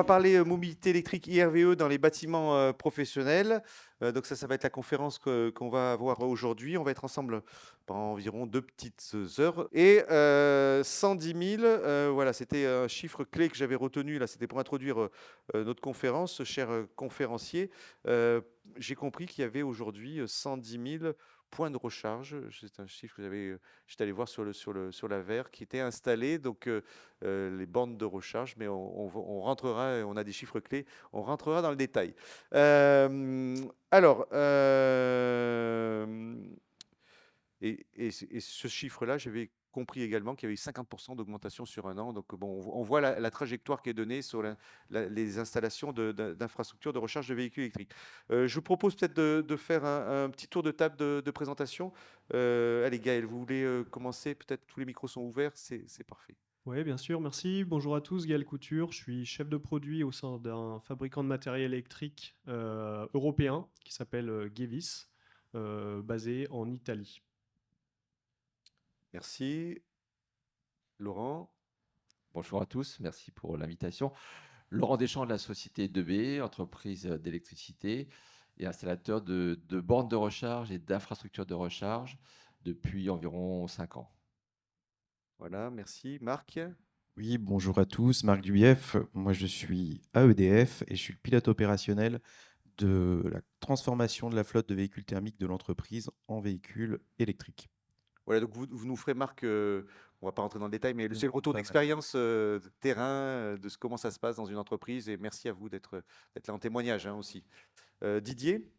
va parler mobilité électrique IRVE dans les bâtiments professionnels. Donc ça va être la conférence qu'on va avoir aujourd'hui. On va être ensemble pendant environ 2 petites heures. Et 110 000, voilà, c'était un chiffre clé que j'avais retenu. Là, c'était pour introduire notre conférence, cher conférencier. J'ai compris qu'il y avait aujourd'hui 110 000 points de recharge. C'est un chiffre que j'étais allé voir sur la VER qui était installé. Donc les bornes de recharge, mais on rentrera, on a des chiffres clés, on rentrera dans le détail. Alors, et ce chiffre-là, j'avais compris également qu'il y avait eu 50% d'augmentation sur un an. Donc, bon, on voit la trajectoire qui est donnée sur les installations d'infrastructures de recharge de véhicules électriques. Je vous propose peut-être de faire un petit tour de table de présentation. Allez, Gaël, vous voulez commencer? Peut-être tous les micros sont ouverts, c'est parfait. Oui, bien sûr, merci. Bonjour à tous, Gaël Couture. Je suis chef de produit au sein d'un fabricant de matériel électrique européen qui s'appelle Gevis, basé en Italie. Merci. Laurent? Bonjour à tous, merci pour l'invitation. Laurent Deschamps de la société 2B, entreprise d'électricité et installateur de bornes de recharge et d'infrastructures de recharge depuis environ 5 ans. Voilà, merci. Marc? Oui, bonjour à tous, Marc Dubief. Moi, je suis à EDF et je suis le pilote opérationnel de la transformation de la flotte de véhicules thermiques de l'entreprise en véhicules électriques. Voilà, donc vous nous ferez, Marc, on va pas rentrer dans le détail, mais c'est le retour Pas mal. d'expérience de terrain, de comment ça se passe dans une entreprise. Et merci à vous d'être là en témoignage hein, aussi. Didier?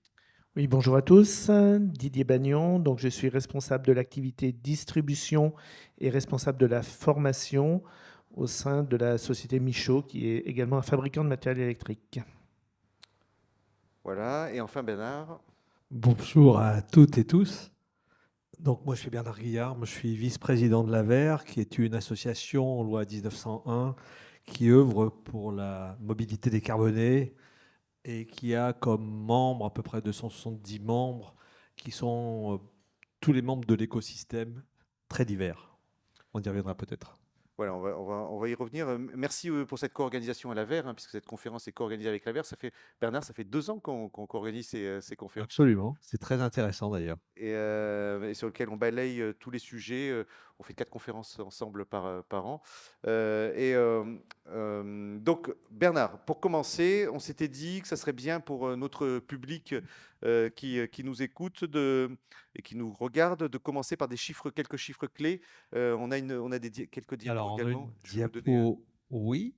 Oui, bonjour à tous. Didier Bagnon. Donc, je suis responsable de l'activité distribution et responsable de la formation au sein de la société Michaud, qui est également un fabricant de matériel électrique. Voilà, et enfin Bernard. Bonjour à toutes et tous. Donc moi je suis Bernard Guillard, moi je suis vice-président de l'AVER, qui est une association loi 1901 qui œuvre pour la mobilité décarbonée et qui a comme membres à peu près 270 membres qui sont tous les membres de l'écosystème très divers. On y reviendra peut-être. Voilà, on va y revenir. Merci pour cette co-organisation à l'AVER, hein, puisque cette conférence est co-organisée avec l'AVER. Bernard, ça fait 2 ans qu'on co-organise ces conférences. Absolument, c'est très intéressant d'ailleurs. Et sur lequel on balaye tous les sujets. On fait 4 conférences ensemble par an. Donc, Bernard, pour commencer, on s'était dit que ça serait bien pour notre public qui nous écoute et qui nous regarde de commencer par quelques chiffres clés. On a quelques diapos Alors, on a également. une Je vais vous donner, diapo, oui.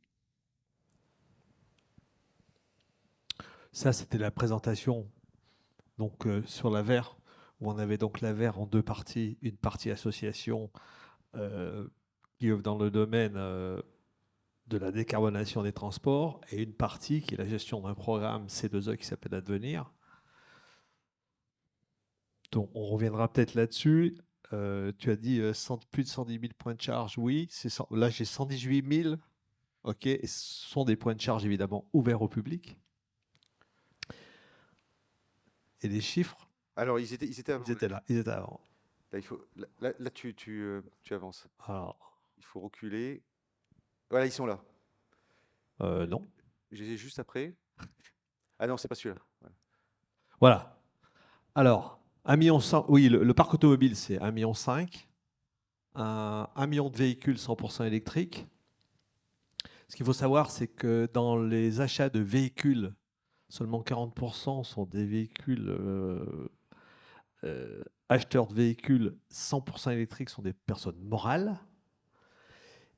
Ça, c'était la présentation donc, sur l'AVER, où on avait donc l'AVER en 2 parties. Une partie association qui œuvre dans le domaine de la décarbonation des transports et une partie qui est la gestion d'un programme C2E qui s'appelle Advenir. Donc, on reviendra peut-être là-dessus. Tu as dit plus de 110 000 points de charge. Oui, là j'ai 118 000. OK, et ce sont des points de charge évidemment ouverts au public. Et les chiffres, Alors, ils étaient avant. ils étaient là, ils étaient avant. Là, tu avances. Alors, Il faut reculer. Voilà, ils sont là. non. J'ai juste après. Ah non, c'est pas celui-là. Voilà. Voilà. Alors, 1,1 million, oui, le parc automobile, c'est 1,5 million. 1 million de véhicules 100% électriques. Ce qu'il faut savoir, c'est que dans les achats de véhicules, seulement 40% sont des véhicules, acheteurs de véhicules 100% électriques sont des personnes morales.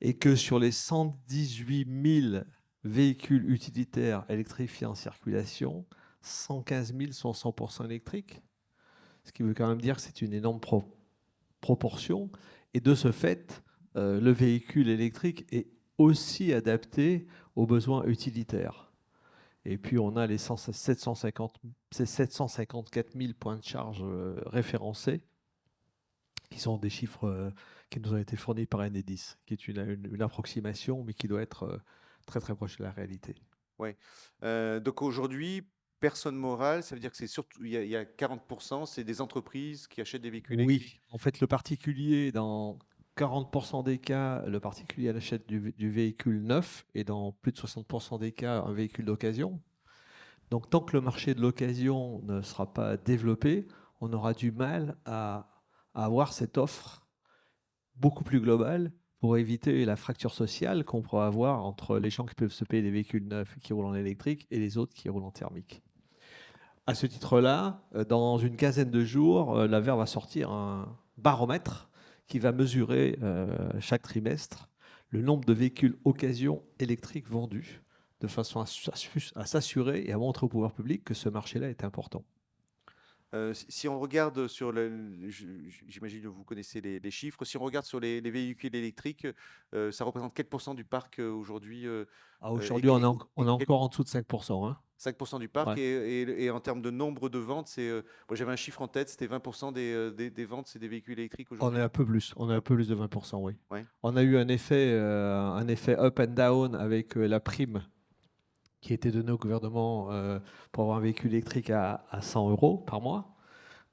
Et que sur les 118 000 véhicules utilitaires électrifiés en circulation, 115 000 sont 100% électriques. Ce qui veut quand même dire que c'est une énorme proportion. Et de ce fait, le véhicule électrique est aussi adapté aux besoins utilitaires. Et puis, on a les 754 000 points de charge référencés, qui sont des chiffres qui nous ont été fournis par Enedis, qui est une approximation, mais qui doit être très, très proche de la réalité. Oui. Donc aujourd'hui, personne morale, ça veut dire que c'est surtout, il y a 40%, c'est des entreprises qui achètent des véhicules électriques. Oui, en fait, le particulier, 40% des cas, le particulier achète du véhicule neuf et dans plus de 60% des cas, un véhicule d'occasion. Donc tant que le marché de l'occasion ne sera pas développé, on aura du mal à avoir cette offre beaucoup plus globale pour éviter la fracture sociale qu'on pourrait avoir entre les gens qui peuvent se payer des véhicules neufs qui roulent en électrique et les autres qui roulent en thermique. À ce titre-là, dans une quinzaine de jours, l'AVER va sortir un baromètre qui va mesurer chaque trimestre le nombre de véhicules occasion électriques vendus, de façon à s'assurer et à montrer au pouvoir public que ce marché-là est important. Si on regarde sur j'imagine que vous connaissez les chiffres, si on regarde sur les véhicules électriques, ça représente quel pourcent du parc aujourd'hui Aujourd'hui, on est encore en dessous de 5%. Hein. 5% du parc, Ouais. et en termes de nombre de ventes, moi j'avais un chiffre en tête, c'était 20% des ventes, c'est des véhicules électriques On aujourd'hui. est un peu plus, on est un peu plus de 20%, oui. Ouais. On a eu un effet up and down avec la prime qui a été donnée au gouvernement pour avoir un véhicule électrique à 100 € par mois.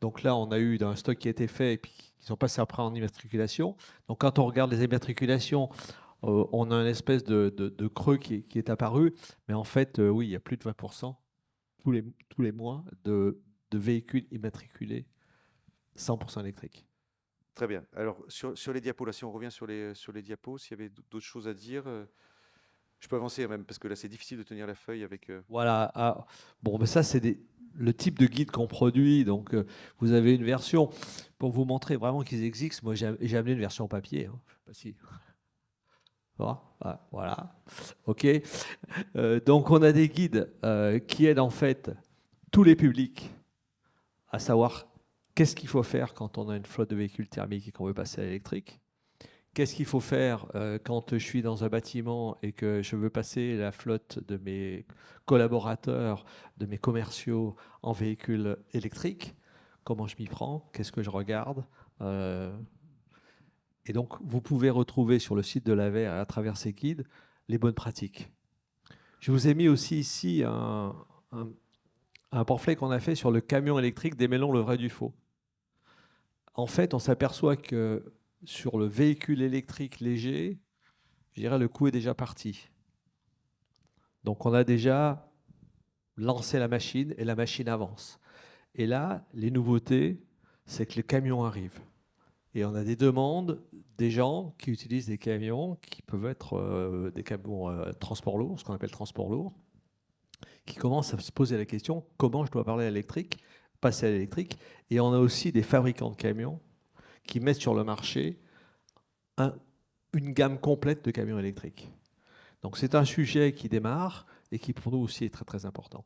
Donc là, on a eu un stock qui a été fait et puis qui sont passés après en immatriculation. Donc quand on regarde les immatriculations, on a une espèce de creux qui est apparu. Mais en fait, oui, il y a plus de 20% tous les mois de véhicules immatriculés 100% électriques. Très bien. Alors sur les diapos, là, si on revient sur les diapos, s'il y avait d'autres choses à dire, je peux avancer même, parce que là c'est difficile de tenir la feuille avec... Voilà. Ah, bon, mais ça, c'est le type de guide qu'on produit. Donc, vous avez une version, pour vous montrer vraiment qu'ils existent. Moi, j'ai amené une version papier. Hein. Je sais pas si... Voilà. OK. Donc, on a des guides qui aident en fait tous les publics à savoir qu'est-ce qu'il faut faire quand on a une flotte de véhicules thermiques et qu'on veut passer à l'électrique. Qu'est-ce qu'il faut faire quand je suis dans un bâtiment et que je veux passer la flotte de mes collaborateurs, de mes commerciaux en véhicules électriques? Comment je m'y prends? Qu'est-ce que je regarde? Et donc, vous pouvez retrouver sur le site de l'AVER, à travers ces guides, les bonnes pratiques. Je vous ai mis aussi ici un pamphlet qu'on a fait sur le camion électrique, démêlons le vrai du faux. En fait, on s'aperçoit que sur le véhicule électrique léger, je dirais le coup est déjà parti. Donc on a déjà lancé la machine et la machine avance. Et là, les nouveautés, c'est que les camions arrivent. Et on a des demandes des gens qui utilisent des camions qui peuvent être des camions transport lourd, ce qu'on appelle transport lourd, qui commencent à se poser la question comment je dois parler à l'électrique, passer à l'électrique. Et on a aussi des fabricants de camions qui mettent sur le marché une gamme complète de camions électriques. Donc c'est un sujet qui démarre et qui pour nous aussi est très très important.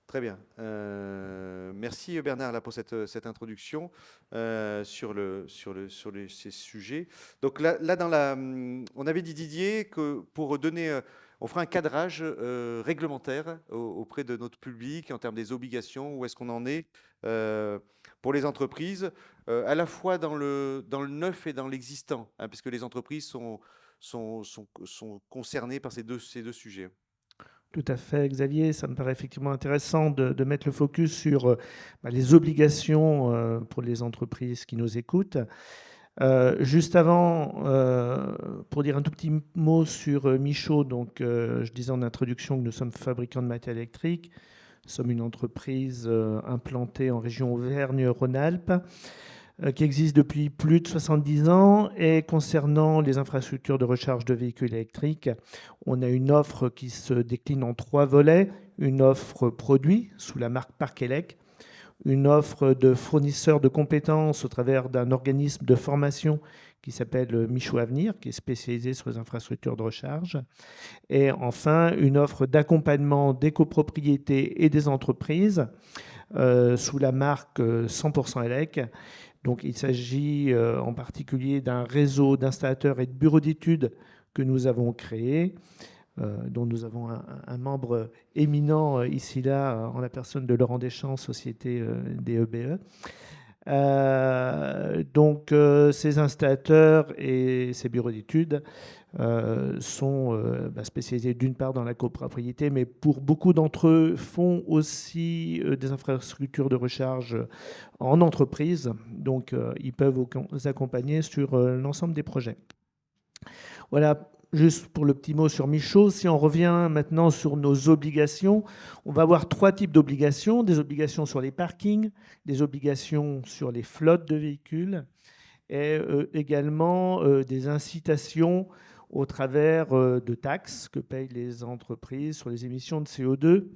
Très bien. Merci Bernard là, pour cette introduction sur ces sujets. Donc là on avait dit Didier que pour donner, on fera un cadrage réglementaire auprès de notre public en termes des obligations, où est-ce qu'on en est pour les entreprises, à la fois dans le neuf et dans l'existant, hein, puisque les entreprises sont concernées par ces deux sujets. Tout à fait, Xavier. Ça me paraît effectivement intéressant de mettre le focus sur les obligations pour les entreprises qui nous écoutent. Juste avant, pour dire un tout petit mot sur Michaud, donc, je disais en introduction que nous sommes fabricants de matériel électrique. Nous sommes une entreprise implantée en région Auvergne-Rhône-Alpes, qui existe depuis plus de 70 ans. Et concernant les infrastructures de recharge de véhicules électriques, on a une offre qui se décline en 3 volets. Une offre produit sous la marque Parkelec, une offre de fournisseurs de compétences au travers d'un organisme de formation qui s'appelle Michaud Avenir, qui est spécialisé sur les infrastructures de recharge. Et enfin, une offre d'accompagnement des copropriétés et des entreprises sous la marque 100% Elec. Donc, il s'agit en particulier d'un réseau d'installateurs et de bureaux d'études que nous avons créé, dont nous avons un membre éminent ici, là, en la personne de Laurent Deschamps, Société DEBE. Donc, ces installateurs et ces bureaux d'études sont spécialisés d'une part dans la copropriété, mais pour beaucoup d'entre eux font aussi des infrastructures de recharge en entreprise. Donc, ils peuvent vous accompagner sur l'ensemble des projets. Voilà, juste pour le petit mot sur Michaud. Si on revient maintenant sur nos obligations, on va avoir 3 types d'obligations. Des obligations sur les parkings, des obligations sur les flottes de véhicules et également des incitations au travers de taxes que payent les entreprises sur les émissions de CO2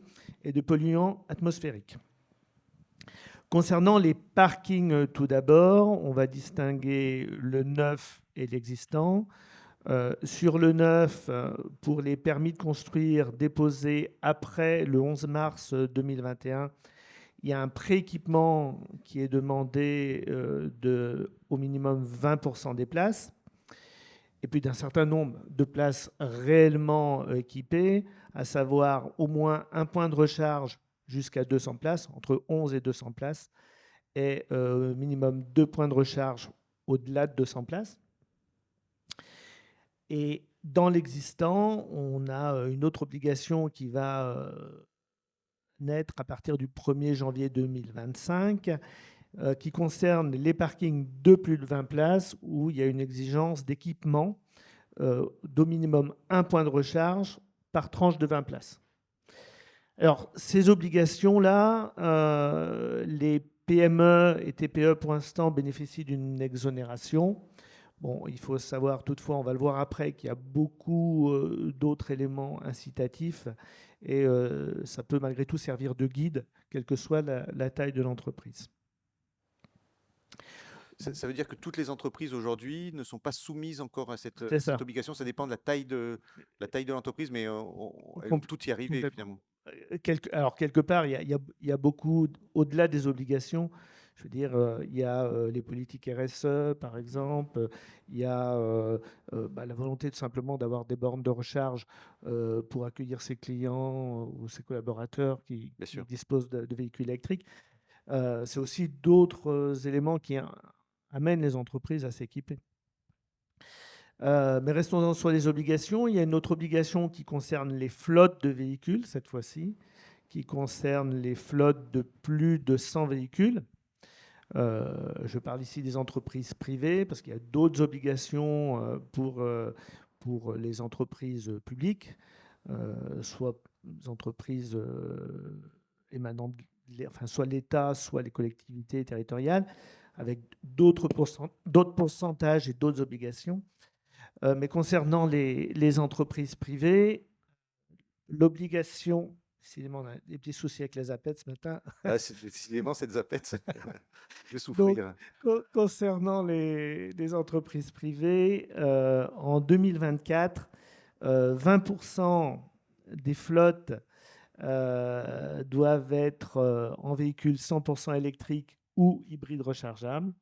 et de polluants atmosphériques. Concernant les parkings, tout d'abord, on va distinguer le neuf et l'existant. Sur le neuf, pour les permis de construire déposés après le 11 mars 2021, il y a un prééquipement qui est demandé de au minimum 20% des places, et puis d'un certain nombre de places réellement équipées, à savoir au moins un point de recharge jusqu'à 200 places, entre 11 et 200 places, et minimum 2 points de recharge au-delà de 200 places. Et dans l'existant, on a une autre obligation qui va naître à partir du 1er janvier 2025, qui concerne les parkings de plus de 20 places où il y a une exigence d'équipement d'au minimum un point de recharge par tranche de 20 places. Alors, ces obligations-là, les PME et TPE pour l'instant bénéficient d'une exonération. Bon, il faut savoir toutefois, on va le voir après, qu'il y a beaucoup d'autres éléments incitatifs et ça peut malgré tout servir de guide, quelle que soit la taille de l'entreprise. Ça veut dire que toutes les entreprises aujourd'hui ne sont pas soumises encore à cette C'est ça. obligation. Ça dépend de la taille de l'entreprise, mais elles vont toutes y arriver Complètement. finalement. Alors, quelque part, il y a beaucoup, au-delà des obligations, je veux dire, il y a les politiques RSE, par exemple, il y a la volonté tout simplement d'avoir des bornes de recharge pour accueillir ses clients ou ses collaborateurs qui disposent de véhicules électriques. C'est aussi d'autres éléments qui amènent les entreprises à s'équiper. Mais restons sur les obligations. Il y a une autre obligation qui concerne les flottes de véhicules, cette fois-ci, qui concerne les flottes de plus de 100 véhicules. Je parle ici des entreprises privées, parce qu'il y a d'autres obligations pour les entreprises publiques, soit les entreprises émanant soit l'État, soit les collectivités territoriales, avec d'autres pourcentages et d'autres obligations. Mais concernant les entreprises privées, l'obligation, décidément, on a des petits soucis avec les zapettes ce matin. Ah, décidément, cette zapette, je vais souffrir. Donc, concernant les entreprises privées, en 2024, 20% des flottes doivent être en véhicules 100% électriques ou hybrides rechargeables.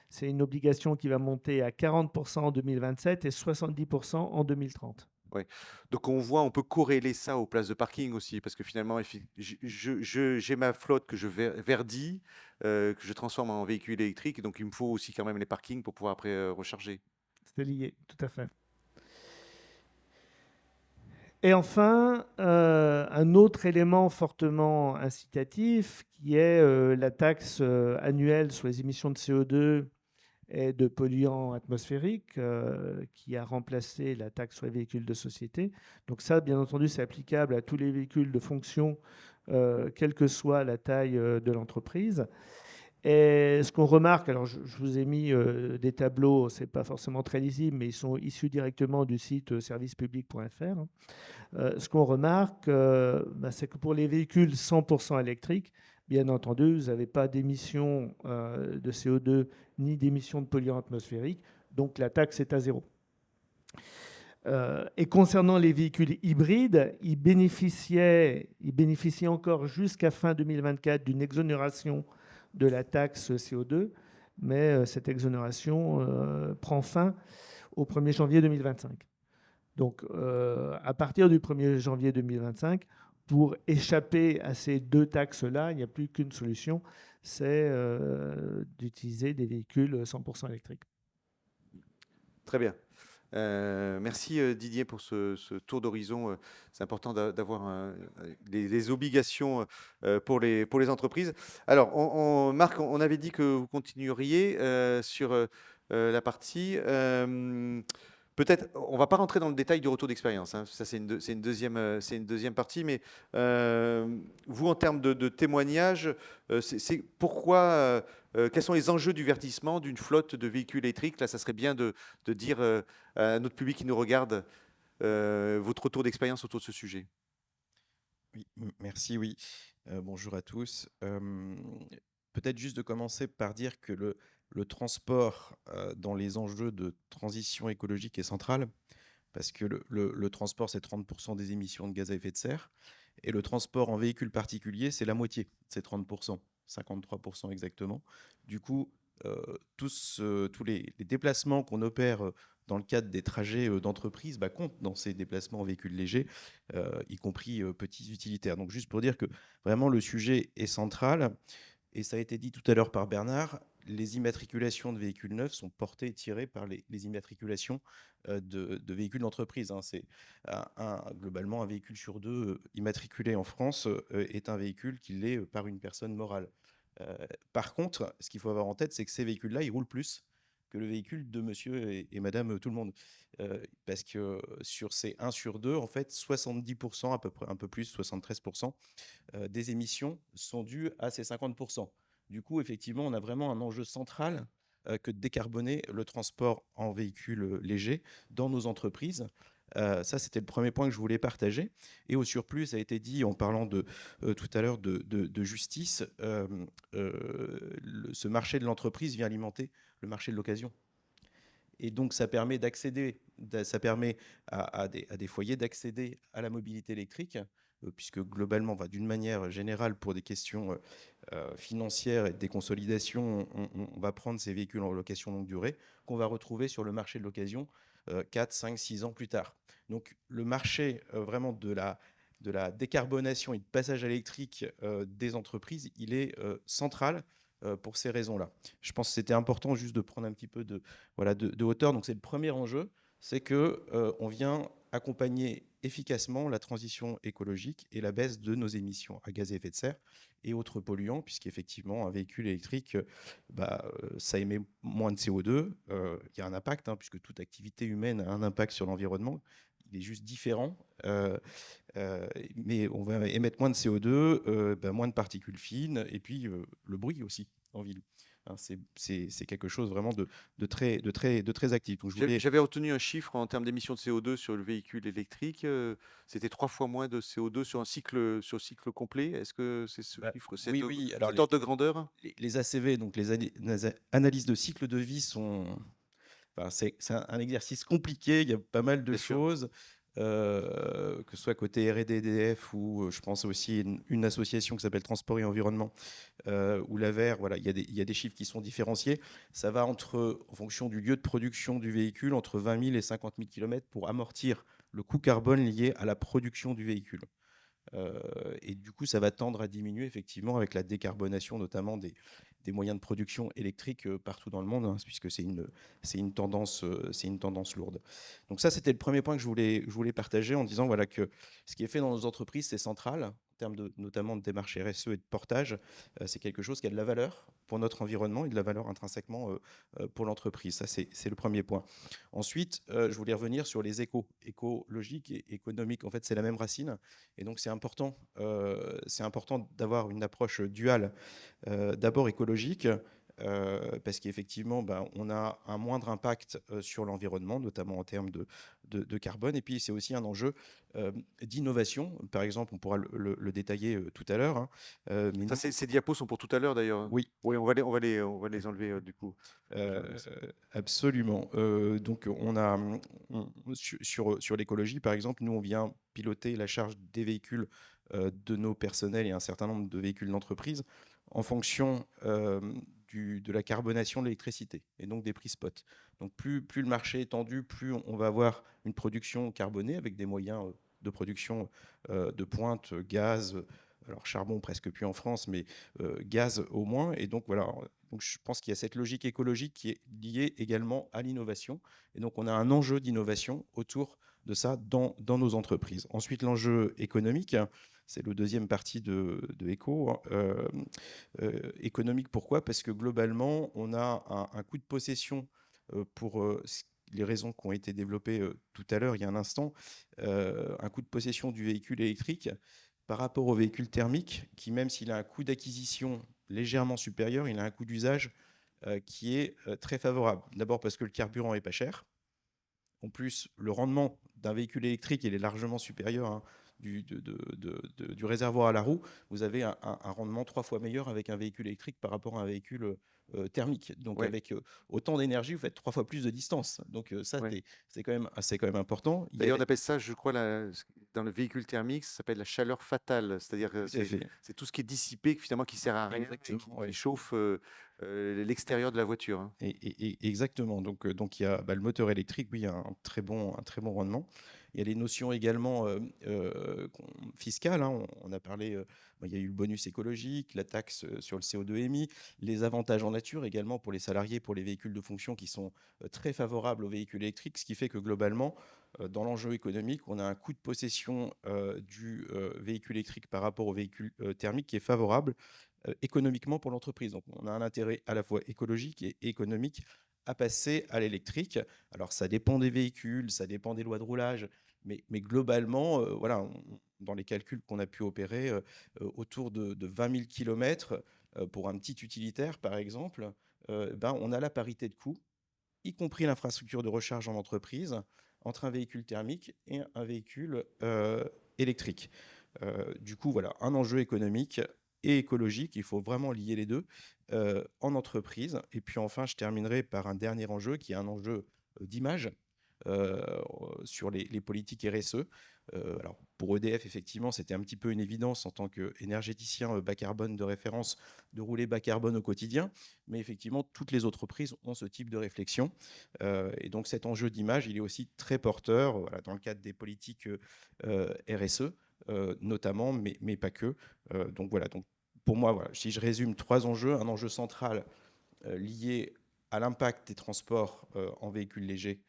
C'est une obligation qui va monter à 40% en 2027 et 70% en 2030. Ouais. Donc on peut corréler ça aux places de parking aussi, parce que finalement, j'ai ma flotte que je verdis, que je transforme en véhicule électrique, donc il me faut aussi quand même les parkings pour pouvoir après recharger. C'est lié, tout à fait. Et enfin, un autre élément fortement incitatif qui est la taxe annuelle sur les émissions de CO2 et de polluants atmosphériques qui a remplacé la taxe sur les véhicules de société. Donc ça, bien entendu, c'est applicable à tous les véhicules de fonction, quelle que soit la taille de l'entreprise. Et ce qu'on remarque, alors je vous ai mis des tableaux, ce n'est pas forcément très lisible, mais ils sont issus directement du site servicepublic.fr. Ce qu'on remarque, c'est que pour les véhicules 100% électriques, bien entendu, vous n'avez pas d'émissions de CO2 ni d'émissions de polluants atmosphériques, donc la taxe est à zéro. Et concernant les véhicules hybrides, ils bénéficiaient encore jusqu'à fin 2024 d'une exonération de la taxe CO2, mais cette exonération prend fin au 1er janvier 2025. Donc, à partir du 1er janvier 2025, pour échapper à ces deux taxes-là, il n'y a plus qu'une solution, c'est d'utiliser des véhicules 100% électriques. Très bien. Merci Didier pour ce tour d'horizon. C'est important d'avoir les obligations pour les entreprises. Alors, Marc, on avait dit que vous continueriez sur la partie. Peut-être, on ne va pas rentrer dans le détail du retour d'expérience, hein. Ça, c'est une deuxième partie. Mais vous, en termes de témoignages, c'est pourquoi, quels sont les enjeux du verdissement d'une flotte de véhicules électriques? Là, ça serait bien de dire à notre public qui nous regarde votre retour d'expérience autour de ce sujet. Oui, merci, oui. Bonjour à tous. Peut-être juste de commencer par dire que le transport dans les enjeux de transition écologique est central, parce que le transport, c'est 30% des émissions de gaz à effet de serre, et le transport en véhicule particulier, c'est la moitié, c'est 30%, 53% exactement. Du coup, tous les déplacements qu'on opère dans le cadre des trajets d'entreprise comptent dans ces déplacements en véhicules légers, y compris petits utilitaires. Donc juste pour dire que vraiment le sujet est central, et ça a été dit tout à l'heure par Bernard, les immatriculations de véhicules neufs sont portées et tirées par les immatriculations de véhicules d'entreprise, hein. C'est globalement un véhicule sur deux immatriculé en France est un véhicule qui l'est par une personne morale. Par contre, ce qu'il faut avoir en tête, c'est que ces véhicules-là, ils roulent plus que le véhicule de monsieur et madame tout le monde. Parce que sur ces 1 sur 2, en fait, 70%, à peu près, un peu plus, 73% des émissions sont dues à ces 50%. Du coup, effectivement, on a vraiment un enjeu central que de décarboner le transport en véhicule léger dans nos entreprises. Ça, c'était le premier point que je voulais partager. Et au surplus, ça a été dit en parlant tout à l'heure de justice, ce marché de l'entreprise vient alimenter le marché de l'occasion. Et donc, ça permet à des foyers d'accéder à la mobilité électrique, puisque globalement, d'une manière générale, pour des questions financières et de déconsolidation, on va prendre ces véhicules en location longue durée qu'on va retrouver sur le marché de l'occasion 4, 5, 6 ans plus tard. Donc, le marché vraiment de la décarbonation et de passage à l'électrique des entreprises, il est central pour ces raisons-là. Je pense que c'était important juste de prendre un petit peu de hauteur. Donc c'est le premier enjeu, c'est qu'on vient accompagner efficacement la transition écologique et la baisse de nos émissions à gaz à effet de serre et autres polluants, puisqu'effectivement un véhicule électrique, ça émet moins de CO2. Il y a un impact, hein, puisque toute activité humaine a un impact sur l'environnement. Il est juste différent. Mais on va émettre moins de CO2, moins de particules fines, et puis le bruit aussi en ville. Hein, c'est quelque chose vraiment de très actif. Donc, J'avais retenu un chiffre en termes d'émissions de CO2 sur le véhicule électrique. C'était 3 fois moins de CO2 sur cycle complet. Est-ce que c'est ce chiffre, oui. Alors, cet ordre de grandeur? Les ACV, donc les analyses de cycle de vie, c'est un exercice compliqué. Il y a pas mal de choses. Que ce soit côté R&D EDF ou je pense aussi une association qui s'appelle Transport et Environnement ou l'AVER, voilà, il y a des chiffres qui sont différenciés. Ça va en fonction du lieu de production du véhicule, entre 20 000 et 50 000 km pour amortir le coût carbone lié à la production du véhicule. Et du coup, ça va tendre à diminuer effectivement avec la décarbonation, notamment des moyens de production électriques partout dans le monde, hein, puisque c'est une tendance lourde. Donc ça, c'était le premier point que je voulais partager en disant voilà, que ce qui est fait dans nos entreprises, c'est central, en termes notamment de démarche RSE et de portage. C'est quelque chose qui a de la valeur pour notre environnement et de la valeur intrinsèquement pour l'entreprise. Ça, c'est le premier point. Ensuite, je voulais revenir sur les écologiques et économiques. En fait, c'est la même racine. Et donc, c'est important d'avoir une approche duale, d'abord écologique, parce qu'effectivement, on a un moindre impact sur l'environnement, notamment en termes de carbone. Et puis, c'est aussi un enjeu d'innovation. Par exemple, on pourra le détailler tout à l'heure. Hein, ces diapos sont pour tout à l'heure, d'ailleurs. Oui. Oui, on va les enlever, du coup. Absolument. Donc, sur l'écologie, par exemple, nous, on vient piloter la charge des véhicules de nos personnels et un certain nombre de véhicules d'entreprise en fonction de la carbonation de l'électricité et donc des prix spot. Donc plus le marché est tendu, plus on va avoir une production carbonée avec des moyens de production de pointe, gaz, alors charbon presque plus en France, mais gaz au moins. Et donc voilà, donc je pense qu'il y a cette logique écologique qui est liée également à l'innovation. Et donc on a un enjeu d'innovation autour de ça dans nos entreprises. Ensuite, l'enjeu économique, hein, c'est le deuxième partie de Eco. Économique, pourquoi? Parce que globalement, on a un coût de possession pour les raisons qui ont été développées tout à l'heure, il y a un instant, un coût de possession du véhicule électrique par rapport au véhicule thermique, qui même s'il a un coût d'acquisition légèrement supérieur, il a un coût d'usage qui est très favorable. D'abord parce que le carburant est pas cher. En plus, le rendement d'un véhicule électrique, il est largement supérieur, hein, du réservoir à la roue. Vous avez un rendement 3 fois meilleur avec un véhicule électrique par rapport à un véhicule thermique. Donc Ouais. avec autant d'énergie, vous faites 3 fois plus de distance. Donc ça, Ouais. c'est quand même important. Il y a D'ailleurs, on appelle ça, je crois, dans le véhicule thermique, ça s'appelle la chaleur fatale. C'est-à-dire que tout à fait. c'est tout ce qui est dissipé, finalement, qui sert à rien, et qui Exactement, ouais. chauffe l'extérieur de la voiture, hein. Exactement. Donc il y a le moteur électrique, oui, un très bon rendement. Il y a les notions également fiscales, hein. On a parlé, il y a eu le bonus écologique, la taxe sur le CO2 émis, les avantages en nature également pour les salariés, pour les véhicules de fonction qui sont très favorables aux véhicules électriques, ce qui fait que globalement, dans l'enjeu économique, on a un coût de possession du véhicule électrique par rapport au véhicule thermique qui est favorable économiquement pour l'entreprise. Donc, on a un intérêt à la fois écologique et économique à passer à l'électrique. Alors, ça dépend des véhicules, ça dépend des lois de roulage, mais globalement, voilà, dans les calculs qu'on a pu opérer, autour de 20 000 km pour un petit utilitaire, par exemple, on a la parité de coût, y compris l'infrastructure de recharge en entreprise, entre un véhicule thermique et un véhicule électrique. Du coup, voilà, un enjeu économique et écologique, il faut vraiment lier les deux en entreprise. Et puis enfin, je terminerai par un dernier enjeu qui est un enjeu d'image euh, sur les politiques RSE. Alors pour EDF, effectivement, c'était un petit peu une évidence en tant qu'énergéticien bas carbone de référence de rouler bas carbone au quotidien, mais effectivement, toutes les entreprises ont ce type de réflexion. Et donc cet enjeu d'image, il est aussi très porteur voilà, dans le cadre des politiques RSE. Notamment, mais pas que. Donc voilà, donc pour moi, voilà, si je résume 3 enjeux, un enjeu central lié à l'impact des transports en véhicules légers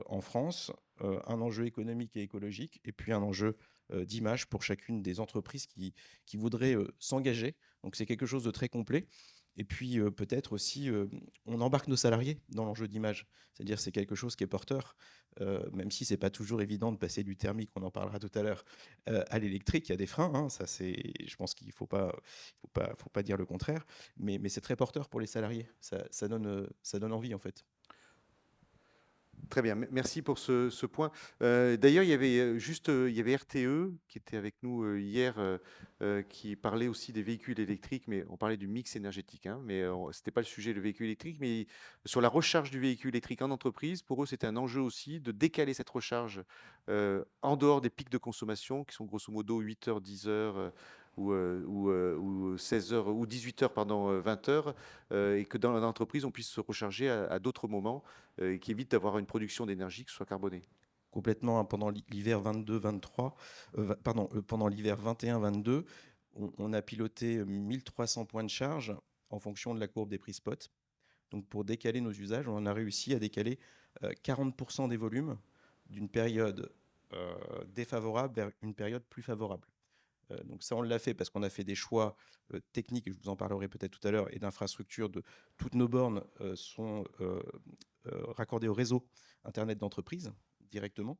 en France, un enjeu économique et écologique, et puis un enjeu d'image pour chacune des entreprises qui voudraient s'engager. Donc c'est quelque chose de très complet. Et puis peut-être aussi, on embarque nos salariés dans l'enjeu d'image. C'est-à-dire c'est quelque chose qui est porteur, même si c'est pas toujours évident de passer du thermique, on en parlera tout à l'heure, à l'électrique. Il y a des freins, hein, ça je pense qu'il faut pas dire le contraire. Mais c'est très porteur pour les salariés. Ça donne envie en fait. Très bien, merci pour ce point. D'ailleurs, il y avait il y avait RTE qui était avec nous hier, qui parlait aussi des véhicules électriques, mais on parlait du mix énergétique, hein, mais ce n'était pas le sujet du véhicule électrique, mais sur la recharge du véhicule électrique en entreprise, pour eux, c'était un enjeu aussi de décaler cette recharge en dehors des pics de consommation, qui sont grosso modo 8 heures, 10 heures. Ou 16 heures ou 18 heures, pardon, 20 heures, et que dans l'entreprise, on puisse se recharger à d'autres moments, qui évite d'avoir une production d'énergie qui soit carbonée. Complètement, hein, pendant l'hiver 22-23, pendant l'hiver 21-22, on a piloté 1300 points de charge en fonction de la courbe des prix spot. Donc pour décaler nos usages, on a réussi à décaler 40% des volumes d'une période défavorable vers une période plus favorable. Donc ça, on l'a fait parce qu'on a fait des choix techniques, et je vous en parlerai peut-être tout à l'heure, et d'infrastructures. Toutes nos bornes sont raccordées au réseau Internet d'entreprise directement.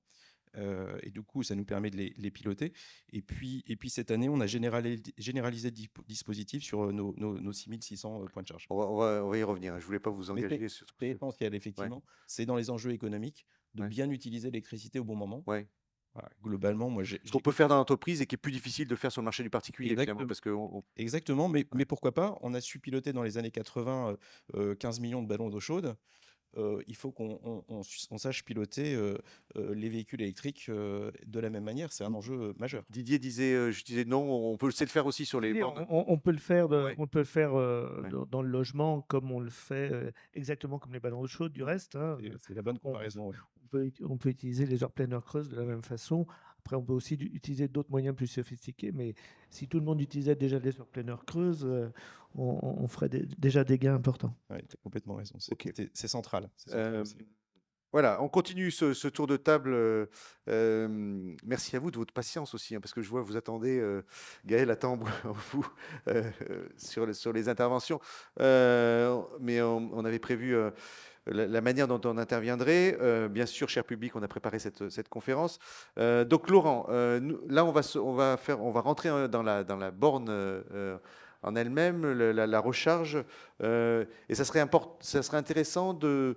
Et du coup, ça nous permet de les piloter. Et puis cette année, on a généralisé le dispositif sur nos 6600 points de charge. On va y revenir, hein. Je ne voulais pas vous engager sur C'est essentiel, effectivement. Ouais. C'est dans les enjeux économiques de bien utiliser l'électricité au bon moment. Ouais. Voilà, globalement, moi, ce qu'on peut faire dans l'entreprise et qui est plus difficile de faire sur le marché du particulier. Finalement, parce que Exactement, mais pourquoi pas? On a su piloter dans les années 80 15 millions de ballons d'eau chaude. Il faut qu'on sache piloter les véhicules électriques de la même manière. C'est un enjeu majeur. Didier disait, je disais non, on peut le faire aussi sur les bornes. On peut le faire, on peut le faire dans le logement comme on le fait exactement comme les ballons d'eau chaude du reste. Hein. C'est la bonne comparaison. On peut utiliser les heures pleines, heures creuses de la même façon. Après, on peut aussi utiliser d'autres moyens plus sophistiqués, mais si tout le monde utilisait déjà des surplaneurs creuses, on ferait déjà des gains importants. Ouais, tu as complètement raison. Ok. C'est central. Euh, Voilà, on continue ce tour de table. Merci à vous de votre patience aussi, hein, parce que je vois vous attendez, Gaël attend vous sur les interventions. Mais on avait prévu la manière dont on interviendrait. Bien sûr, cher public, on a préparé cette conférence. Donc Laurent, là on va rentrer dans la borne en elle-même, la recharge, et ça serait intéressant de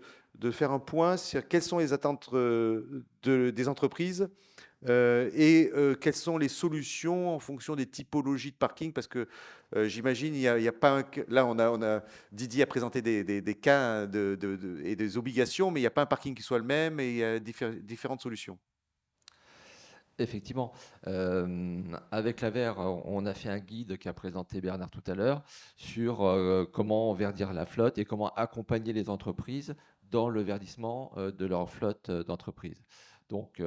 faire un point sur quelles sont les attentes des entreprises et quelles sont les solutions en fonction des typologies de parking, parce que j'imagine il y a pas là on a Didier a présenté des cas et des obligations, mais il n'y a pas un parking qui soit le même et il y a différentes solutions. Effectivement, avec l'AVER, on a fait un guide qu'a présenté Bernard tout à l'heure sur comment verdir la flotte et comment accompagner les entreprises dans le verdissement de leur flotte d'entreprise. Donc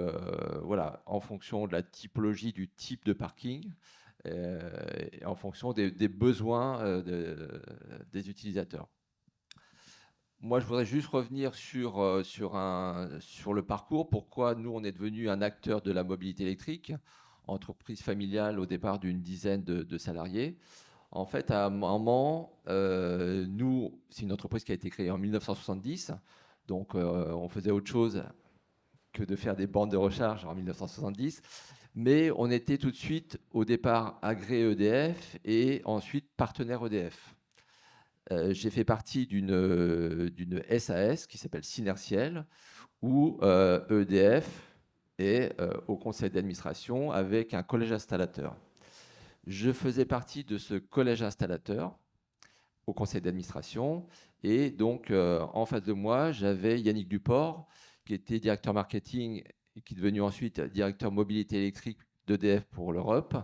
voilà, en fonction de la typologie du type de parking, et en fonction des besoins des utilisateurs. Moi, je voudrais juste revenir sur le parcours. Pourquoi nous, on est devenu un acteur de la mobilité électrique, entreprise familiale au départ d'une dizaine de salariés. En fait, à un moment, nous, c'est une entreprise qui a été créée en 1970. Donc, on faisait autre chose que de faire des bornes de recharge en 1970. Mais on était tout de suite, au départ, agréé EDF et ensuite partenaire EDF. J'ai fait partie d'une SAS qui s'appelle Synertiel, où EDF est au conseil d'administration avec un collège installateur. Je faisais partie de ce collège installateur au conseil d'administration, et donc en face de moi, j'avais Yannick Duport, qui était directeur marketing et qui est devenu ensuite directeur mobilité électrique d'EDF pour l'Europe,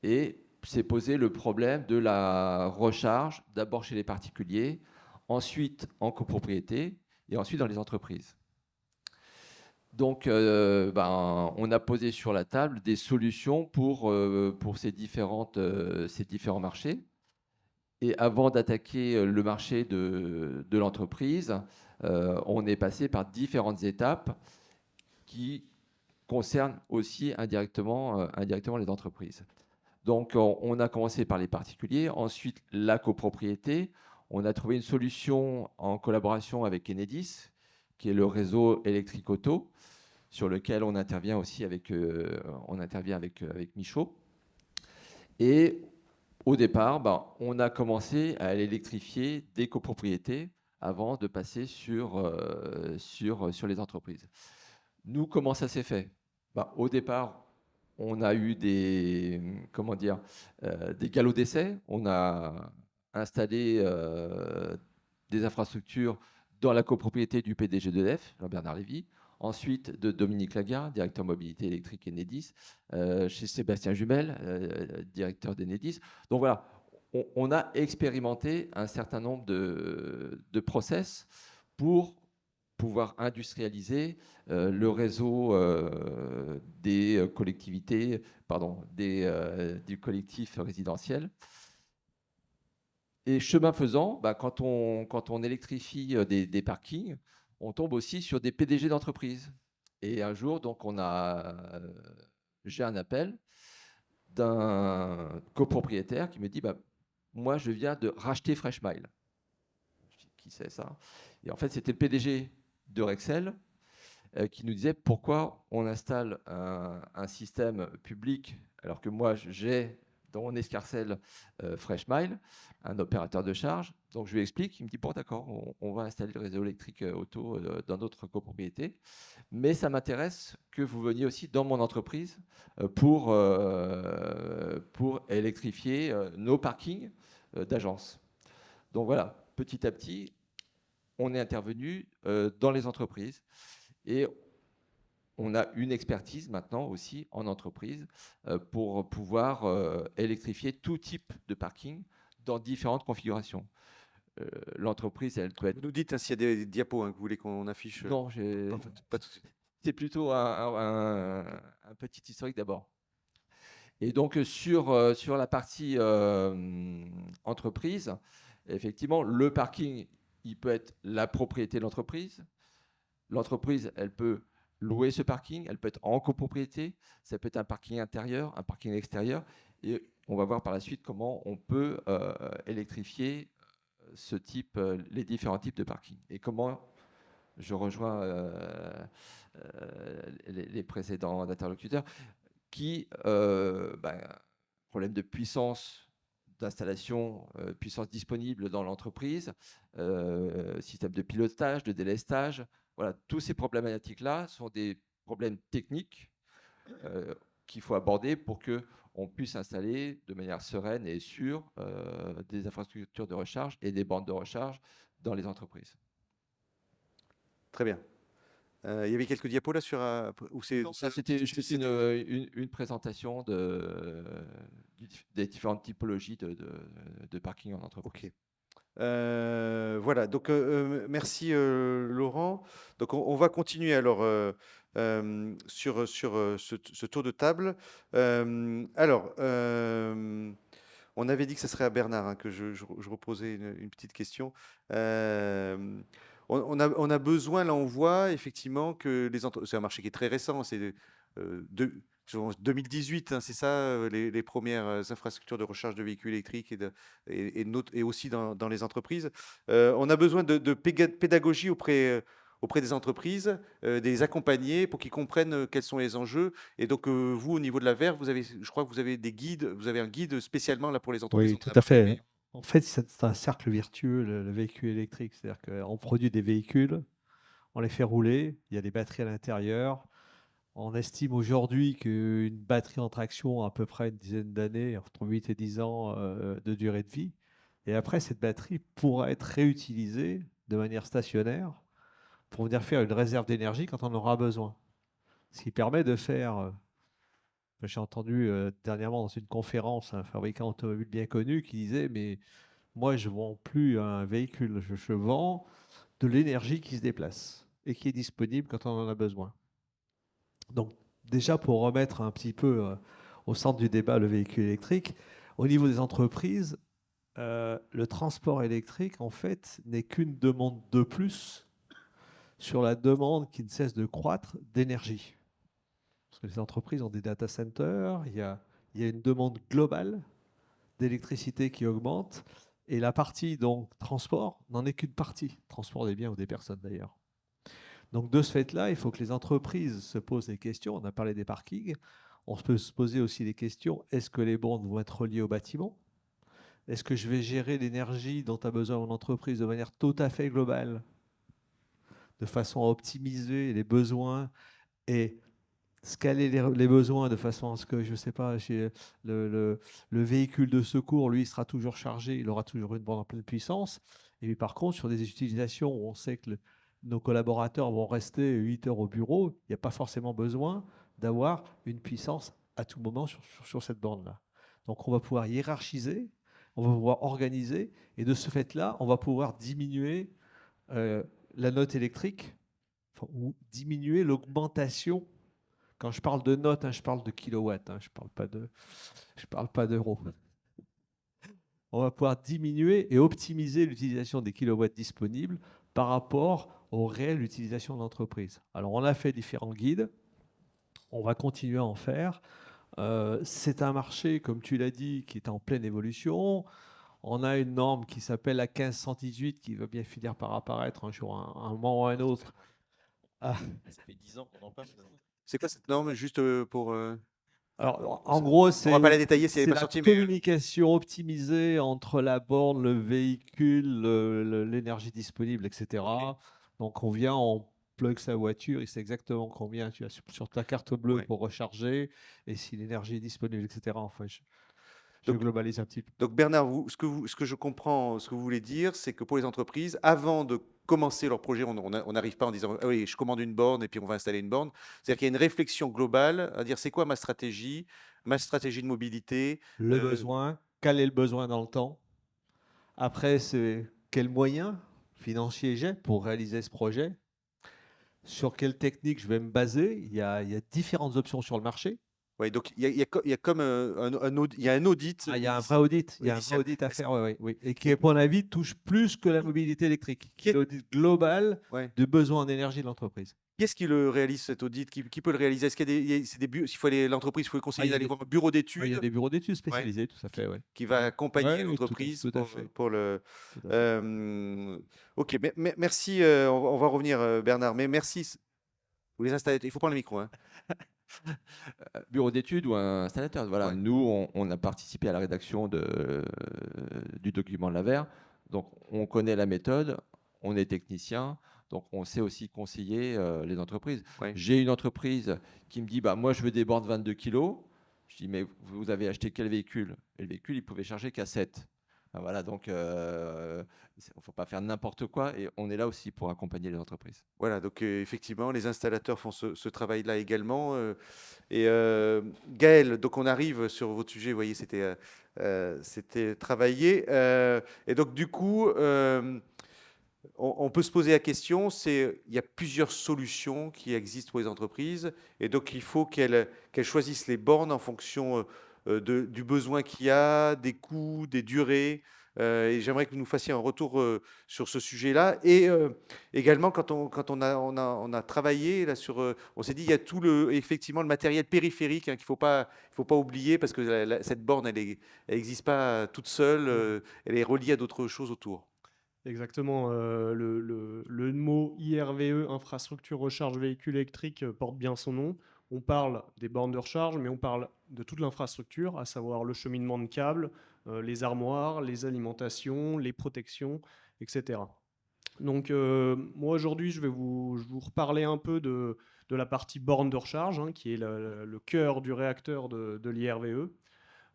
et s'est posé le problème de la recharge, d'abord chez les particuliers, ensuite en copropriété et ensuite dans les entreprises. Donc, on a posé sur la table des solutions pour ces différents marchés. Et avant d'attaquer le marché de l'entreprise, on est passé par différentes étapes qui concernent aussi indirectement les entreprises. Donc, on a commencé par les particuliers, ensuite la copropriété. On a trouvé une solution en collaboration avec Enedis, qui est le réseau électrique auto, sur lequel on intervient aussi avec Michaud. Et au départ, on a commencé à électrifier des copropriétés avant de passer sur les entreprises. Nous, comment ça s'est fait? Au départ, on a eu des galops d'essai. On a installé des infrastructures dans la copropriété du PDG d'EDF, Jean-Bernard Lévy, ensuite de Dominique Lagarde, directeur mobilité électrique Enedis, chez Sébastien Jumel, directeur d'Enedis. Donc voilà, on a expérimenté un certain nombre de process pour pouvoir industrialiser le réseau des collectivités, du collectif résidentiel. Et chemin faisant, quand on électrifie des parkings, on tombe aussi sur des PDG d'entreprise. Et un jour, donc, j'ai un appel d'un copropriétaire qui me dit moi, je viens de racheter FreshMile. Je dis, qui c'est ça? Et en fait, c'était le PDG de Rexel qui nous disait pourquoi on installe un système public alors que moi, j'ai dans mon escarcelle FreshMile, un opérateur de charge. Donc, je lui explique. Il me dit, bon, d'accord, on va installer le réseau électrique auto dans notre copropriété. Mais ça m'intéresse que vous veniez aussi dans mon entreprise pour électrifier nos parkings d'agence. Donc, voilà, petit à petit, on est intervenu dans les entreprises et on a une expertise maintenant aussi en entreprise pour pouvoir électrifier tout type de parking dans différentes configurations. L'entreprise, elle peut être... Vous nous dites s'il y a des diapos que vous voulez qu'on affiche. Non, pas tout de suite. c'était plutôt un petit historique d'abord. Et donc, sur la partie entreprise, effectivement, le parking, il peut être la propriété de l'entreprise. L'entreprise, elle peut louer ce parking, elle peut être en copropriété, ça peut être un parking intérieur, un parking extérieur. Et on va voir par la suite comment on peut électrifier les différents types de parking. Et comment, je rejoins les précédents interlocuteurs, problème de puissance d'installation, puissance disponible dans l'entreprise, système de pilotage, de délestage. Voilà, tous ces problématiques-là sont des problèmes techniques qu'il faut aborder pour qu'on puisse installer de manière sereine et sûre des infrastructures de recharge et des bornes de recharge dans les entreprises. Très bien. Il y avait quelques diapos là sur... C'était juste une présentation des différentes typologies de parking en entreprise. Ok. Voilà, donc merci Laurent. Donc on va continuer alors sur ce tour de table. Alors, on avait dit que ce serait à Bernard que je reposais une petite question. On a besoin, là on voit effectivement que c'est un marché qui est très récent, c'est 2018, c'est ça, les premières infrastructures de recharge de véhicules électriques et aussi dans les entreprises. On a besoin de pédagogie auprès des entreprises, des accompagner pour qu'ils comprennent quels sont les enjeux. Et donc, vous, au niveau de la VER, je crois que vous avez des guides, vous avez un guide spécialement là pour les entreprises. Oui, tout à fait. En fait, c'est un cercle vertueux, le véhicule électrique. C'est-à-dire qu'on produit des véhicules, on les fait rouler, il y a des batteries à l'intérieur. On estime aujourd'hui qu'une batterie en traction a à peu près une dizaine d'années, entre 8 et 10 ans de durée de vie. Et après, cette batterie pourra être réutilisée de manière stationnaire pour venir faire une réserve d'énergie quand on aura besoin. Ce qui permet de faire... j'ai entendu dernièrement dans une conférence un fabricant automobile bien connu qui disait « Mais moi, je ne vends plus un véhicule, je vends de l'énergie qui se déplace et qui est disponible quand on en a besoin. » Donc déjà, pour remettre un petit peu au centre du débat le véhicule électrique, au niveau des entreprises, le transport électrique, en fait, n'est qu'une demande de plus sur la demande qui ne cesse de croître d'énergie. Parce que les entreprises ont des data centers, il y a une demande globale d'électricité qui augmente, et la partie donc transport n'en est qu'une partie, transport des biens ou des personnes d'ailleurs. Donc de ce fait-là, il faut que les entreprises se posent des questions. On a parlé des parkings, on peut se poser aussi les questions, est-ce que les bornes vont être reliées au bâtiment ? Est-ce que je vais gérer l'énergie dont a besoin mon entreprise de manière tout à fait globale, de façon à optimiser les besoins et scaler les besoins de façon à ce que, je ne sais pas, le véhicule de secours, lui, il sera toujours chargé, il aura toujours une borne en pleine puissance. Et puis par contre, sur des utilisations où on sait que nos collaborateurs vont rester 8 heures au bureau, il n'y a pas forcément besoin d'avoir une puissance à tout moment sur cette borne-là. Donc on va pouvoir hiérarchiser, on va pouvoir organiser, et de ce fait-là, on va pouvoir diminuer la note électrique, ou diminuer l'augmentation. Quand je parle de notes, je parle de kilowatts, je ne parle pas d'euros. On va pouvoir diminuer et optimiser l'utilisation des kilowatts disponibles par rapport aux réelles utilisations de l'entreprise. Alors, on a fait différents guides. On va continuer à en faire. C'est un marché, comme tu l'as dit, qui est en pleine évolution. On a une norme qui s'appelle la 1518 qui va bien finir par apparaître un jour, un moment ou un autre. Ça fait 10 ans qu'on en parle. C'est quoi cette norme, juste pour... Alors, en gros, on va pas la détailler si elle n'est pas la sortie, communication optimisée entre la borne, le véhicule, l'énergie disponible, etc. Donc, on vient, on plug sa voiture, il sait exactement combien tu as sur ta carte bleue pour recharger et si l'énergie est disponible, etc. Enfin, je globalise un petit peu. Donc Bernard, ce que je comprends, ce que vous voulez dire, c'est que pour les entreprises, avant de commencer leur projet, on n'arrive pas en disant ah oui, je commande une borne et puis on va installer une borne. C'est-à-dire qu'il y a une réflexion globale à dire c'est quoi ma stratégie de mobilité. Le besoin, quel est le besoin dans le temps? Après, c'est quels moyens financiers j'ai pour réaliser ce projet? sur quelle technique je vais me baser. Il y a différentes options sur le marché. Ouais, donc il y a comme il y a un audit Il y a un vrai audit. Il y a un vrai initial. audit à faire, oui. Et qui, à mon avis, touche plus que la mobilité électrique. Qui est- L'audit global Ouais. de besoins en énergie de l'entreprise. Qui est-ce qui le réalise, cet audit? Qui peut le réaliser? Est-ce qu'il y a c'est des s'il faut aller l'entreprise, il faut le conseiller il y a d'aller des- voir un bureau Il y a d'études des bureaux d'études spécialisés, tout à fait, oui. qui va accompagner Ouais, oui, l'entreprise tout à fait. pour le. Tout à fait. Ok, merci. On va revenir, Bernard. Mais merci. Vous les installez. Il faut prendre le micro. Hein. Bureau d'études ou un installateur. Voilà, Ouais. nous, on a participé à la rédaction du document de l'AVER. Donc, on connaît la méthode, on est technicien, donc on sait aussi conseiller les entreprises. Ouais. J'ai une entreprise qui me dit, bah, moi, je veux des bornes 22 kg. Je dis, mais vous avez acheté quel véhicule? Et le véhicule, il pouvait charger qu'à 7. Ah, voilà, donc il ne faut pas faire n'importe quoi et on est là aussi pour accompagner les entreprises. Voilà, donc effectivement, les installateurs font ce travail-là également. Et Gaël, donc on arrive sur votre sujet, vous voyez, c'était travaillé. Et donc du coup, on peut se poser la question, il y a plusieurs solutions qui existent pour les entreprises, et donc il faut qu'elles choisissent les bornes en fonction du besoin qu'il y a, des coûts, des durées. Et j'aimerais que vous nous fassiez un retour sur ce sujet-là. Et également, quand on a travaillé là on s'est dit, il y a effectivement le matériel périphérique qu'il faut pas oublier, parce que cette borne, elle n'existe pas toute seule, elle est reliée à d'autres choses autour. Exactement. Le mot IRVE, infrastructure recharge véhicule électrique, porte bien son nom. On parle des bornes de recharge, mais on parle de toute l'infrastructure, à savoir le cheminement de câbles, les armoires, les alimentations, les protections, etc. Donc moi aujourd'hui, je vais vous reparler un peu de la partie borne de recharge, qui est le cœur du réacteur de l'IRVE.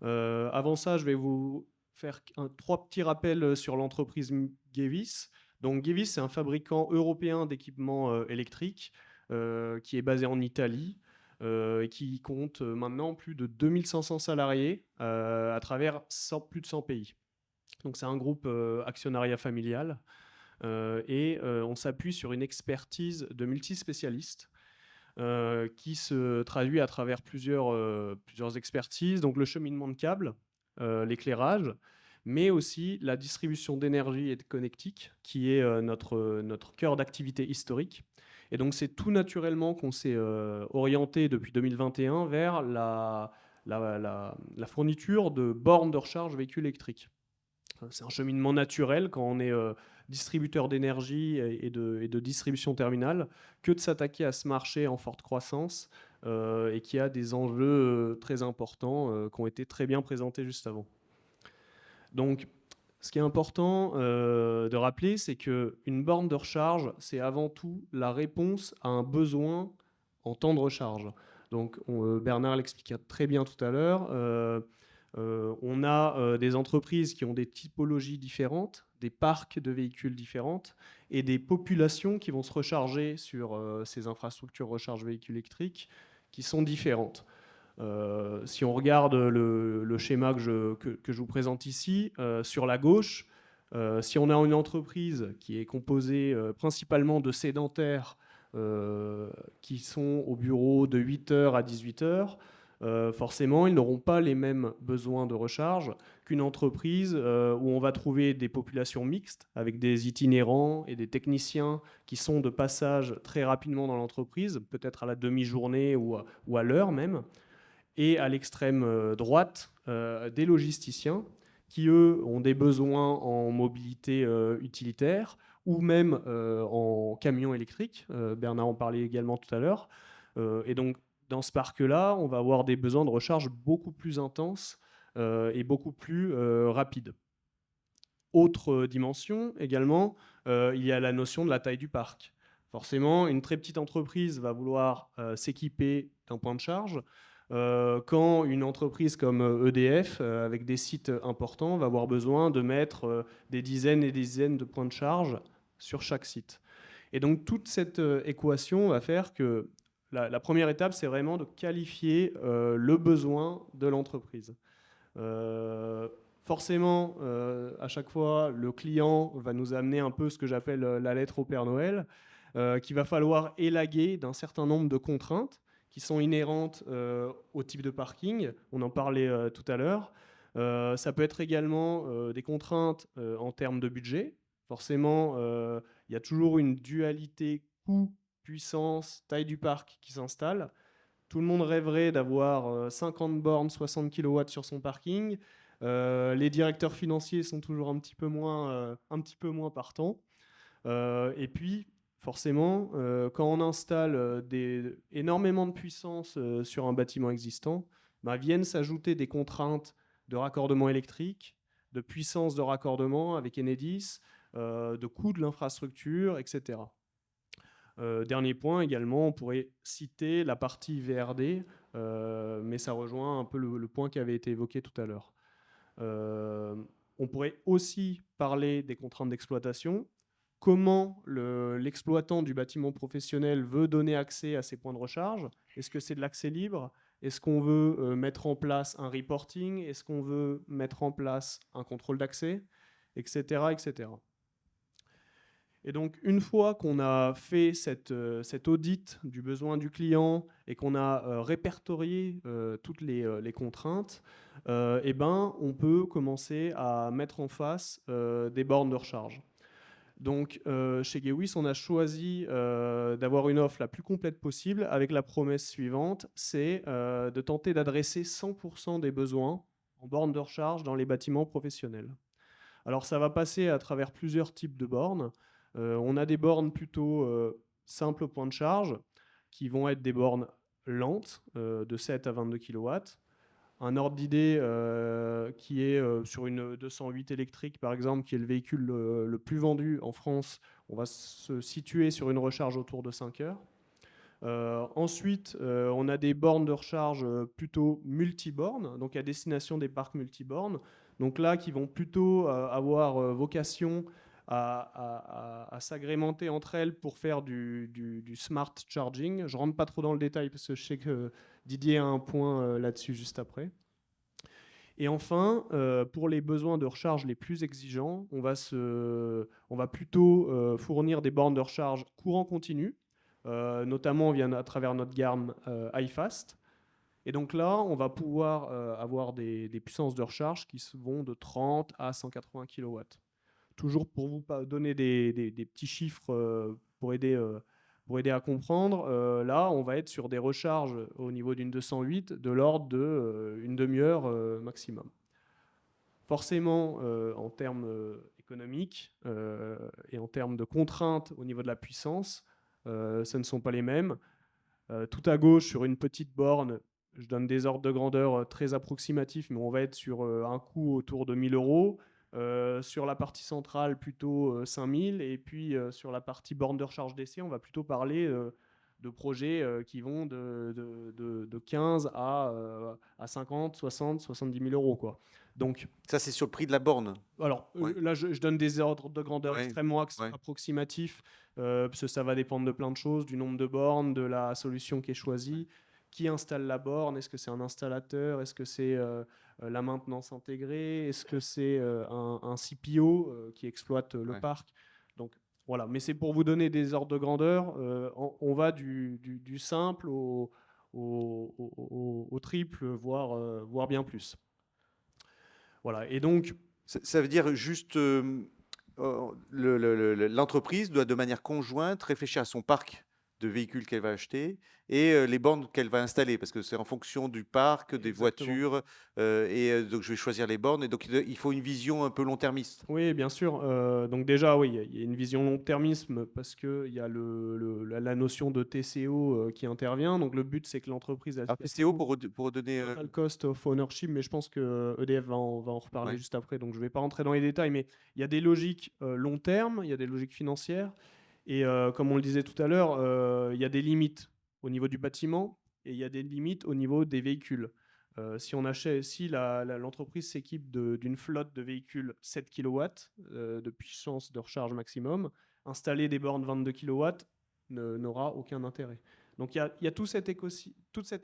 Avant ça, je vais vous faire trois petits rappels sur l'entreprise Gevis. Donc Gevis, c'est un fabricant européen d'équipements électriques qui est basé en Italie et qui compte maintenant plus de 2500 salariés à travers plus de 100 pays. Donc c'est un groupe actionnariat familial et on s'appuie sur une expertise de multispécialistes qui se traduit à travers plusieurs expertises, donc le cheminement de câbles, l'éclairage, mais aussi la distribution d'énergie et de connectique, qui est notre cœur d'activité historique. Et donc c'est tout naturellement qu'on s'est orienté depuis 2021 vers la fourniture de bornes de recharge véhicules électriques. C'est un cheminement naturel quand on est distributeur d'énergie et de distribution terminale que de s'attaquer à ce marché en forte croissance et qui a des enjeux très importants qui ont été très bien présentés juste avant. Donc, ce qui est important de rappeler, c'est qu'une borne de recharge, c'est avant tout la réponse à un besoin en temps de recharge. Donc, Bernard l'expliquait très bien tout à l'heure. On a des entreprises qui ont des typologies différentes, des parcs de véhicules différentes et des populations qui vont se recharger sur ces infrastructures recharge véhicules électriques qui sont différentes. Si on regarde le schéma que je vous présente ici, sur la gauche, si on a une entreprise qui est composée principalement de sédentaires qui sont au bureau de 8h à 18h, forcément, ils n'auront pas les mêmes besoins de recharge qu'une entreprise où on va trouver des populations mixtes avec des itinérants et des techniciens qui sont de passage très rapidement dans l'entreprise, peut-être à la demi-journée ou à l'heure même, et à l'extrême droite, des logisticiens qui, eux, ont des besoins en mobilité utilitaire ou même en camion électrique. Bernard en parlait également tout à l'heure. Et donc, dans ce parc-là, on va avoir des besoins de recharge beaucoup plus intenses et beaucoup plus rapides. Autre dimension également, il y a la notion de la taille du parc. Forcément, une très petite entreprise va vouloir s'équiper d'un point de charge, quand une entreprise comme EDF, avec des sites importants, va avoir besoin de mettre des dizaines et des dizaines de points de charge sur chaque site. Et donc toute cette équation va faire que la première étape, c'est vraiment de qualifier le besoin de l'entreprise. Forcément, à chaque fois, le client va nous amener un peu ce que j'appelle la lettre au Père Noël. qu'il va falloir élaguer d'un certain nombre de contraintes qui sont inhérentes au type de parking. On en parlait tout à l'heure. Ça peut être également des contraintes en termes de budget. Forcément, il y a toujours une dualité coût, puissance, taille du parc qui s'installe. Tout le monde rêverait d'avoir 50 bornes, 60 kW sur son parking. Les directeurs financiers sont toujours un petit peu moins partants. Et puis, forcément, quand on installe énormément de puissance sur un bâtiment existant, viennent s'ajouter des contraintes de raccordement électrique, de puissance de raccordement avec Enedis, de coût de l'infrastructure, etc. Dernier point également, on pourrait citer la partie VRD, mais ça rejoint un peu le point qui avait été évoqué tout à l'heure. On pourrait aussi parler des contraintes d'exploitation. Comment l'exploitant du bâtiment professionnel veut donner accès à ces points de recharge? Est-ce que c'est de l'accès libre? Est-ce qu'on veut mettre en place un reporting? Est-ce qu'on veut mettre en place un contrôle d'accès? Etc., etc. Et donc, une fois qu'on a fait cet audit du besoin du client et qu'on a répertorié toutes les contraintes, on peut commencer à mettre en face des bornes de recharge. Donc, chez Gewis, on a choisi d'avoir une offre la plus complète possible avec la promesse suivante, c'est de tenter d'adresser 100% des besoins en bornes de recharge dans les bâtiments professionnels. Alors, ça va passer à travers plusieurs types de bornes. On a des bornes plutôt simples au point de charge, qui vont être des bornes lentes, de 7 à 22 kW. Un ordre d'idée qui est sur une 208 électrique, par exemple, qui est le véhicule le plus vendu en France, on va se situer sur une recharge autour de 5 heures. Ensuite, on a des bornes de recharge plutôt multibornes, donc à destination des parcs multibornes. Donc là, qui vont plutôt avoir vocation à s'agrémenter entre elles pour faire du smart charging. Je ne rentre pas trop dans le détail parce que je sais que Didier a un point là-dessus juste après. Et enfin, pour les besoins de recharge les plus exigeants, on va plutôt fournir des bornes de recharge courant continu, notamment à travers notre gamme iFast. Et donc là, on va pouvoir avoir des puissances de recharge qui vont de 30 à 180 kW. Toujours pour vous donner des petits chiffres pour aider à comprendre, là, on va être sur des recharges au niveau d'une 208 de l'ordre d'une demi-heure maximum. Forcément, en termes économiques et en termes de contraintes au niveau de la puissance, ce ne sont pas les mêmes. Tout à gauche, sur une petite borne, je donne des ordres de grandeur très approximatifs, mais on va être sur un coût autour de 1 000 euros. Sur la partie centrale, plutôt 5 000. Et puis sur la partie borne de recharge DC, on va plutôt parler de projets qui vont de 15 à 50, 60, 70 000 euros, quoi. Donc, ça, c'est sur le prix de la borne. Alors Ouais. là, je donne des ordres de grandeur Ouais, extrêmement ouais. approximatifs, parce que ça va dépendre de plein de choses, du nombre de bornes, de la solution qui est choisie, qui installe la borne, est-ce que c'est un installateur, est-ce que c'est la maintenance intégrée, est-ce que c'est un CPO qui exploite le Ouais. parc. Donc voilà, mais c'est pour vous donner des ordres de grandeur. On va du simple au triple, voire bien plus. Voilà, et donc Ça veut dire juste l'entreprise doit de manière conjointe réfléchir à son parc de véhicules qu'elle va acheter et les bornes qu'elle va installer, parce que c'est en fonction du parc, des Exactement. voitures, donc je vais choisir les bornes, et donc il faut une vision un peu long-termiste. Oui, bien sûr. Donc déjà, oui, il y a une vision long-termisme parce qu'il y a la notion de TCO qui intervient. Donc le but, c'est que l'entreprise... Alors TCO, pour donner... Total Cost of Ownership, mais je pense que EDF va en reparler Ouais. juste après, donc je ne vais pas rentrer dans les détails, mais il y a des logiques long terme, il y a des logiques financières, et comme on le disait tout à l'heure, il y a des limites au niveau du bâtiment, et il y a des limites au niveau des véhicules. Si l'entreprise s'équipe d'une flotte de véhicules 7 kW de puissance de recharge maximum, installer des bornes 22 kW n'aura aucun intérêt. Donc il y a toute cette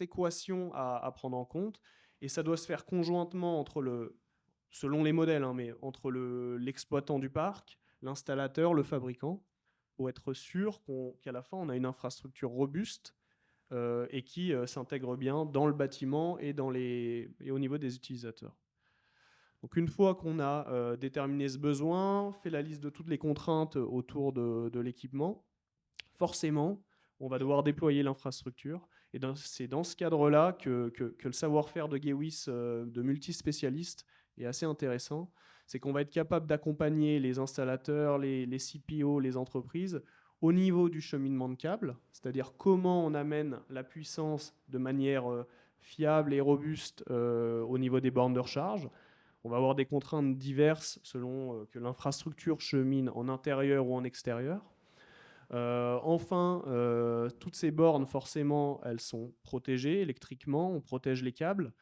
équation à prendre en compte, et ça doit se faire conjointement selon les modèles, hein, mais entre l'exploitant du parc, l'installateur, le fabricant. pour être sûr qu'à la fin, on a une infrastructure robuste et qui s'intègre bien dans le bâtiment et au niveau des utilisateurs. Donc une fois qu'on a déterminé ce besoin, fait la liste de toutes les contraintes autour de l'équipement, forcément, on va devoir déployer l'infrastructure. Et c'est dans ce cadre-là que le savoir-faire de Gewis, de multispécialistes, est assez intéressant. C'est qu'on va être capable d'accompagner les installateurs, les CPO, les entreprises au niveau du cheminement de câbles, c'est-à-dire comment on amène la puissance de manière fiable et robuste au niveau des bornes de recharge. On va avoir des contraintes diverses selon que l'infrastructure chemine en intérieur ou en extérieur. Enfin, toutes ces bornes, forcément, elles sont protégées électriquement, on protège les câbles.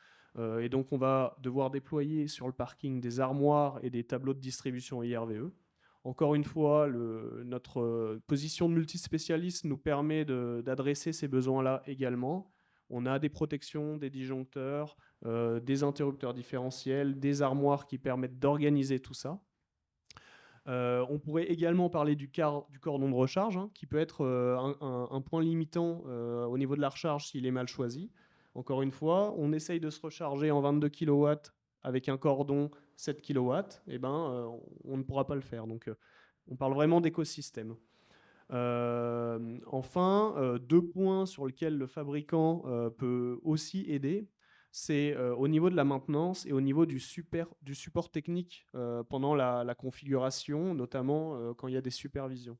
Et donc, on va devoir déployer sur le parking des armoires et des tableaux de distribution IRVE. Encore une fois, notre position de multispécialiste nous permet d'adresser ces besoins-là également. On a des protections, des disjoncteurs, des interrupteurs différentiels, des armoires qui permettent d'organiser tout ça. On pourrait également parler du cordon de recharge, qui peut être un point limitant au niveau de la recharge s'il est mal choisi. Encore une fois, on essaye de se recharger en 22 kW avec un cordon 7 kW, on ne pourra pas le faire. Donc, on parle vraiment d'écosystème. Enfin, 2 points sur lesquels le fabricant peut aussi aider, c'est au niveau de la maintenance et au niveau du support technique pendant la configuration, notamment quand il y a des supervisions.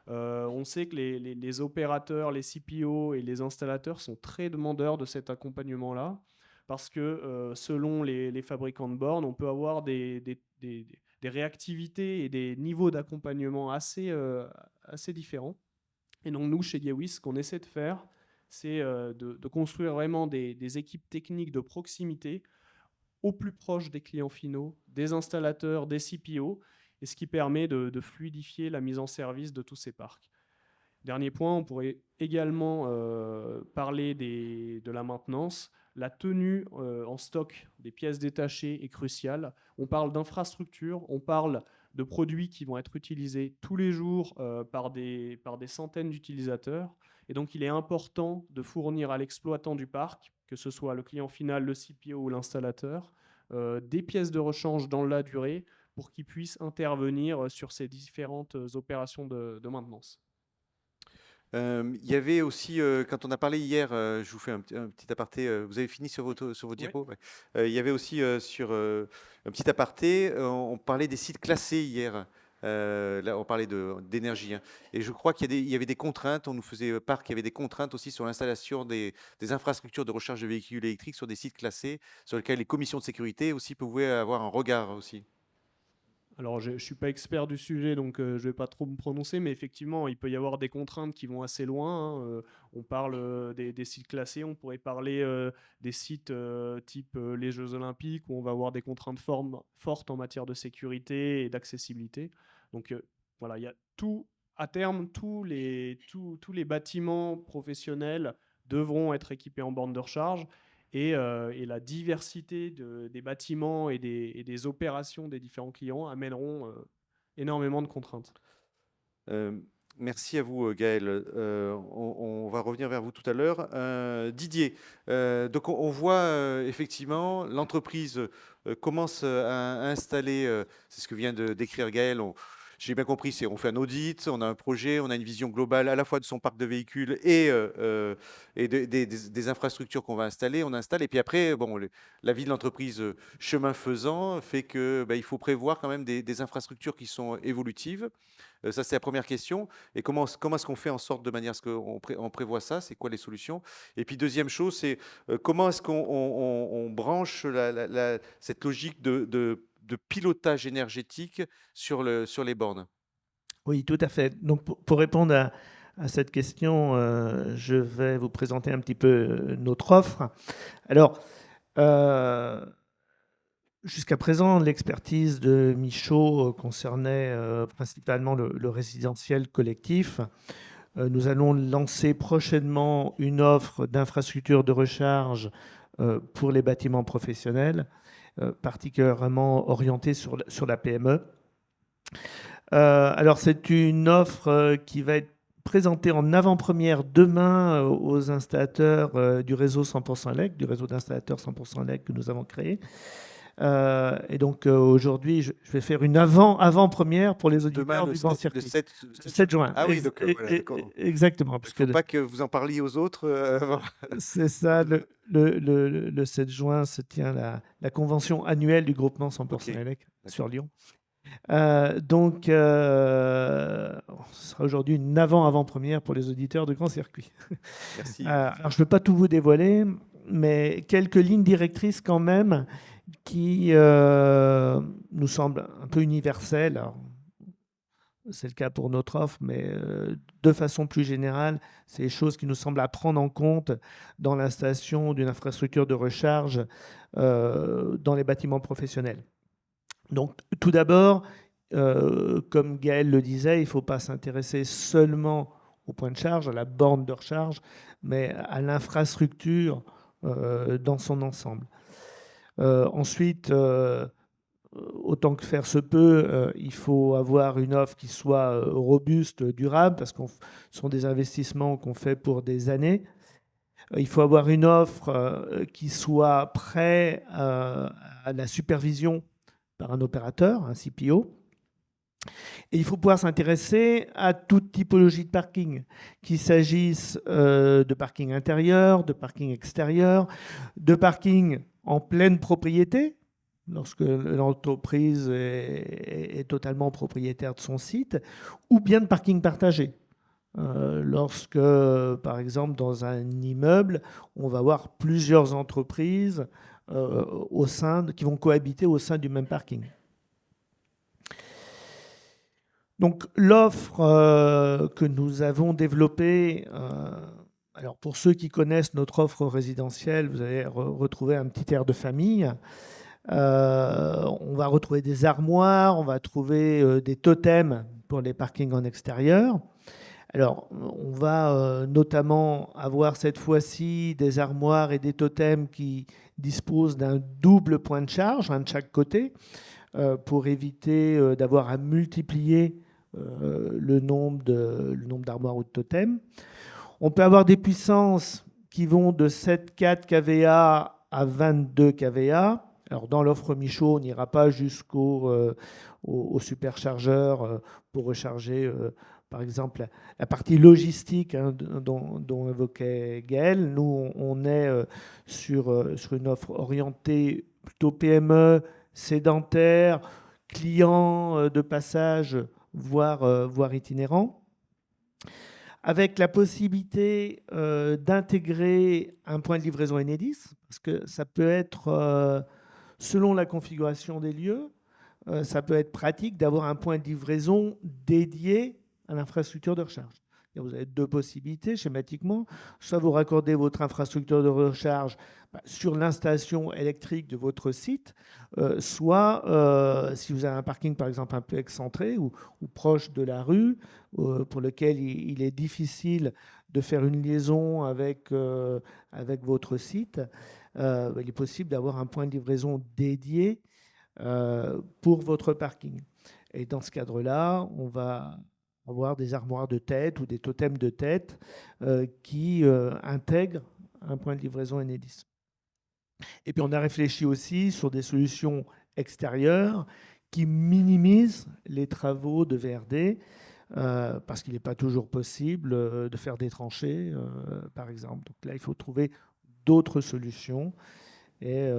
On sait que les opérateurs, les CPO et les installateurs sont très demandeurs de cet accompagnement-là, parce que selon les fabricants de bornes, on peut avoir des réactivités et des niveaux d'accompagnement assez différents. Et donc nous, chez Gewis, ce qu'on essaie de faire, c'est de construire vraiment des équipes techniques de proximité au plus proche des clients finaux, des installateurs, des CPO, et ce qui permet de fluidifier la mise en service de tous ces parcs. Dernier point, on pourrait également parler de la maintenance. La tenue en stock des pièces détachées est cruciale. On parle d'infrastructure, on parle de produits qui vont être utilisés tous les jours par des centaines d'utilisateurs. Et donc, il est important de fournir à l'exploitant du parc, que ce soit le client final, le CPO ou l'installateur, des pièces de rechange dans la durée pour qu'il puisse intervenir sur ces différentes opérations de maintenance. Il y avait aussi, quand on a parlé hier, je vous fais un petit aparté, vous avez fini sur vos diapos? Ouais. Il y avait aussi sur un petit aparté, on parlait des sites classés hier. Là, on parlait d'énergie. Et je crois qu'il y avait des contraintes, on nous faisait part qu'il y avait des contraintes aussi sur l'installation des infrastructures de recharge de véhicules électriques sur des sites classés, sur lesquels les commissions de sécurité aussi pouvaient avoir un regard aussi. Alors, je ne suis pas expert du sujet, donc je ne vais pas trop me prononcer, mais effectivement, il peut y avoir des contraintes qui vont assez loin. On parle des sites classés, on pourrait parler des sites type les Jeux Olympiques, où on va avoir des contraintes fortes en matière de sécurité et d'accessibilité. Donc voilà, il y a à terme, tous les bâtiments professionnels devront être équipés en bornes de recharge. Et la diversité des bâtiments et des opérations des différents clients amèneront énormément de contraintes. Merci à vous, Gaël. On va revenir vers vous tout à l'heure. Didier, donc on voit effectivement l'entreprise commence à installer, c'est ce que vient de décrire Gaël. J'ai bien compris, on fait un audit, on a un projet, on a une vision globale à la fois de son parc de véhicules et des infrastructures qu'on va installer. On installe et puis après, bon, la vie de l'entreprise, chemin faisant, fait que il faut prévoir quand même des infrastructures qui sont évolutives. Ça, c'est la première question. Et comment est-ce qu'on fait en sorte de manière à ce qu'on prévoit ça? C'est quoi les solutions? Et puis deuxième chose, c'est comment est-ce qu'on branche cette logique de pilotage énergétique sur les bornes? Oui, tout à fait. Donc, pour répondre à cette question, je vais vous présenter un petit peu notre offre. Alors, jusqu'à présent, l'expertise de Michaud concernait principalement le résidentiel collectif. Nous allons lancer prochainement une offre d'infrastructure de recharge pour les bâtiments professionnels, particulièrement orientée sur la PME. Alors, c'est une offre qui va être présentée en avant-première demain aux installateurs du réseau 100% LEC, du réseau d'installateurs 100% LEC que nous avons créé. Et donc, aujourd'hui, je vais faire une avant-première pour les auditeurs Demain, du Grand le Circuit. 7, Le 7 juin. Ah oui, donc voilà, d'accord. Exactement. Il Parce ne que faut pas que vous en parliez aux autres avant. c'est ça, le 7 juin se tient la convention annuelle du groupement 100% Ok, ELEC sur d'accord. Lyon. Donc, ce sera aujourd'hui une avant-première pour les auditeurs de Grand Circuit. Merci. Alors, je ne vais pas tout vous dévoiler, mais quelques lignes directrices quand même qui nous semblent un peu universelles. Alors, c'est le cas pour notre offre, mais de façon plus générale, c'est des choses qui nous semblent à prendre en compte dans l'installation d'une infrastructure de recharge dans les bâtiments professionnels. Donc, tout d'abord, comme Gaël le disait, il ne faut pas s'intéresser seulement au point de charge, à la borne de recharge, mais à l'infrastructure dans son ensemble. Ensuite, autant que faire se peut, il faut avoir une offre qui soit robuste, durable, parce que ce sont des investissements qu'on fait pour des années. Il faut avoir une offre qui soit prête à la supervision par un opérateur, un CPO. Et il faut pouvoir s'intéresser à toute typologie de parking, qu'il s'agisse de parking intérieur, de parking extérieur, de parking en pleine propriété, lorsque l'entreprise est totalement propriétaire de son site, ou bien de parking partagé. Lorsque, par exemple, dans un immeuble, on va avoir plusieurs entreprises qui vont cohabiter au sein du même parking. Donc l'offre que nous avons développée, alors pour ceux qui connaissent notre offre résidentielle, vous allez retrouver un petit air de famille. On va retrouver des armoires, on va trouver des totems pour les parkings en extérieur. Alors, on va notamment avoir cette fois-ci des armoires et des totems qui disposent d'un double point de charge, un de chaque côté, pour éviter d'avoir à multiplier le nombre d'armoires ou de totems. On peut avoir des puissances qui vont de 7,4 kVA à 22 kVA. Alors, dans l'offre Michaud, on n'ira pas jusqu'au superchargeur pour recharger, par exemple, la partie logistique dont évoquait Gaël. Nous, on est sur une offre orientée plutôt PME, sédentaire, client de passage, voire itinérant, avec la possibilité d'intégrer un point de livraison Enedis, parce que ça peut être, selon la configuration des lieux, ça peut être pratique d'avoir un point de livraison dédié à l'infrastructure de recharge. Et vous avez deux possibilités schématiquement. Soit vous raccordez votre infrastructure de recharge sur l'installation électrique de votre site, soit si vous avez un parking par exemple un peu excentré ou proche de la rue, pour lequel il est difficile de faire une liaison avec votre site, il est possible d'avoir un point de livraison dédié pour votre parking. Et dans ce cadre-là, on va avoir des armoires de tête ou des totems de tête qui intègrent un point de livraison Enedis. Et puis on a réfléchi aussi sur des solutions extérieures qui minimisent les travaux de VRD, parce qu'il n'est pas toujours possible de faire des tranchées, par exemple. Donc là, il faut trouver d'autres solutions. Et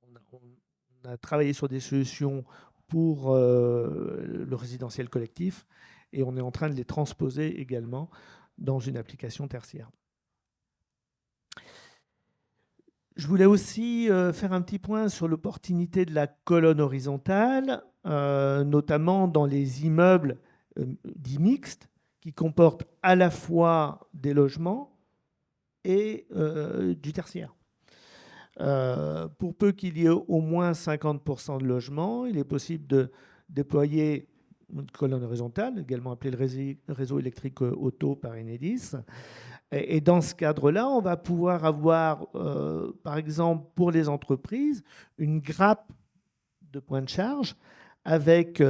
on a travaillé sur des solutions pour le résidentiel collectif, et on est en train de les transposer également dans une application tertiaire. Je voulais aussi faire un petit point sur l'opportunité de la colonne horizontale, notamment dans les immeubles dits mixtes, qui comportent à la fois des logements et du tertiaire. Pour peu qu'il y ait au moins 50% de logements, il est possible de déployer une colonne horizontale, également appelée le réseau électrique auto par Enedis. Et dans ce cadre-là, on va pouvoir avoir, par exemple, pour les entreprises, une grappe de points de charge avec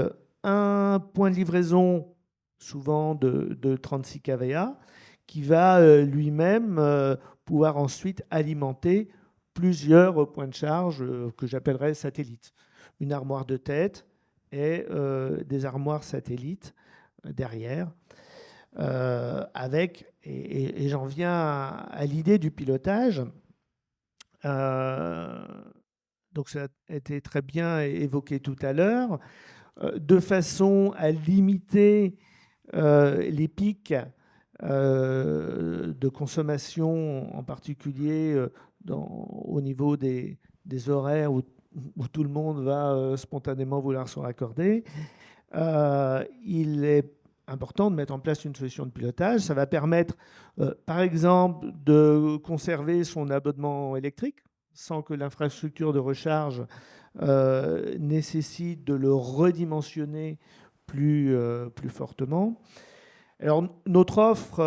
un point de livraison, souvent de 36 kVA, qui va lui-même pouvoir ensuite alimenter plusieurs points de charge que j'appellerais satellites. Une armoire de tête et des armoires satellites derrière. Et j'en viens à l'idée du pilotage. Donc ça a été très bien évoqué tout à l'heure, de façon à limiter les pics de consommation, en particulier au niveau des horaires où tout le monde va spontanément vouloir se raccorder. Il est important de mettre en place une solution de pilotage. Ça va permettre, par exemple, de conserver son abonnement électrique sans que l'infrastructure de recharge nécessite de le redimensionner plus fortement. Alors, notre offre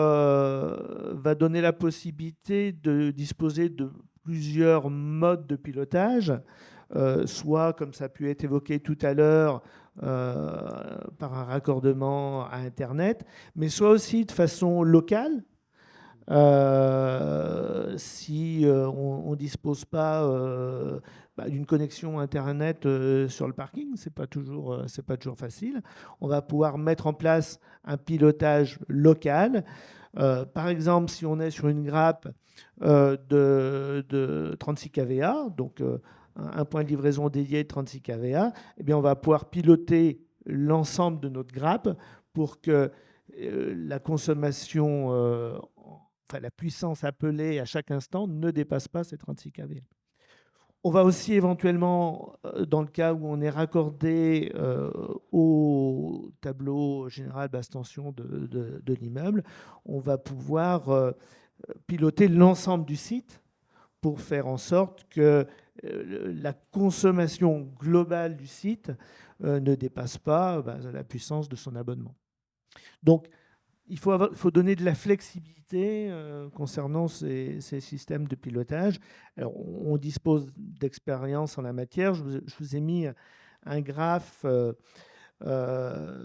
va donner la possibilité de disposer de plusieurs modes de pilotage, soit, comme ça a pu être évoqué tout à l'heure, par un raccordement à Internet, mais soit aussi de façon locale. Si on ne dispose pas d'une connexion Internet sur le parking, c'est pas toujours facile. On va pouvoir mettre en place un pilotage local. Par exemple, si on est sur une grappe de 36 kVA, donc un point de livraison dédié de 36 kVA, eh bien, on va pouvoir piloter l'ensemble de notre grappe pour que la consommation, enfin la puissance appelée à chaque instant ne dépasse pas ces 36 kVA. On va aussi éventuellement, dans le cas où on est raccordé au tableau général basse tension de l'immeuble, on va pouvoir piloter l'ensemble du site pour faire en sorte que la consommation globale du site ne dépasse pas la puissance de son abonnement. Donc, il faut donner de la flexibilité concernant ces systèmes de pilotage. Alors, on dispose d'expérience en la matière. Je vous ai mis un graphe que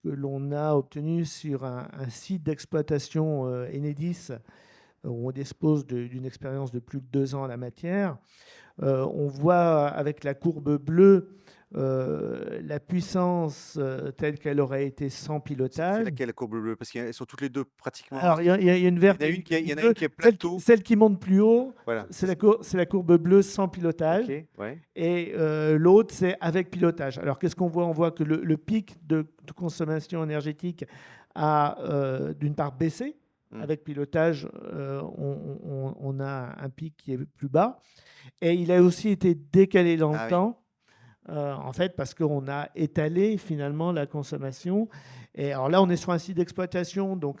l'on a obtenu sur un site d'exploitation Enedis, où on dispose d'une expérience de plus de 2 ans en la matière. On voit avec la courbe bleue la puissance telle qu'elle aurait été sans C'est pilotage. laquelle la courbe bleue? Parce qu'elles sont toutes les deux pratiquement. Alors, il y a une verte Il y en a et une qui est- il y en a bleue. une qui est plateau. Celle qui monte plus haut, Voilà. c'est la courbe bleue sans pilotage. Ok, ouais. Et l'autre, c'est avec pilotage. Alors, qu'est-ce qu'on voit? On voit que le pic de consommation énergétique a d'une part baissé. Avec pilotage, on a un pic qui est plus bas. Et il a aussi été décalé dans le temps, en fait, parce qu'on a étalé finalement la consommation. Et alors là, on est sur un site d'exploitation, donc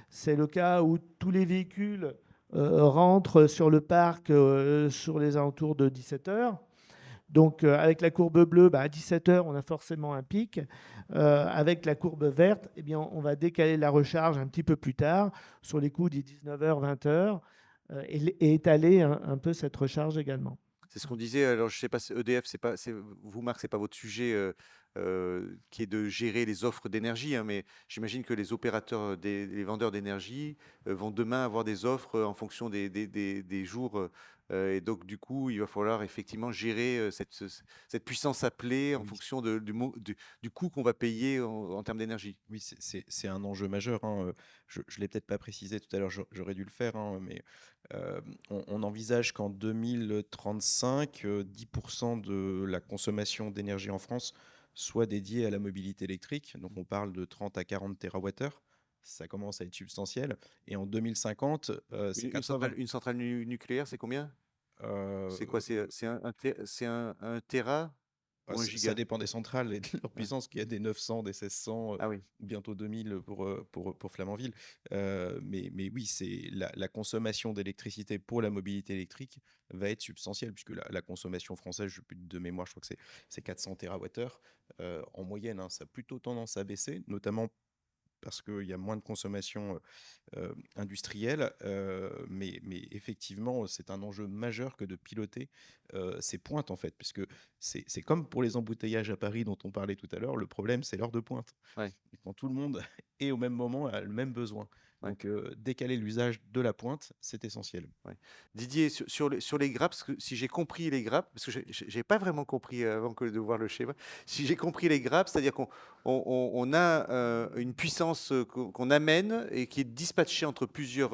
c'est le cas où tous les véhicules rentrent sur le parc sur les alentours de 17 heures. Donc, avec la courbe bleue, à 17 heures, on a forcément un pic. Avec la courbe verte, eh bien, on va décaler la recharge un petit peu plus tard, sur les coups des 19h, 20h, et étaler un peu cette recharge également. C'est ce qu'on disait. Alors, je sais pas, EDF, vous, Marc, c'est pas votre sujet qui est de gérer les offres d'énergie, hein, mais j'imagine que les opérateurs, les vendeurs d'énergie vont demain avoir des offres en fonction des jours. Et donc, du coup, il va falloir effectivement gérer cette puissance appelée en Oui. fonction du coût qu'on va payer en termes d'énergie. Oui, c'est un enjeu majeur, hein. Je ne l'ai peut-être pas précisé tout à l'heure, j'aurais dû le faire, hein, mais on envisage qu'en 2035, 10% de la consommation d'énergie en France soit dédiée à la mobilité électrique. Donc on parle de 30 à 40 TWh. Ça commence à être substantiel. Et en 2050, c'est 80. Une centrale nucléaire, c'est combien? C'est quoi? Euh, C'est un téra ou un Ça giga? dépend des centrales et de leur Ouais. puissance, qu'il y a des 900, des 1600, Ah oui. bientôt 2000 pour Flamanville. Mais oui, c'est la consommation d'électricité pour la mobilité électrique va être substantielle, puisque la consommation française, de mémoire, je crois que c'est 400 TWh en moyenne, hein. Ça a plutôt tendance à baisser, notamment parce qu'il y a moins de consommation industrielle, mais effectivement, c'est un enjeu majeur que de piloter ces pointes, en fait, puisque c'est comme pour les embouteillages à Paris dont on parlait tout à l'heure, le problème, c'est l'heure de pointe. Ouais. Et quand tout le monde est au même moment, a le même besoin. Ouais. Donc, décaler l'usage de la pointe, c'est essentiel. Didier, sur les grappes, parce que si j'ai compris les grappes, parce que j'ai pas vraiment compris avant de voir le schéma, si j'ai compris les grappes, c'est-à-dire qu'on a une puissance qu'on amène et qui est dispatchée entre plusieurs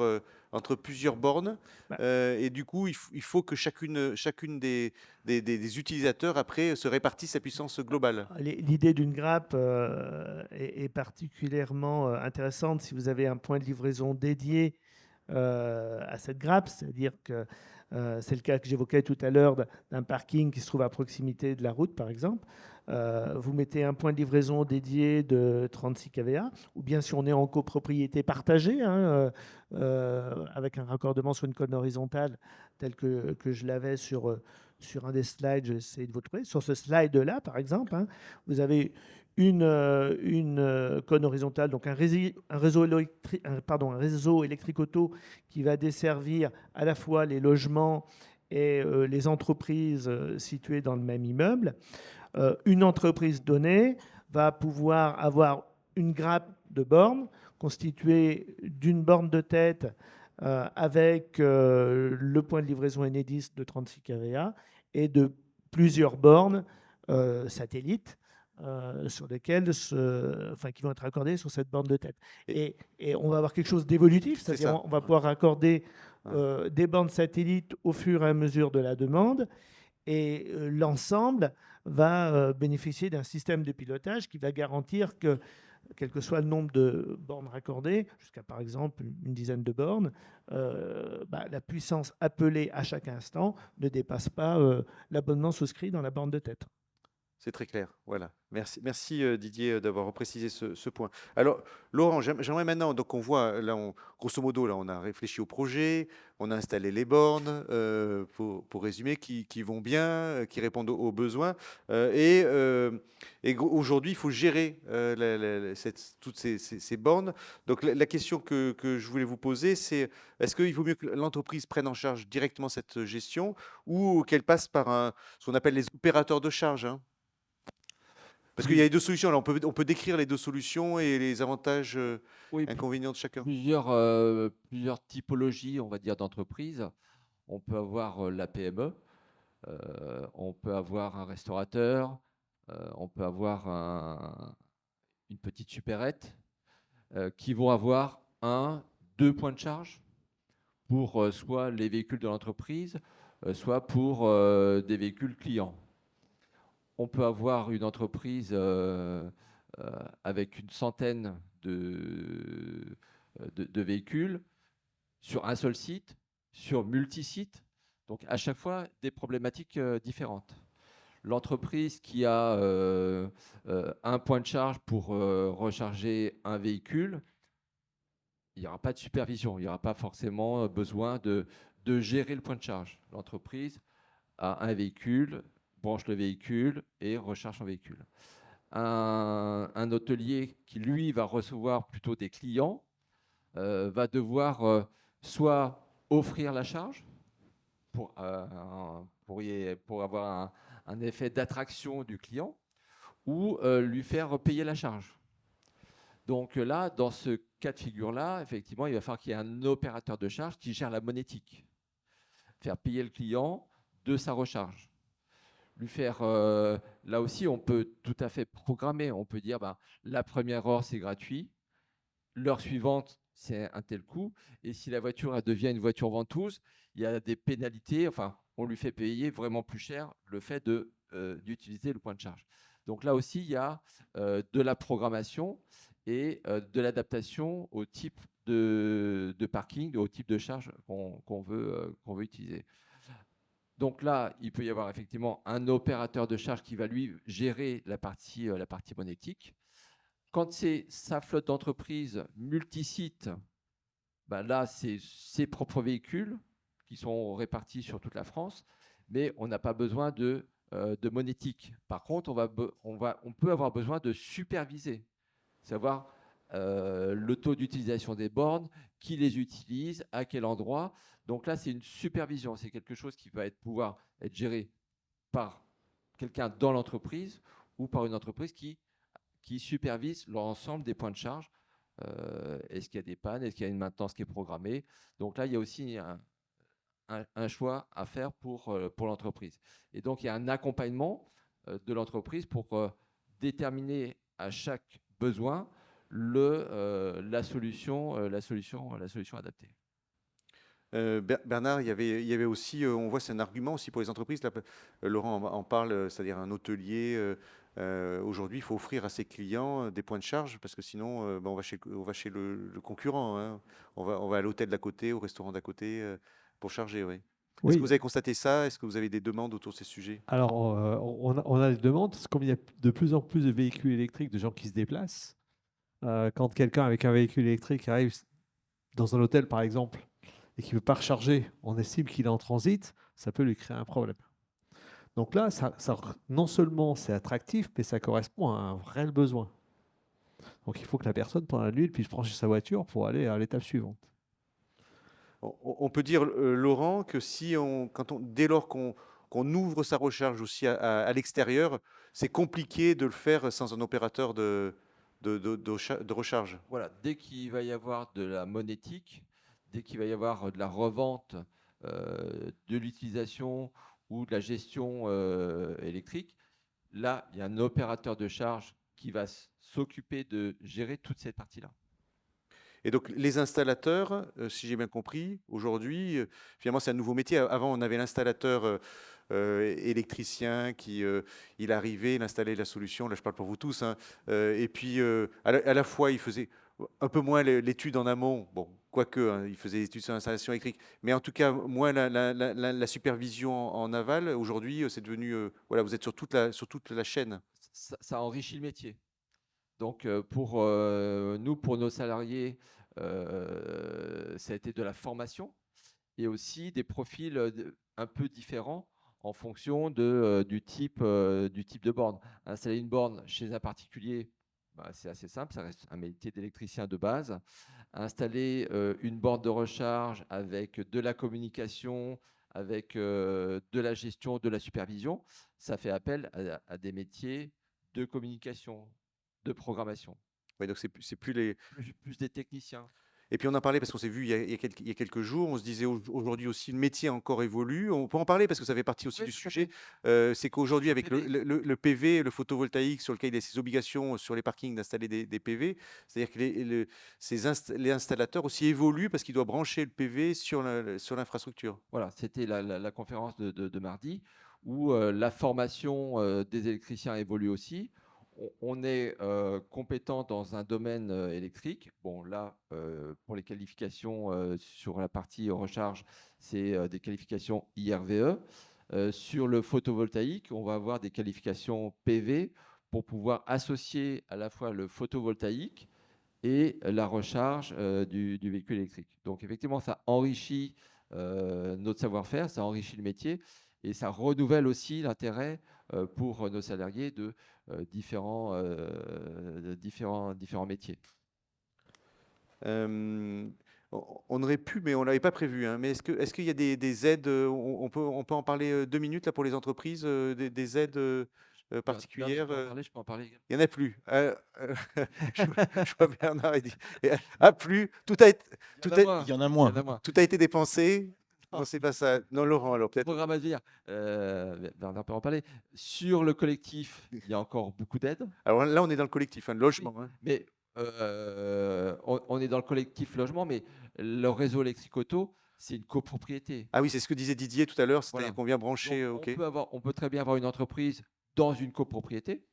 bornes, Bah. et du coup, il faut que chacune des utilisateurs, après, se répartisse sa puissance globale. L'idée d'une grappe est particulièrement intéressante si vous avez un point de livraison dédié à cette grappe, c'est-à-dire que c'est le cas que j'évoquais tout à l'heure d'un parking qui se trouve à proximité de la route, par exemple. Vous mettez un point de livraison dédié de 36 kVA, ou bien si on est en copropriété partagée, avec un raccordement sur une colonne horizontale, tel que je l'avais sur un des slides, je vais essayer de vous trouver. Sur ce slide-là, par exemple, vous avez une colonne horizontale, donc un réseau électrique auto qui va desservir à la fois les logements et les entreprises situées dans le même immeuble. Une entreprise donnée va pouvoir avoir une grappe de bornes constituée d'une borne de tête avec le point de livraison Enedis de 36 kVA et de plusieurs bornes satellites sur lesquelles qui vont être raccordées sur cette borne de tête. Et on va avoir quelque chose d'évolutif, c'est-à-dire on va pouvoir raccorder des bornes satellites au fur et à mesure de la demande, et l'ensemble va bénéficier d'un système de pilotage qui va garantir que, quel que soit le nombre de bornes raccordées, jusqu'à par exemple une dizaine de bornes, la puissance appelée à chaque instant ne dépasse pas l'abonnement souscrit dans la borne de tête. C'est très clair, voilà. Merci Didier d'avoir reprécisé ce point. Alors Laurent, j'aimerais maintenant, donc on voit là, grosso modo, là on a réfléchi au projet, on a installé les bornes, pour résumer, qui vont bien, qui répondent aux besoins, et aujourd'hui il faut gérer toutes ces bornes. Donc la question que je voulais vous poser, c'est est-ce qu'il vaut mieux que l'entreprise prenne en charge directement cette gestion ou qu'elle passe par ce qu'on appelle les opérateurs de charge, Parce qu'il y a les deux solutions. Alors on peut décrire les deux solutions et les avantages, Oui, inconvénients de chacun. plusieurs typologies, on va dire, d'entreprises. On peut avoir la PME, on peut avoir un restaurateur, on peut avoir une petite supérette qui vont avoir deux points de charge pour soit les véhicules de l'entreprise, soit pour des véhicules clients. On peut avoir une entreprise avec une centaine de véhicules sur un seul site, sur multi-sites. Donc, à chaque fois, des problématiques différentes. L'entreprise qui a un point de charge pour recharger un véhicule, il n'y aura pas de supervision. Il n'y aura pas forcément besoin de gérer le point de charge. L'entreprise a un véhicule, branche le véhicule et recharge son véhicule. Un hôtelier qui, lui, va recevoir plutôt des clients, va devoir soit offrir la charge pour avoir un effet d'attraction du client, ou lui faire payer la charge. Donc là, dans ce cas de figure-là, effectivement, il va falloir qu'il y ait un opérateur de charge qui gère la monétique. Faire payer le client de sa recharge. Lui faire, là aussi, on peut tout à fait programmer. On peut dire, la première heure, c'est gratuit. L'heure suivante, c'est un tel coût. Et si la voiture elle devient une voiture ventouse, il y a des pénalités. Enfin, on lui fait payer vraiment plus cher le fait d'utiliser le point de charge. Donc là aussi, il y a de la programmation et de l'adaptation au type de parking, au type de charge qu'on veut utiliser. Donc là, il peut y avoir effectivement un opérateur de charge qui va lui gérer la partie monétique. Quand c'est sa flotte d'entreprise multi-site, là, c'est ses propres véhicules qui sont répartis sur toute la France, mais on n'a pas besoin de monétique. Par contre, on peut avoir besoin de superviser, savoir le taux d'utilisation des bornes, qui les utilise, à quel endroit. Donc là, c'est une supervision. C'est quelque chose qui va pouvoir être géré par quelqu'un dans l'entreprise ou par une entreprise qui supervise l'ensemble des points de charge. Est-ce qu'il y a des pannes? Est-ce qu'il y a une maintenance qui est programmée? Donc là, il y a aussi un choix à faire pour l'entreprise. Et donc, il y a un accompagnement de l'entreprise pour déterminer à chaque besoin la solution adaptée. Bernard, il y avait aussi, on voit, c'est un argument aussi pour les entreprises. Là, Laurent en parle, c'est-à-dire un hôtelier. Aujourd'hui, il faut offrir à ses clients des points de charge parce que sinon, on va chez le concurrent, hein. On va à l'hôtel d'à côté, au restaurant d'à côté pour charger. Oui. Est-ce que vous avez constaté ça? Est-ce que vous avez des demandes autour de ces sujets? Alors, on a des demandes, parce que comme il y a de plus en plus de véhicules électriques, de gens qui se déplacent, quand quelqu'un avec un véhicule électrique arrive dans un hôtel, par exemple, et qui ne veut pas recharger, on estime qu'il est en transit, ça peut lui créer un problème. Donc là, non seulement c'est attractif, mais ça correspond à un réel besoin. Donc il faut que la personne, pendant la nuit, puisse brancher sa voiture pour aller à l'étape suivante. On peut dire, Laurent, que dès lors qu'on ouvre sa recharge aussi à l'extérieur, c'est compliqué de le faire sans un opérateur de recharge. Voilà, dès qu'il va y avoir de la monétique, dès qu'il va y avoir de la revente, de l'utilisation ou de la gestion électrique, là, il y a un opérateur de charge qui va s'occuper de gérer toute cette partie-là. Et donc, les installateurs, si j'ai bien compris, aujourd'hui, finalement, c'est un nouveau métier. Avant, on avait l'installateur électricien qui, il arrivait, il installait la solution. Là, je parle pour vous tous, hein. Et puis, à la fois, il faisait un peu moins l'étude en amont. Bon, quoique, hein, il faisait des études sur l'installation électrique. Mais en tout cas, moins la supervision en aval. Aujourd'hui, c'est devenu... voilà, vous êtes sur toute la chaîne. Ça enrichit le métier. Donc, pour nous, pour nos salariés, ça a été de la formation et aussi des profils un peu différents en fonction du type de borne. Installer une borne chez un particulier, c'est assez simple, ça reste un métier d'électricien de base. Installer une borne de recharge avec de la communication, avec de la gestion, de la supervision, ça fait appel à des métiers de communication, de programmation. Ouais, donc c'est plus les... Plus des techniciens. Et puis on en parlait parce qu'on s'est vu il y a quelques jours. On se disait aujourd'hui aussi, le métier encore évolue. On peut en parler parce que ça fait partie aussi du sujet. C'est qu'aujourd'hui, avec le PV, le photovoltaïque, sur lequel il y a ses obligations sur les parkings d'installer des PV, c'est-à-dire que les installateurs aussi évoluent parce qu'ils doivent brancher le PV sur l'infrastructure. Voilà, c'était la conférence de mardi où la formation des électriciens évolue aussi. On est compétent dans un domaine électrique. Bon, là, pour les qualifications sur la partie recharge, c'est des qualifications IRVE. Sur le photovoltaïque, on va avoir des qualifications PV pour pouvoir associer à la fois le photovoltaïque et la recharge du véhicule électrique. Donc, effectivement, ça enrichit notre savoir-faire, ça enrichit le métier et ça renouvelle aussi l'intérêt pour nos salariés de différents métiers. On aurait pu, mais on ne l'avait pas prévu, hein. Mais est-ce qu'il y a des aides, on peut en parler 2 minutes là, pour les entreprises, des aides particulières? Je peux en parler. Il n'y en a plus. Je vois Bernard, il dit, plus, tout a été, Il y en a moins. tout a été dépensé. Non, c'est pas ça. Non, Laurent, alors peut-être. Programme à venir. Bernard peut en parler. Sur le collectif, il y a encore beaucoup d'aides. Alors là, on est dans le collectif, hein, le logement. Oui, hein. Mais on est dans le collectif logement, mais le réseau électrique auto, c'est une copropriété. Ah oui, c'est ce que disait Didier tout à l'heure, c'est-à-dire Voilà. qu'on vient brancher. Donc, OK. on peut très bien avoir une entreprise dans une copropriété.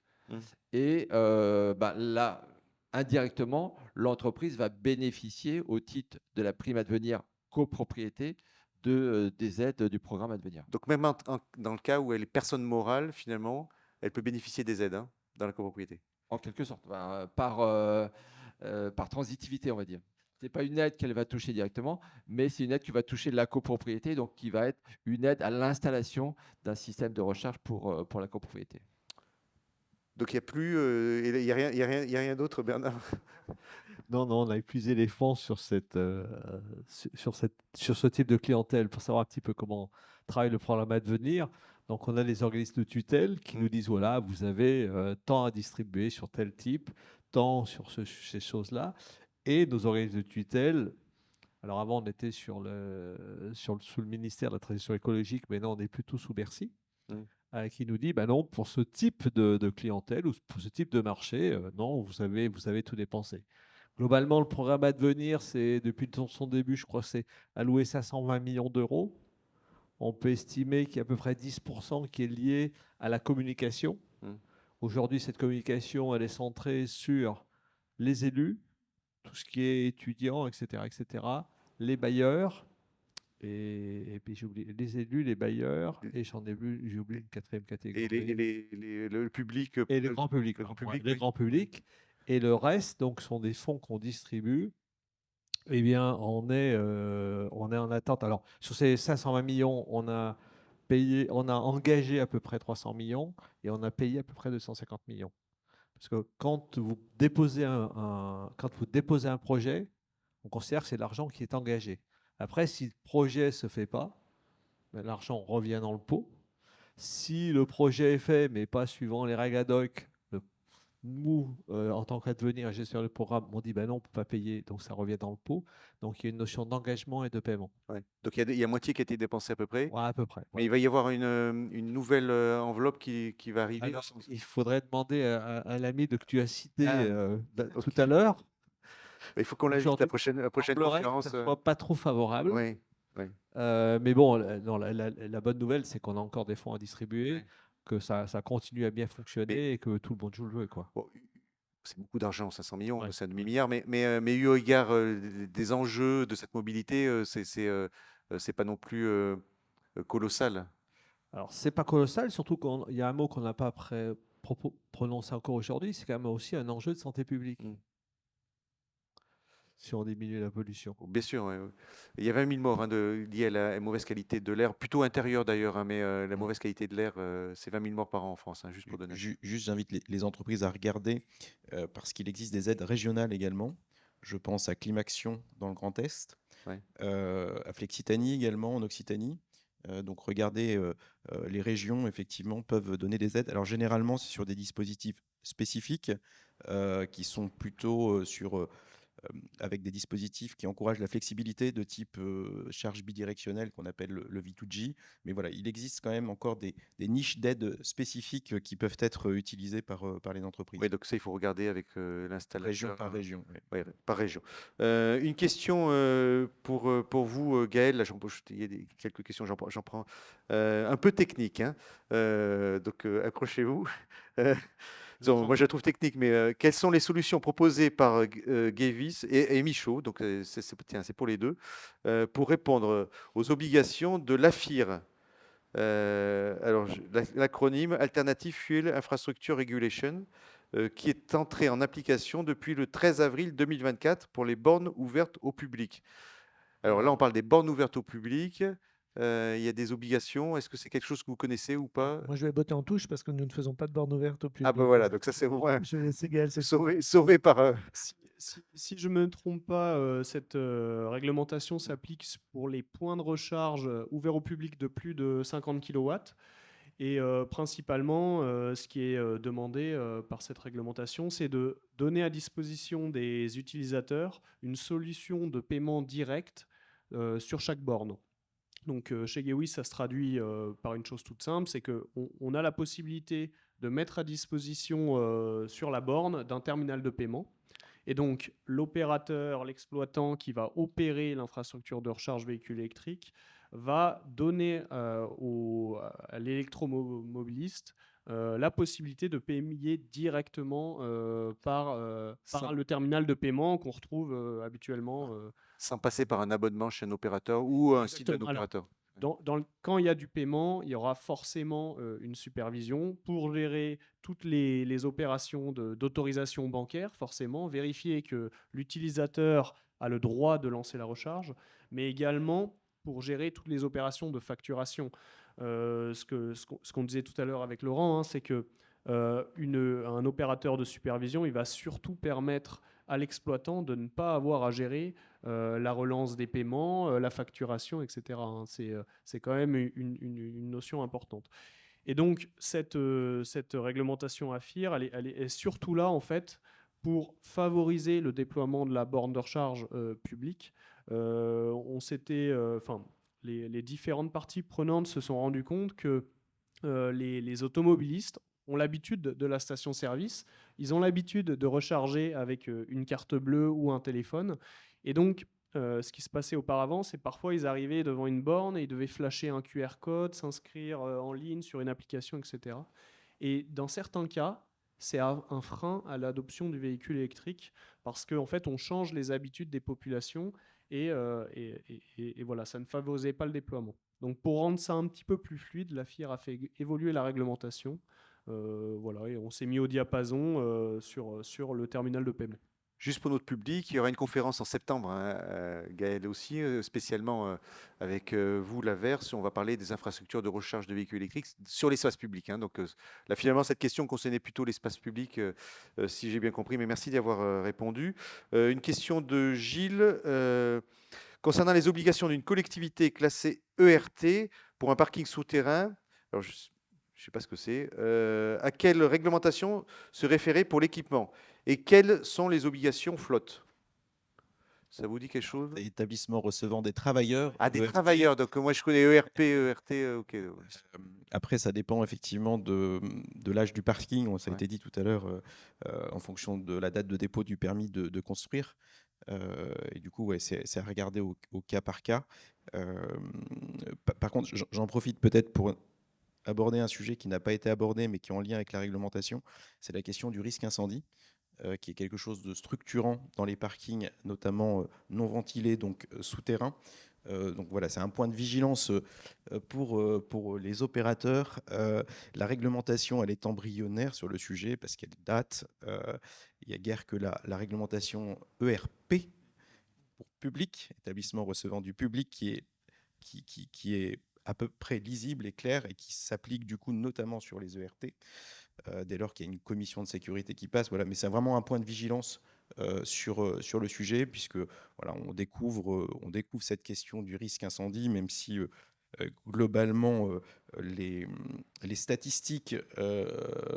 Et là, indirectement, l'entreprise va bénéficier au titre de la prime à devenir copropriété des aides du programme à devenir. Donc même dans le cas où elle est personne morale, finalement, elle peut bénéficier des aides, hein, dans la copropriété. En quelque sorte, par transitivité, on va dire. Ce n'est pas une aide qu'elle va toucher directement, mais c'est une aide qui va toucher la copropriété, donc qui va être une aide à l'installation d'un système de recharge pour la copropriété. Donc il n'y a plus, il y a rien d'autre, Bernard. Non, non, on a épuisé les fonds sur sur ce type de clientèle pour savoir un petit peu comment travaille le programme à devenir. Donc, on a les organismes de tutelle qui nous disent, voilà, vous avez tant à distribuer sur tel type, tant sur ces choses-là. Et nos organismes de tutelle, alors avant, on était sous le ministère de la Transition écologique, mais non, on est plutôt sous Bercy, qui nous dit, bah non, pour ce type de clientèle ou pour ce type de marché, non, vous avez tout dépensé. Globalement, le programme à devenir, c'est depuis son début, je crois, c'est alloué 520 millions d'euros. On peut estimer qu'il y a à peu près 10% qui est lié à la communication. Aujourd'hui, cette communication, elle est centrée sur les élus, tout ce qui est étudiants, etc., les bailleurs, et puis j'ai oublié les élus, les bailleurs, et j'ai oublié une quatrième catégorie. Et le public. Et le grand public. Le grand public, Les oui. grands publics. Et le reste, donc, sont des fonds qu'on distribue. Eh bien, on est en attente. Alors, sur ces 520 millions, on a engagé à peu près 300 millions et on a payé à peu près 250 millions. Parce que quand vous déposez un projet, on considère que c'est l'argent qui est engagé. Après, si le projet ne se fait pas, ben, l'argent revient dans le pot. Si le projet est fait, mais pas suivant les règles ad hoc, nous, en tant qu'advenir et gestionnaire de programme, on dit ben non, on ne peut pas payer, donc ça revient dans le pot. Donc il y a une notion d'engagement et de paiement. Ouais. Donc il y a moitié qui a été dépensé à peu près. Ouais, à peu près. Mais il va y avoir une nouvelle enveloppe qui va arriver. Alors, il faudrait demander à l'ami que tu as cité ok. tout à l'heure. Il faut qu'on l'invite à la prochaine conférence. Ça ne soit pas trop favorable. Oui. Mais bon, la bonne nouvelle, c'est qu'on a encore des fonds à distribuer, que ça continue à bien fonctionner et que tout le monde joue le jeu, quoi. Bon, c'est beaucoup d'argent, 500 millions, Ouais. c'est un demi-milliard, mais eu égard des enjeux de cette mobilité, c'est pas non plus colossal. Alors, c'est pas colossal, surtout qu'il y a un mot qu'on n'a pas prononcé encore aujourd'hui, c'est quand même aussi un enjeu de santé publique. Si on diminue la pollution. Bien sûr, ouais. Il y a 20 000 morts liés à la mauvaise qualité de l'air, plutôt intérieure d'ailleurs, hein, mais la mauvaise qualité de l'air, c'est 20 000 morts par an en France, hein, juste pour donner. Juste, j'invite les entreprises à regarder, parce qu'il existe des aides régionales également. Je pense à Climaction dans le Grand Est, à Flexitanie également en Occitanie. Donc regardez, les régions effectivement peuvent donner des aides. Alors généralement, c'est sur des dispositifs spécifiques qui sont plutôt avec des dispositifs qui encouragent la flexibilité de type charge bidirectionnelle qu'on appelle le V2G. Mais voilà, il existe quand même encore des niches d'aide spécifiques qui peuvent être utilisées par les entreprises. Oui, donc ça, il faut regarder avec l'installateur. Région par région. Ouais, par région. Une question pour vous, Gaël. Là, il y a quelques questions, j'en prends. Un peu technique, hein. Donc accrochez-vous. Moi, je la trouve technique, mais quelles sont les solutions proposées par Gavis et Michaud, donc c'est pour les deux, pour répondre aux obligations de l'AFIR? Alors, l'acronyme Alternative Fuel Infrastructure Regulation, qui est entré en application depuis le 13 avril 2024 pour les bornes ouvertes au public. Alors là, on parle des bornes ouvertes au public. Il y a des obligations. Est-ce que c'est quelque chose que vous connaissez ou pas? Moi, je vais botter en touche parce que nous ne faisons pas de borne ouverte au public. Ah ben voilà, donc ça c'est au moins Je vais laisser Gaël sauvé par... Si je ne me trompe pas, cette réglementation s'applique pour les points de recharge ouverts au public de plus de 50 kW. Et principalement, ce qui est demandé par cette réglementation, c'est de donner à disposition des utilisateurs une solution de paiement direct sur chaque borne. Donc chez Gewis, ça se traduit par une chose toute simple, c'est qu'on a la possibilité de mettre à disposition sur la borne d'un terminal de paiement. Et donc l'opérateur, l'exploitant qui va opérer l'infrastructure de recharge véhicule électrique va donner à l'électromobiliste la possibilité de payer directement par le terminal de paiement qu'on retrouve habituellement. Sans passer par un abonnement chez un opérateur ou un site d'un opérateur. Quand il y a du paiement, il y aura forcément une supervision pour gérer toutes les opérations d'autorisation bancaire, forcément, vérifier que l'utilisateur a le droit de lancer la recharge, mais également pour gérer toutes les opérations de facturation. Ce qu'on disait tout à l'heure avec Laurent, hein, c'est que un opérateur de supervision, il va surtout permettre à l'exploitant de ne pas avoir à gérer la relance des paiements, la facturation, etc. hein. C'est quand même une notion importante. Et donc, cette réglementation AFIR, elle est surtout là, en fait, pour favoriser le déploiement de la borne de recharge publique. Les différentes parties prenantes se sont rendues compte que les automobilistes ont l'habitude de la station-service, ils ont l'habitude de recharger avec une carte bleue ou un téléphone. Et donc, ce qui se passait auparavant, c'est parfois ils arrivaient devant une borne et ils devaient flasher un QR code, s'inscrire en ligne sur une application, etc. Et dans certains cas, c'est un frein à l'adoption du véhicule électrique parce qu'en fait, on change les habitudes des populations et voilà, ça ne favorisait pas le déploiement. Donc pour rendre ça un petit peu plus fluide, la FIR a fait évoluer la réglementation. Voilà, et on s'est mis au diapason sur le terminal de paiement. Juste pour notre public, il y aura une conférence en septembre, hein, Gaël aussi, spécialement avec vous, l'Averse. On va parler des infrastructures de recharge de véhicules électriques sur l'espace public. Hein. Donc là, finalement, cette question concernait plutôt l'espace public, si j'ai bien compris. Mais merci d'y avoir répondu. Une question de Gilles. Concernant les obligations d'une collectivité classée ERT pour un parking souterrain, alors je ne sais pas ce que c'est, à quelle réglementation se référer pour l'équipement? Et quelles sont les obligations flotte? Ça vous dit quelque chose? Établissement recevant des travailleurs. Ah, des ERT. travailleurs. Donc moi, je connais ERP, ERT. Ok. Après, ça dépend effectivement de l'âge du parking. Ça a Ouais. été dit tout à l'heure, en fonction de la date de dépôt du permis de construire. Et du coup, ouais, c'est à regarder au cas par cas. Par contre, j'en profite peut-être pour aborder un sujet qui n'a pas été abordé, mais qui est en lien avec la réglementation. C'est la question du risque incendie, qui est quelque chose de structurant dans les parkings, notamment non ventilés, donc souterrains. Donc voilà, c'est un point de vigilance pour les opérateurs. La réglementation, elle est embryonnaire sur le sujet parce qu'elle date. Il n'y a guère que la réglementation ERP pour public, établissement recevant du public, qui est à peu près lisible et clair et qui s'applique du coup notamment sur les ERT, dès lors qu'il y a une commission de sécurité qui passe. Voilà, mais c'est vraiment un point de vigilance sur le sujet, puisque voilà, on découvre cette question du risque incendie, même si globalement les statistiques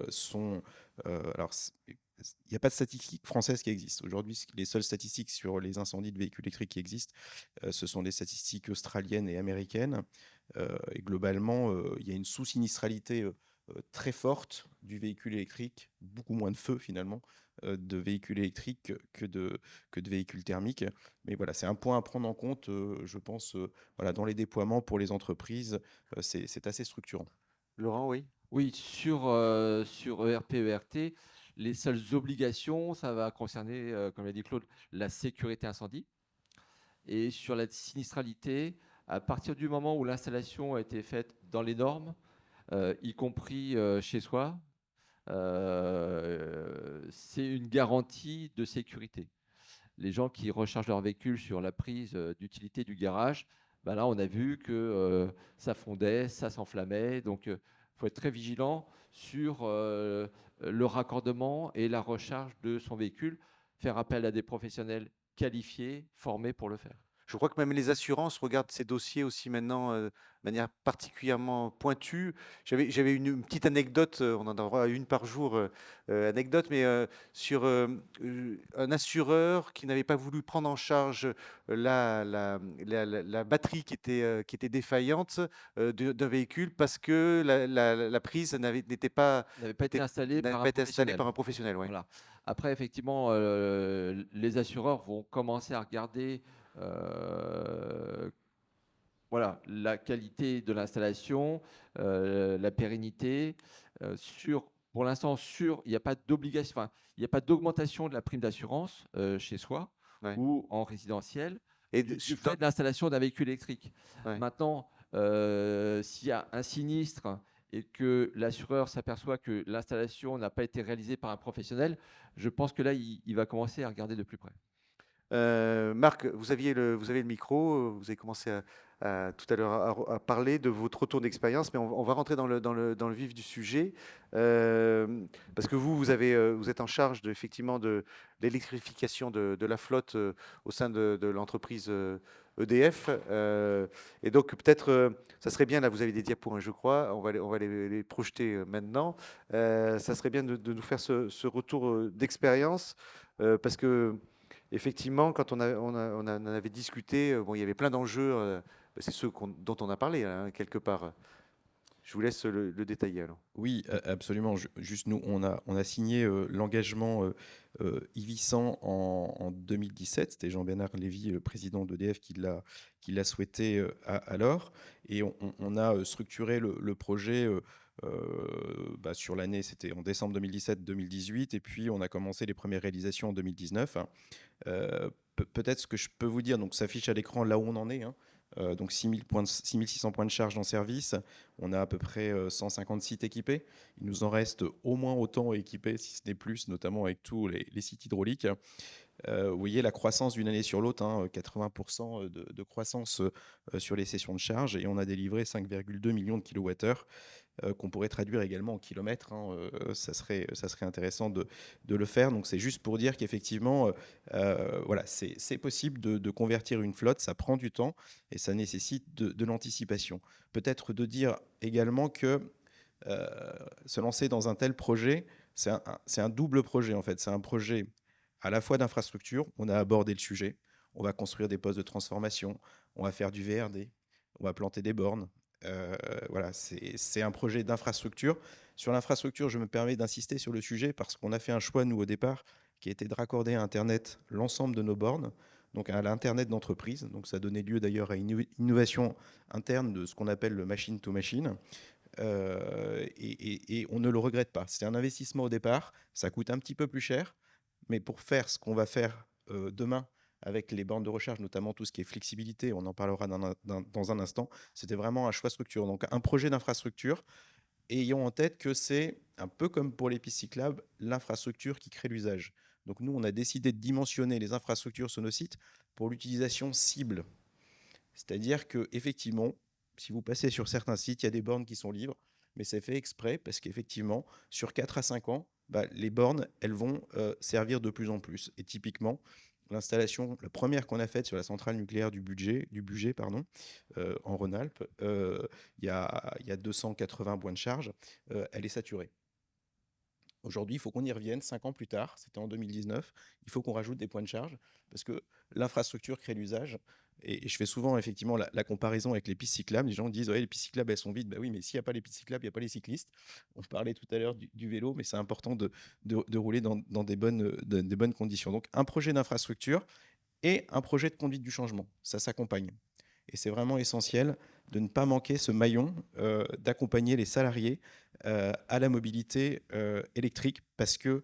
sont... alors, il n'y a pas de statistiques françaises qui existent. Aujourd'hui, les seules statistiques sur les incendies de véhicules électriques qui existent, ce sont des statistiques australiennes et américaines. Et globalement, il y a une sous-sinistralité très forte du véhicule électrique, beaucoup moins de feux finalement, de véhicules électriques que de véhicules thermiques. Mais voilà, c'est un point à prendre en compte, je pense, voilà, dans les déploiements pour les entreprises, c'est assez structurant. Laurent, oui. Oui, sur ERP, ERT, les seules obligations, ça va concerner, comme l'a dit Claude, la sécurité incendie. Et sur la sinistralité, à partir du moment où l'installation a été faite dans les normes, y compris chez soi, c'est une garantie de sécurité. Les gens qui rechargent leur véhicule sur la prise d'utilité du garage, ben là, on a vu que ça fondait, ça s'enflammait. Donc, il faut être très vigilant sur le raccordement et la recharge de son véhicule. Faire appel à des professionnels qualifiés, formés pour le faire. Je crois que même les assurances regardent ces dossiers aussi maintenant de manière particulièrement pointue. J'avais une petite anecdote, on en aura une par jour, anecdote, mais sur un assureur qui n'avait pas voulu prendre en charge la batterie qui était défaillante d'un véhicule parce que la prise n'avait pas été installée par un professionnel. Ouais. Voilà. Après, effectivement, les assureurs vont commencer à regarder voilà, la qualité de l'installation, la pérennité. Pour l'instant, il n'y a pas d'obligation, enfin, il n'y a pas d'augmentation de la prime d'assurance chez soi ou en résidentiel du fait de l'installation d'un véhicule électrique. Ouais. Maintenant, s'il y a un sinistre et que l'assureur s'aperçoit que l'installation n'a pas été réalisée par un professionnel, je pense que là, il va commencer à regarder de plus près. Marc, vous avez le micro, vous avez commencé tout à l'heure à parler de votre retour d'expérience, mais on va rentrer dans le vif du sujet. Parce que vous êtes en charge effectivement de l'électrification de la flotte au sein de l'entreprise EDF. Et donc peut-être, ça serait bien, là vous avez des diapos, hein, je crois, on va les projeter maintenant. Ça serait bien de nous faire ce retour d'expérience, parce que effectivement, quand on en avait discuté, bon, il y avait plein d'enjeux, c'est ceux dont on a parlé, hein, quelque part. Je vous laisse le détailler alors. Oui, absolument. Juste nous, on a signé l'engagement Ivy100 en 2017. C'était Jean-Bernard Lévy, le président d'EDF, qui l'a souhaité alors. Et on a structuré le projet sur l'année, c'était en décembre 2017-2018. Et puis, on a commencé les premières réalisations en 2019. Peut-être ce que je peux vous dire, donc ça affiche à l'écran là où on en est, hein. Donc 6600 points de charge en service, on a à peu près 150 sites équipés. Il nous en reste au moins autant équipés, si ce n'est plus, notamment avec tous les sites hydrauliques. Vous voyez la croissance d'une année sur l'autre, hein, 80% de croissance sur les sessions de charge, et on a délivré 5,2 millions de kilowattheures qu'on pourrait traduire également en kilomètres, hein. Ça serait intéressant de le faire. Donc c'est juste pour dire qu'effectivement, voilà, c'est possible de convertir une flotte, ça prend du temps et ça nécessite de l'anticipation. Peut-être de dire également que se lancer dans un tel projet, c'est un double projet en fait. C'est un projet à la fois d'infrastructure, on a abordé le sujet, on va construire des postes de transformation, on va faire du VRD, on va planter des bornes. Voilà, c'est un projet d'infrastructure. Sur l'infrastructure, je me permets d'insister sur le sujet parce qu'on a fait un choix, nous, au départ, qui était de raccorder à Internet l'ensemble de nos bornes, donc à l'Internet d'entreprise. Donc ça a donné lieu d'ailleurs à une innovation interne de ce qu'on appelle le machine-to-machine. Et on ne le regrette pas. C'était un investissement au départ, ça coûte un petit peu plus cher, mais pour faire ce qu'on va faire demain avec les bornes de recharge, notamment tout ce qui est flexibilité, on en parlera dans un instant, c'était vraiment un choix structure. Donc un projet d'infrastructure, ayant en tête que c'est un peu comme pour les pistes cyclables, l'infrastructure qui crée l'usage. Donc nous, on a décidé de dimensionner les infrastructures sur nos sites pour l'utilisation cible. C'est-à-dire qu'effectivement, si vous passez sur certains sites, il y a des bornes qui sont libres, mais c'est fait exprès parce qu'effectivement, sur 4 à 5 ans, les bornes, elles vont servir de plus en plus. Et typiquement, l'installation, la première qu'on a faite sur la centrale nucléaire du Bugey, en Rhône-Alpes, il y a 280 points de charge, elle est saturée. Aujourd'hui, il faut qu'on y revienne 5 ans plus tard, c'était en 2019, il faut qu'on rajoute des points de charge parce que l'infrastructure crée l'usage. Et je fais souvent effectivement la comparaison avec les pistes cyclables. Les gens disent ouais, les pistes cyclables elles sont vides. Ben oui, mais s'il n'y a pas les pistes cyclables, il n'y a pas les cyclistes. On parlait tout à l'heure du vélo, mais c'est important de rouler dans des bonnes conditions. Donc un projet d'infrastructure et un projet de conduite du changement, ça s'accompagne. Et c'est vraiment essentiel de ne pas manquer ce maillon, d'accompagner les salariés à la mobilité électrique parce que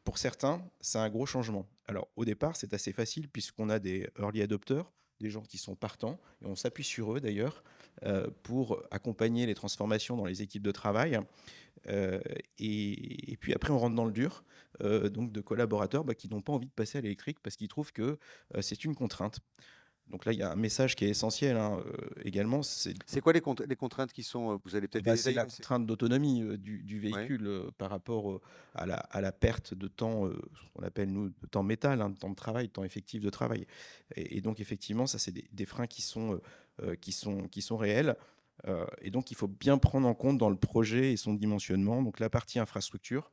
pour certains, c'est un gros changement. Alors au départ, c'est assez facile puisqu'on a des early adopters, des gens qui sont partants, et on s'appuie sur eux d'ailleurs pour accompagner les transformations dans les équipes de travail. Et puis après, on rentre dans le dur, donc de collaborateurs qui n'ont pas envie de passer à l'électrique parce qu'ils trouvent que c'est une contrainte. Donc là, il y a un message qui est essentiel également. C'est quoi les contraintes qui sont, vous allez peut-être c'est la contrainte d'autonomie du véhicule par rapport à la perte de temps, ce qu'on appelle nous de temps métal, hein, de temps de travail, de temps effectif de travail. Et donc effectivement, ça c'est des freins qui sont réels. Et donc il faut bien prendre en compte dans le projet et son dimensionnement. Donc la partie infrastructure,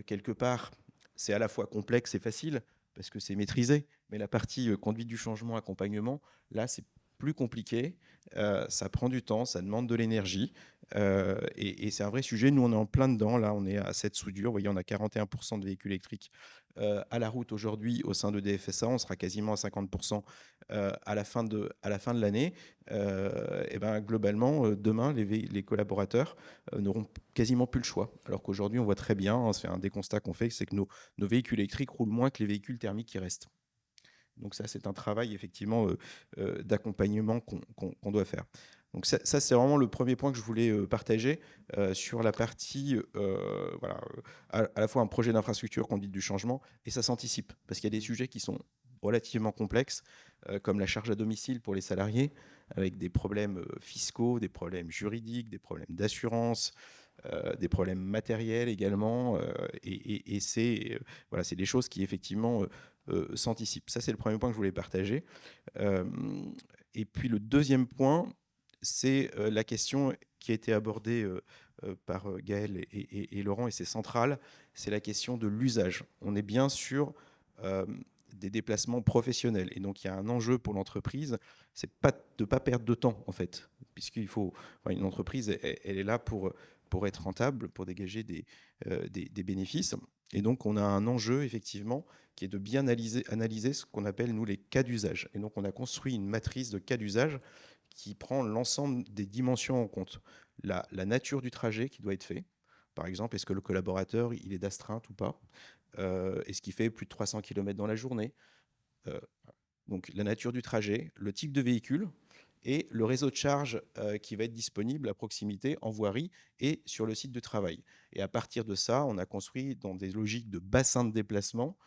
quelque part, c'est à la fois complexe et facile parce que c'est maîtrisé, mais la partie conduite du changement, accompagnement, là c'est plus compliqué, ça prend du temps, ça demande de l'énergie, et c'est un vrai sujet. Nous on est en plein dedans, là on est à cette soudure, vous voyez on a 41% de véhicules électriques à la route aujourd'hui au sein de DFSA, on sera quasiment à 50% à la fin de l'année. Et globalement, demain, les collaborateurs n'auront quasiment plus le choix. Alors qu'aujourd'hui, on voit très bien, hein, c'est un des constats qu'on fait, c'est que nos véhicules électriques roulent moins que les véhicules thermiques qui restent. Donc ça, c'est un travail effectivement d'accompagnement qu'on doit faire. Donc ça, c'est vraiment le premier point que je voulais partager sur la partie, voilà, à la fois un projet d'infrastructure conduite du changement, et ça s'anticipe, parce qu'il y a des sujets qui sont relativement complexes, comme la charge à domicile pour les salariés, avec des problèmes fiscaux, des problèmes juridiques, des problèmes d'assurance, des problèmes matériels également, et c'est voilà, c'est des choses qui effectivement s'anticipent. Ça, c'est le premier point que je voulais partager. Et puis le deuxième point, c'est la question qui a été abordée par Gaël et Laurent, et c'est central, c'est la question de l'usage. On est bien sur des déplacements professionnels, et donc il y a un enjeu pour l'entreprise, c'est de ne pas perdre de temps en fait, puisqu'il faut, enfin, une entreprise, elle est là pour être rentable, pour dégager des bénéfices, et donc on a un enjeu effectivement qui est de bien analyser ce qu'on appelle nous les cas d'usage, et donc on a construit une matrice de cas d'usage qui prend l'ensemble des dimensions en compte. La nature du trajet qui doit être fait. Par exemple, est-ce que le collaborateur il est d'astreinte ou pas? Est-ce qu'il fait plus de 300 km dans la journée? Donc la nature du trajet, le type de véhicule et le réseau de charge qui va être disponible à proximité, en voirie et sur le site de travail. Et à partir de ça, on a construit dans des logiques de bassin de déplacement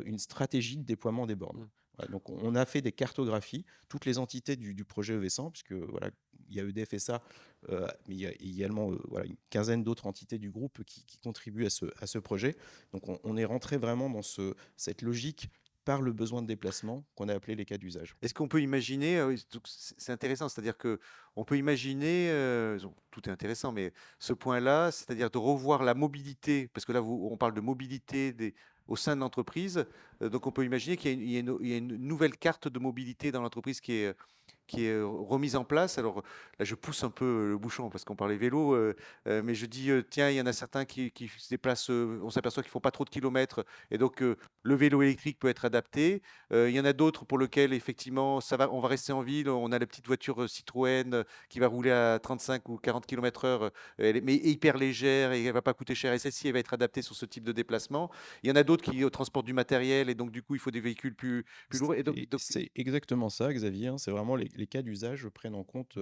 une stratégie de déploiement des bornes. Voilà, donc on a fait des cartographies, toutes les entités du projet EV100, puisque voilà, il y a EDF et ça, mais il y a également voilà, une quinzaine d'autres entités du groupe qui contribuent à ce projet. Donc on est rentré vraiment dans cette logique par le besoin de déplacement qu'on a appelé les cas d'usage. Est-ce qu'on peut imaginer, c'est intéressant, c'est-à-dire qu'on peut imaginer, tout est intéressant, mais ce point-là, c'est-à-dire de revoir la mobilité, parce que là, on parle de mobilité au sein de l'entreprise, donc on peut imaginer qu'il y a une nouvelle carte de mobilité dans l'entreprise qui est remise en place. Alors là, je pousse un peu le bouchon parce qu'on parlait vélo, mais je dis, tiens, il y en a certains qui se déplacent, on s'aperçoit qu'ils font pas trop de kilomètres, et donc le vélo électrique peut être adapté. Il y en a d'autres pour lesquels, effectivement, on va rester en ville, on a la petite voiture Citroën qui va rouler à 35 ou 40 km/h, mais hyper légère et elle va pas coûter cher, et celle-ci, elle va être adaptée sur ce type de déplacement. Il y en a d'autres qui transportent du matériel, et donc du coup, il faut des véhicules plus lourds. Et donc, C'est exactement ça, Xavier, hein. C'est vraiment les cas d'usage prennent en compte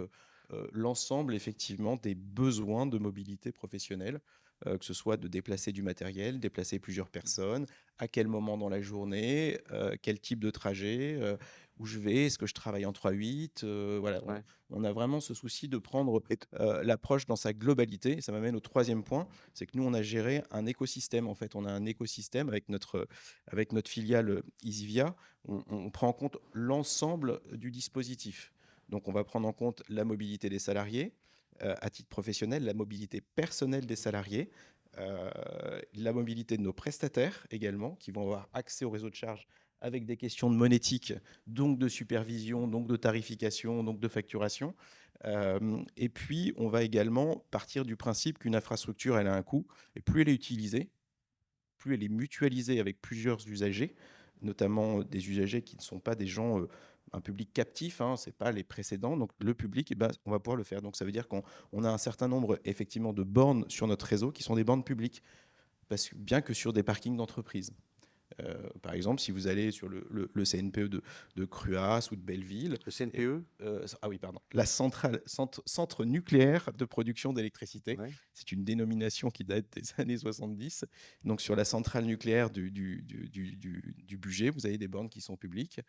l'ensemble effectivement des besoins de mobilité professionnelle, que ce soit de déplacer du matériel, déplacer plusieurs personnes, à quel moment dans la journée, quel type de trajet, où je vais, est-ce que je travaille en 3/8, voilà, ouais. on a vraiment ce souci de prendre Et l'approche dans sa globalité. Ça m'amène au troisième point, c'est que nous, on a géré un écosystème. En fait, on a un écosystème avec notre filiale Easyvia. On prend en compte l'ensemble du dispositif. Donc, on va prendre en compte la mobilité des salariés, à titre professionnel, la mobilité personnelle des salariés, la mobilité de nos prestataires également, qui vont avoir accès au réseau de charge avec des questions de monétique, donc de supervision, donc de tarification, donc de facturation. Et puis, on va également partir du principe qu'une infrastructure, elle a un coût, et plus elle est utilisée, plus elle est mutualisée avec plusieurs usagers, notamment des usagers qui ne sont pas des gens, un public captif, hein, ce n'est pas les précédents. Donc le public, eh ben, on va pouvoir le faire. Donc ça veut dire qu'on a un certain nombre effectivement de bornes sur notre réseau qui sont des bornes publiques, bien que sur des parkings d'entreprise. Par exemple, si vous allez sur le CNPE de Cruas ou de Belleville. Le CNPE, Ah oui, pardon. La centre nucléaire de production d'électricité. ouais. C'est une dénomination qui date des années 70. Donc, sur la centrale nucléaire du Bugey, vous avez des bornes qui sont publiques.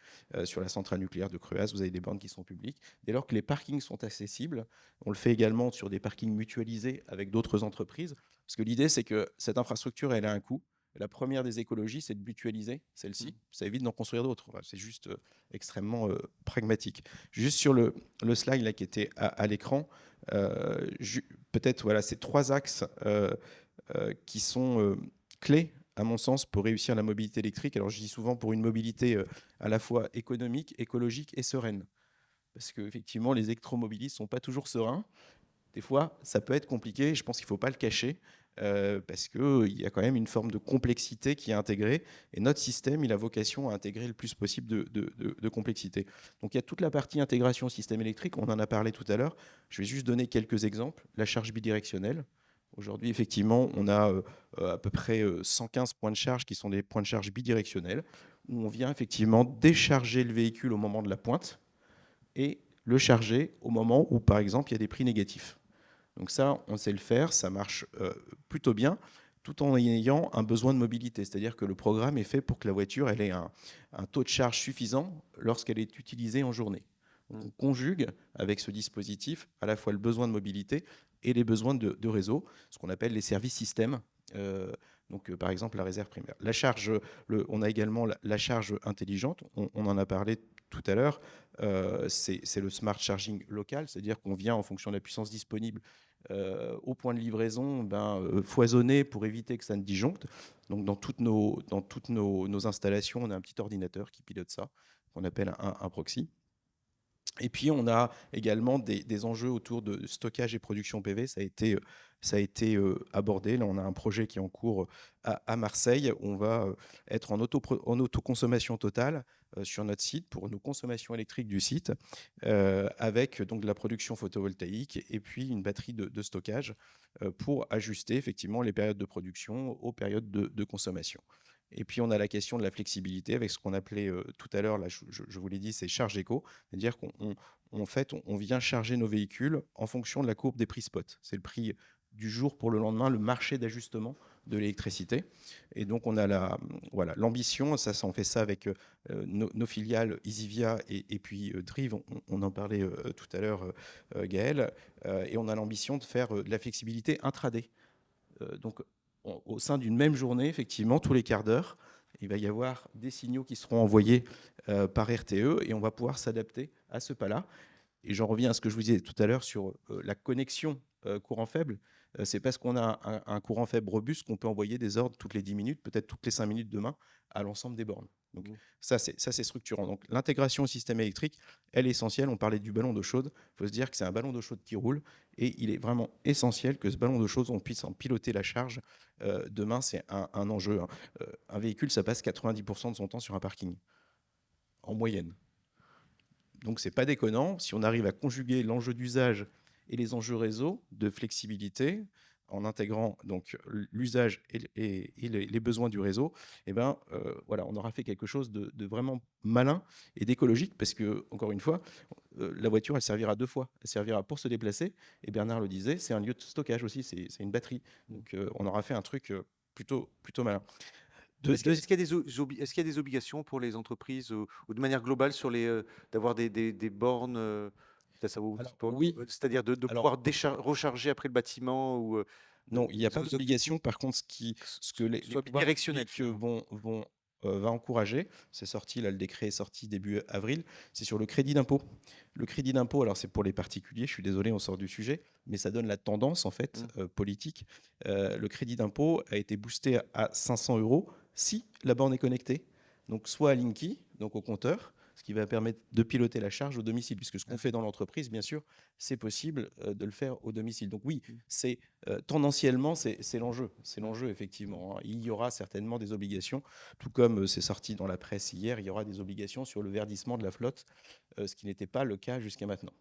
Sur la centrale nucléaire de Cruas, vous avez des bornes qui sont publiques. Dès lors que les parkings sont accessibles, on le fait également sur des parkings mutualisés avec d'autres entreprises. Parce que l'idée, c'est que cette infrastructure, elle a un coût. La première des écologies, c'est de mutualiser celle-ci. Ça évite d'en construire d'autres. C'est juste extrêmement pragmatique. Juste sur le slide là, qui était à l'écran, peut-être voilà, ces trois axes qui sont clés, à mon sens, pour réussir la mobilité électrique. Alors, je dis souvent pour une mobilité à la fois économique, écologique et sereine. Parce qu'effectivement, les électromobilistes ne sont pas toujours sereins. Des fois, ça peut être compliqué. Je pense qu'il ne faut pas le cacher. Parce qu'il y a quand même une forme de complexité qui est intégrée, et notre système, il a vocation à intégrer le plus possible de complexité. Donc il y a toute la partie intégration système électrique, on en a parlé tout à l'heure. Je vais juste donner quelques exemples. La charge bidirectionnelle. Aujourd'hui, effectivement, on a à peu près 115 points de charge qui sont des points de charge bidirectionnels, où on vient effectivement décharger le véhicule au moment de la pointe et le charger au moment où, par exemple, il y a des prix négatifs. Donc ça, on sait le faire, ça marche plutôt bien, tout en ayant un besoin de mobilité. C'est-à-dire que le programme est fait pour que la voiture elle ait un taux de charge suffisant lorsqu'elle est utilisée en journée. Donc on conjugue avec ce dispositif à la fois le besoin de mobilité et les besoins de réseau, ce qu'on appelle les services systèmes. Par exemple, la réserve primaire. La charge, on a également la charge intelligente, on en a parlé tout à l'heure, c'est le smart charging local, c'est-à-dire qu'on vient en fonction de la puissance disponible au point de livraison foisonner pour éviter que ça ne disjoncte. Donc dans toutes nos installations, on a un petit ordinateur qui pilote ça, qu'on appelle un proxy. Et puis, on a également des enjeux autour de stockage et production PV. Ça a été abordé. Là, on a un projet qui est en cours à Marseille. On va être en autoconsommation totale sur notre site pour nos consommations électriques du site, avec donc de la production photovoltaïque et puis une batterie de stockage pour ajuster effectivement les périodes de production aux périodes de consommation. Et puis, on a la question de la flexibilité avec ce qu'on appelait tout à l'heure, là, je vous l'ai dit, c'est charge éco. C'est-à-dire qu'on vient charger nos véhicules en fonction de la courbe des prix spot. C'est le prix du jour pour le lendemain, le marché d'ajustement de l'électricité. Et donc, on a l'ambition, on fait ça avec nos filiales Easivia et puis Drive, on en parlait tout à l'heure, Gaël, et on a l'ambition de faire de la flexibilité intraday. Donc, au sein d'une même journée, effectivement, tous les quarts d'heure, il va y avoir des signaux qui seront envoyés par RTE et on va pouvoir s'adapter à ce pas-là. Et j'en reviens à ce que je vous disais tout à l'heure sur la connexion courant faible. C'est parce qu'on a un courant faible robuste qu'on peut envoyer des ordres toutes les 10 minutes, peut-être toutes les 5 minutes demain, à l'ensemble des bornes. Donc ça, c'est structurant. Donc l'intégration au système électrique, elle est essentielle. On parlait du ballon d'eau chaude. Il faut se dire que c'est un ballon d'eau chaude qui roule et il est vraiment essentiel que ce ballon d'eau chaude, on puisse en piloter la charge. Demain, c'est un enjeu. Un véhicule, ça passe 90% de son temps sur un parking, en moyenne. Donc c'est pas déconnant. Si on arrive à conjuguer l'enjeu d'usage et les enjeux réseau de flexibilité, en intégrant donc l'usage et les besoins du réseau, on aura fait quelque chose de vraiment malin et d'écologique, parce que, encore une fois, la voiture, elle servira deux fois. Elle servira pour se déplacer, et Bernard le disait, c'est un lieu de stockage aussi, c'est une batterie. Donc on aura fait un truc plutôt malin. Est-ce qu'il y a des obligations pour les entreprises ou de manière globale d'avoir des bornes oui. C'est-à-dire de pouvoir recharger après le bâtiment ou, non, il n'y a pas d'obligation. Par contre, ce que les pouvoirs publics va encourager, c'est sorti, là, le décret est sorti début avril, c'est sur le crédit d'impôt. Le crédit d'impôt, alors c'est pour les particuliers, je suis désolé, on sort du sujet, mais ça donne la tendance en fait politique. Le crédit d'impôt a été boosté à 500 € si la borne est connectée, donc soit à Linky, donc au compteur, ce qui va permettre de piloter la charge au domicile, puisque ce qu'on fait dans l'entreprise, bien sûr, c'est possible de le faire au domicile. Donc oui, c'est tendanciellement, c'est l'enjeu, effectivement. Il y aura certainement des obligations, tout comme c'est sorti dans la presse hier, il y aura des obligations sur le verdissement de la flotte, ce qui n'était pas le cas jusqu'à maintenant.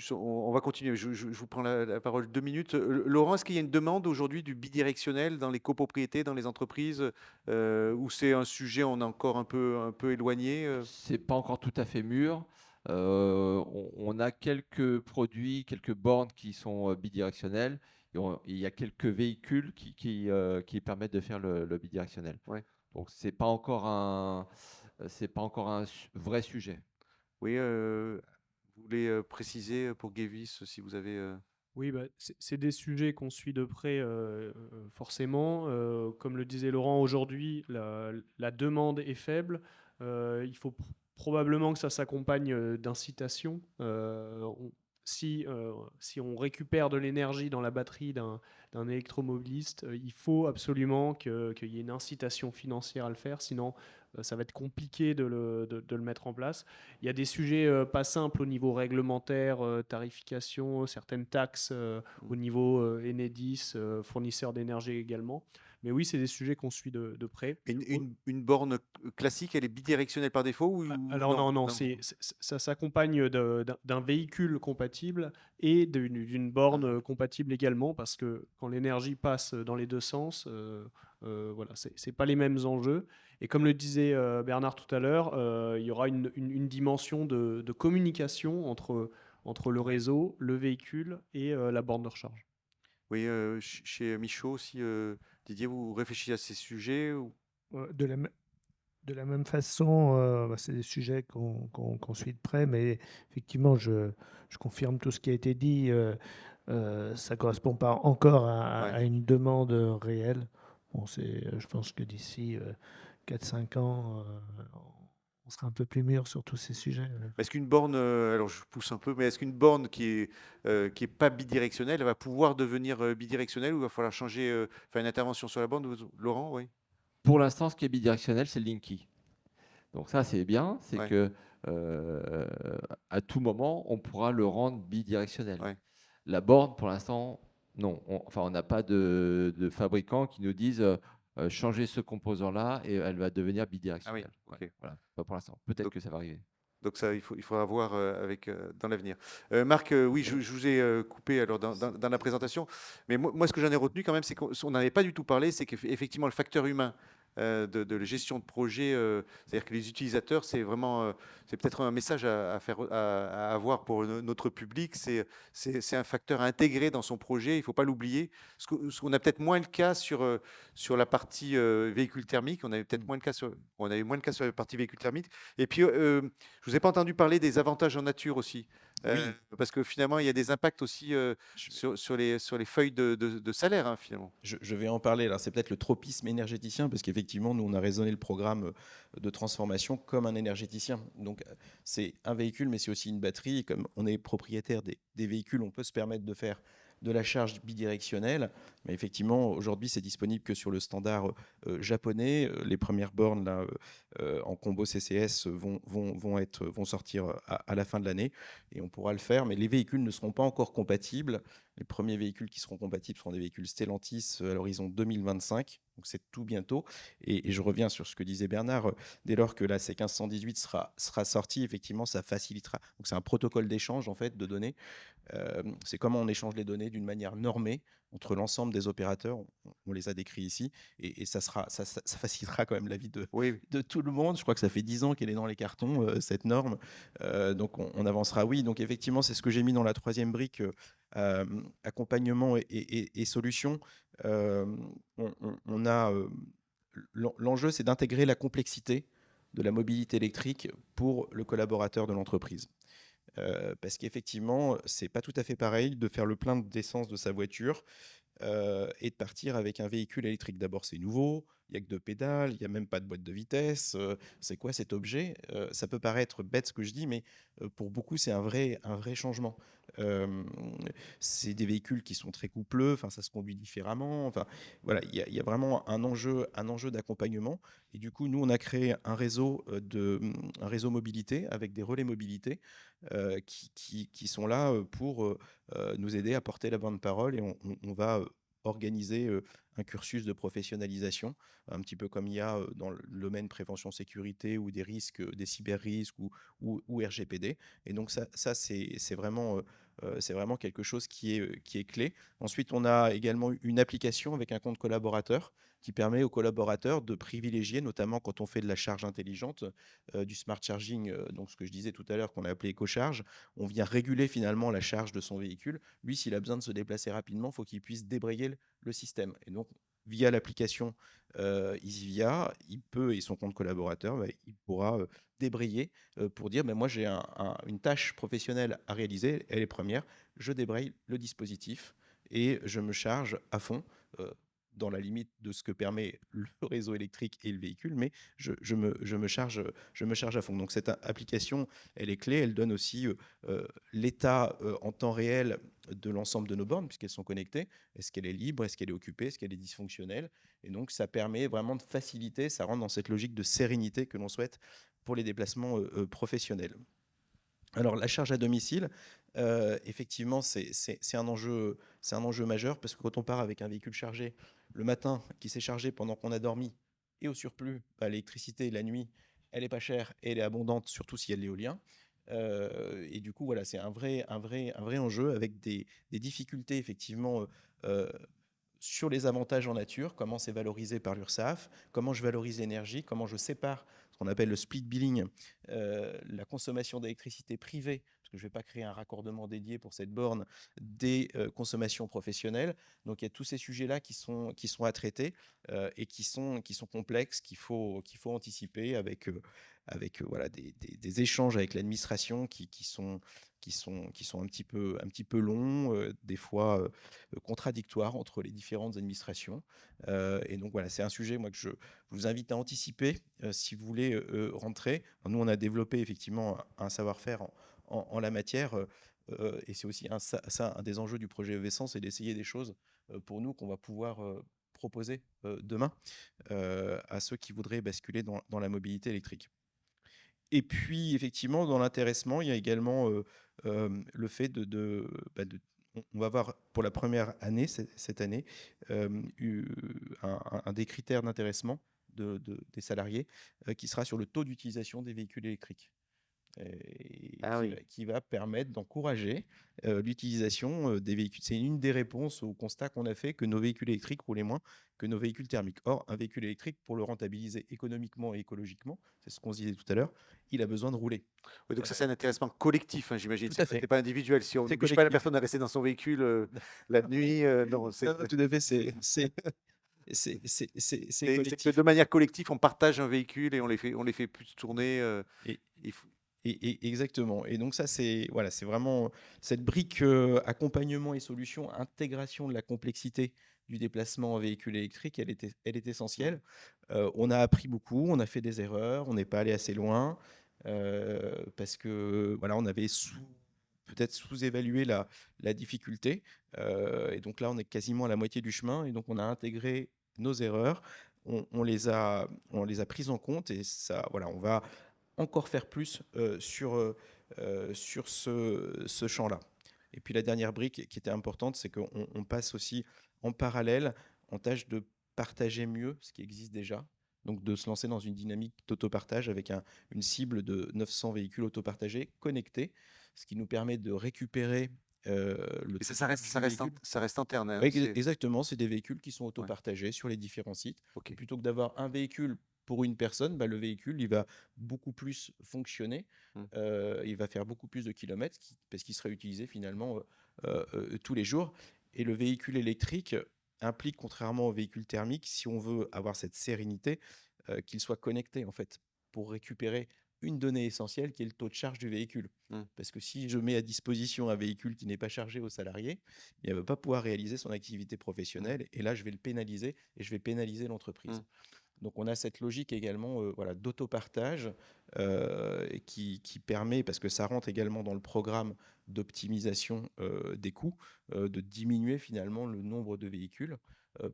On va continuer. Je vous prends la parole 2 minutes. Laurent, est-ce qu'il y a une demande aujourd'hui du bidirectionnel dans les copropriétés, dans les entreprises, ou c'est un sujet on est encore un peu éloigné C'est pas encore tout à fait mûr. On a quelques produits, quelques bornes qui sont bidirectionnelles. Il y a quelques véhicules qui permettent de faire le bidirectionnel. Ouais. Donc c'est pas encore un vrai sujet. Oui, vous voulez préciser pour Gévis si vous avez. Oui, c'est des sujets qu'on suit de près, forcément. Comme le disait Laurent, aujourd'hui, la demande est faible. Il faut probablement que ça s'accompagne d'incitations. Si on récupère de l'énergie dans la batterie d'un électromobiliste, il faut absolument qu'il y ait une incitation financière à le faire, sinon ça va être compliqué de le mettre en place. Il y a des sujets pas simples au niveau réglementaire, tarification, certaines taxes au niveau Enedis, fournisseur d'énergie également. Mais oui, c'est des sujets qu'on suit de près. Une borne classique, elle est bidirectionnelle par défaut ou... Alors non. Ça s'accompagne d'un véhicule compatible et d'une borne compatible également, parce que quand l'énergie passe dans les deux sens, Voilà, c'est pas les mêmes enjeux. Et comme le disait Bernard tout à l'heure, il y aura une dimension de communication entre le réseau, le véhicule et la borne de recharge. Oui, chez Michaud aussi, Didier, vous réfléchissez à ces sujets ou... De de la même façon, c'est des sujets qu'on suit de près, mais effectivement, je confirme tout ce qui a été dit. Ça ne correspond pas encore Ouais. à une demande réelle. Bon, je pense que d'ici 4-5 ans, on sera un peu plus mûr sur tous ces sujets. Est-ce qu'une borne, alors je pousse un peu, mais est-ce qu'une borne qui est pas bidirectionnelle, elle va pouvoir devenir bidirectionnelle ou il va falloir changer, faire une intervention sur la borne, Laurent, oui? Pour l'instant, ce qui est bidirectionnel, c'est le Linky. Donc ça, c'est bien, c'est Ouais. que à tout moment, on pourra le rendre bidirectionnel. Ouais. La borne, pour l'instant, non. On n'a pas de fabricants qui nous disent changer ce composant-là et elle va devenir bidirectionnelle. ok. Ouais, voilà, pas pour l'instant. Peut-être Donc- que ça va arriver. Donc ça, il faudra voir avec, dans l'avenir. Marc, oui, je vous ai coupé alors dans la présentation, mais moi, ce que j'en ai retenu quand même, c'est qu'on n'en avait pas du tout parlé, c'est qu'effectivement le facteur humain de la gestion de projet, c'est-à-dire que les utilisateurs, c'est vraiment, c'est peut-être un message à faire, à avoir pour notre public, c'est un facteur intégré dans son projet, il ne faut pas l'oublier. Ce qu'on a peut-être moins le cas sur la partie véhicule thermique, on avait peut-être moins le cas on avait moins le cas sur la partie véhicule thermique. Et puis, je vous ai pas entendu parler des avantages en nature aussi, parce que finalement, il y a des impacts aussi sur les feuilles de salaire, hein, finalement. Je vais en parler. Alors, c'est peut-être le tropisme énergéticien, parce qu'effectivement, nous, on a raisonné le programme de transformation comme un énergéticien. Donc, c'est un véhicule, mais c'est aussi une batterie. Et comme on est propriétaire des véhicules, on peut se permettre de faire de la charge bidirectionnelle. Mais effectivement, aujourd'hui, c'est disponible que sur le standard japonais. Les premières bornes là, en combo CCS vont sortir à la fin de l'année et on pourra le faire. Mais les véhicules ne seront pas encore compatibles. Les premiers véhicules qui seront compatibles seront des véhicules Stellantis à l'horizon 2025, donc c'est tout bientôt. Et je reviens sur ce que disait Bernard, dès lors que la C1518 sera sortie, effectivement, ça facilitera. Donc c'est un protocole d'échange en fait de données. C'est comment on échange les données d'une manière normée entre l'ensemble des opérateurs. On les a décrits ici, et ça facilitera quand même la vie Oui, de tout le monde. Je crois que ça fait 10 ans qu'elle est dans les cartons, cette norme. Donc on avancera, oui. Donc effectivement, c'est ce que j'ai mis dans la troisième brique, accompagnement et solutions. On a l'enjeu, c'est d'intégrer la complexité de la mobilité électrique pour le collaborateur de l'entreprise. Parce qu'effectivement, c'est pas tout à fait pareil de faire le plein d'essence de sa voiture et de partir avec un véhicule électrique. D'abord, c'est nouveau, il n'y a que deux pédales, il n'y a même pas de boîte de vitesse. C'est quoi cet objet? Ça peut paraître bête ce que je dis, mais pour beaucoup, c'est un vrai changement. C'est des véhicules qui sont très coupleux, enfin, ça se conduit différemment. Enfin, voilà, il y a vraiment un enjeu d'accompagnement. Et du coup, nous, on a créé un réseau mobilité avec des relais mobilité qui sont là pour nous aider à porter la bonne parole, et on va organiser un cursus de professionnalisation, un petit peu comme il y a dans le domaine prévention sécurité ou des risques, des cyber-risques ou RGPD. Et donc ça c'est vraiment quelque chose qui est clé. Ensuite, on a également une application avec un compte collaborateur qui permet aux collaborateurs de privilégier, notamment quand on fait de la charge intelligente, du smart charging, donc ce que je disais tout à l'heure qu'on a appelé EcoCharge. On vient réguler finalement la charge de son véhicule. Lui, s'il a besoin de se déplacer rapidement, il faut qu'il puisse débrayer le système. Et donc, via l'application EasyVia, il peut, et son compte collaborateur, il pourra débrayer pour dire, moi j'ai une tâche professionnelle à réaliser, elle est première, je débraye le dispositif et je me charge à fond, dans la limite de ce que permet le réseau électrique et le véhicule, mais je me charge à fond. Donc cette application, elle est clé, elle donne aussi l'état en temps réel de l'ensemble de nos bornes, puisqu'elles sont connectées. Est-ce qu'elle est libre? Est-ce qu'elle est occupée? Est-ce qu'elle est dysfonctionnelle? Et donc ça permet vraiment de faciliter, ça rentre dans cette logique de sérénité que l'on souhaite pour les déplacements professionnels. Alors la charge à domicile, effectivement, c'est un enjeu majeur, parce que quand on part avec un véhicule chargé le matin, qui s'est chargé pendant qu'on a dormi, et au surplus, l'électricité la nuit, elle est pas chère et elle est abondante, surtout si elle est l'éolien. Et du coup, voilà, c'est un vrai enjeu avec des difficultés effectivement sur les avantages en nature, comment c'est valorisé par l'URSSAF, comment je valorise l'énergie, comment je sépare ce qu'on appelle le split billing, la consommation d'électricité privée, parce que je ne vais pas créer un raccordement dédié pour cette borne, des consommations professionnelles. Donc il y a tous ces sujets-là qui sont à traiter et qui sont complexes, qu'il faut anticiper avec voilà, des échanges avec l'administration qui sont un petit peu longs, des fois contradictoires entre les différentes administrations. Et donc voilà, c'est un sujet moi, que je vous invite à anticiper si vous voulez rentrer. Nous, on a développé effectivement un savoir-faire en la matière. Et c'est aussi un des enjeux du projet EV100, c'est d'essayer des choses pour nous qu'on va pouvoir proposer demain à ceux qui voudraient basculer dans la mobilité électrique. Et puis, effectivement, dans l'intéressement, il y a également le fait on va avoir pour la première année, cette année, un des critères d'intéressement des salariés qui sera sur le taux d'utilisation des véhicules électriques. Qui va permettre d'encourager l'utilisation des véhicules. C'est une des réponses au constat qu'on a fait que nos véhicules électriques roulaient moins que nos véhicules thermiques. Or, un véhicule électrique, pour le rentabiliser économiquement et écologiquement, c'est ce qu'on se disait tout à l'heure, il a besoin de rouler. Oui, donc ça, c'est un intéressement collectif, hein, j'imagine. Tout à fait. C'est pas individuel. Si on C'est n'oblige pas la collectif. personne à rester dans son véhicule la nuit, non, c'est Non, tout à fait, c'est que collectif. de manière collective, on partage un véhicule et on les fait plus tourner. Il faut- Exactement. Et donc ça, c'est vraiment cette brique accompagnement et solution, intégration de la complexité du déplacement en véhicule électrique, elle est essentielle. On a appris beaucoup, on a fait des erreurs, on n'est pas allé assez loin parce que voilà, on avait peut-être sous-évalué la difficulté. Et donc là, on est quasiment à la moitié du chemin. Et donc, on a intégré nos erreurs, on les a prises en compte et ça, voilà, on va encore faire plus sur ce champ-là. Et puis la dernière brique qui était importante, c'est qu'on passe aussi en parallèle en tâche de partager mieux ce qui existe déjà. Donc de se lancer dans une dynamique d'autopartage avec une cible de 900 véhicules autopartagés connectés, ce qui nous permet de récupérer le Et ça reste interne. Hein, oui, exactement, c'est des véhicules qui sont Ouais. autopartagés sur les différents sites. Ok. Et plutôt que d'avoir un véhicule pour une personne, le véhicule, il va beaucoup plus fonctionner, il va faire beaucoup plus de kilomètres parce qu'il sera utilisé finalement tous les jours. Et le véhicule électrique implique, contrairement au véhicule thermique, si on veut avoir cette sérénité, qu'il soit connecté en fait pour récupérer une donnée essentielle qui est le taux de charge du véhicule. Parce que si je mets à disposition un véhicule qui n'est pas chargé aux salariés, il ne va pas pouvoir réaliser son activité professionnelle. Et là, je vais le pénaliser et je vais pénaliser l'entreprise. Donc, on a cette logique également d'autopartage qui permet, parce que ça rentre également dans le programme d'optimisation des coûts, de diminuer finalement le nombre de véhicules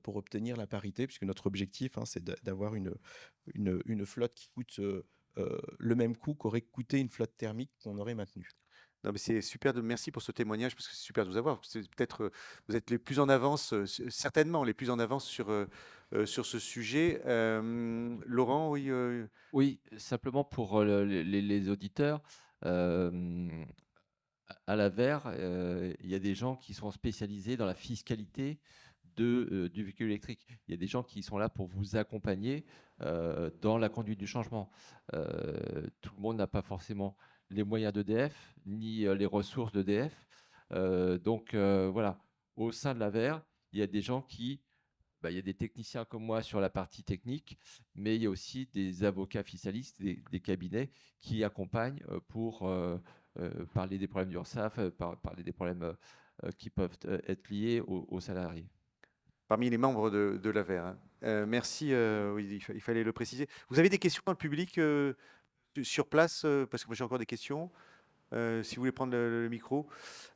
pour obtenir la parité, puisque notre objectif, c'est d'avoir une flotte qui coûte le même coût qu'aurait coûté une flotte thermique qu'on aurait maintenue. Non, mais c'est super. Merci pour ce témoignage parce que c'est super de vous avoir. C'est peut-être vous êtes les plus en avance, certainement les plus en avance sur ce sujet. Laurent, oui. Oui, simplement pour les auditeurs, à l'AVER, il y a des gens qui sont spécialisés dans la fiscalité du véhicule électrique. Il y a des gens qui sont là pour vous accompagner dans la conduite du changement. Tout le monde n'a pas forcément les moyens d'EDF, ni les ressources d'EDF. Donc voilà, au sein de l'AVER, il y a des gens il y a des techniciens comme moi sur la partie technique, mais il y a aussi des avocats fiscalistes, des cabinets qui accompagnent pour parler des problèmes d'URSSAF, parler des problèmes qui peuvent être liés aux salariés. Parmi les membres de l'AVER. Hein. Merci, oui, il fallait le préciser. Vous avez des questions dans le public sur place parce que moi j'ai encore des questions. Si vous voulez prendre le micro,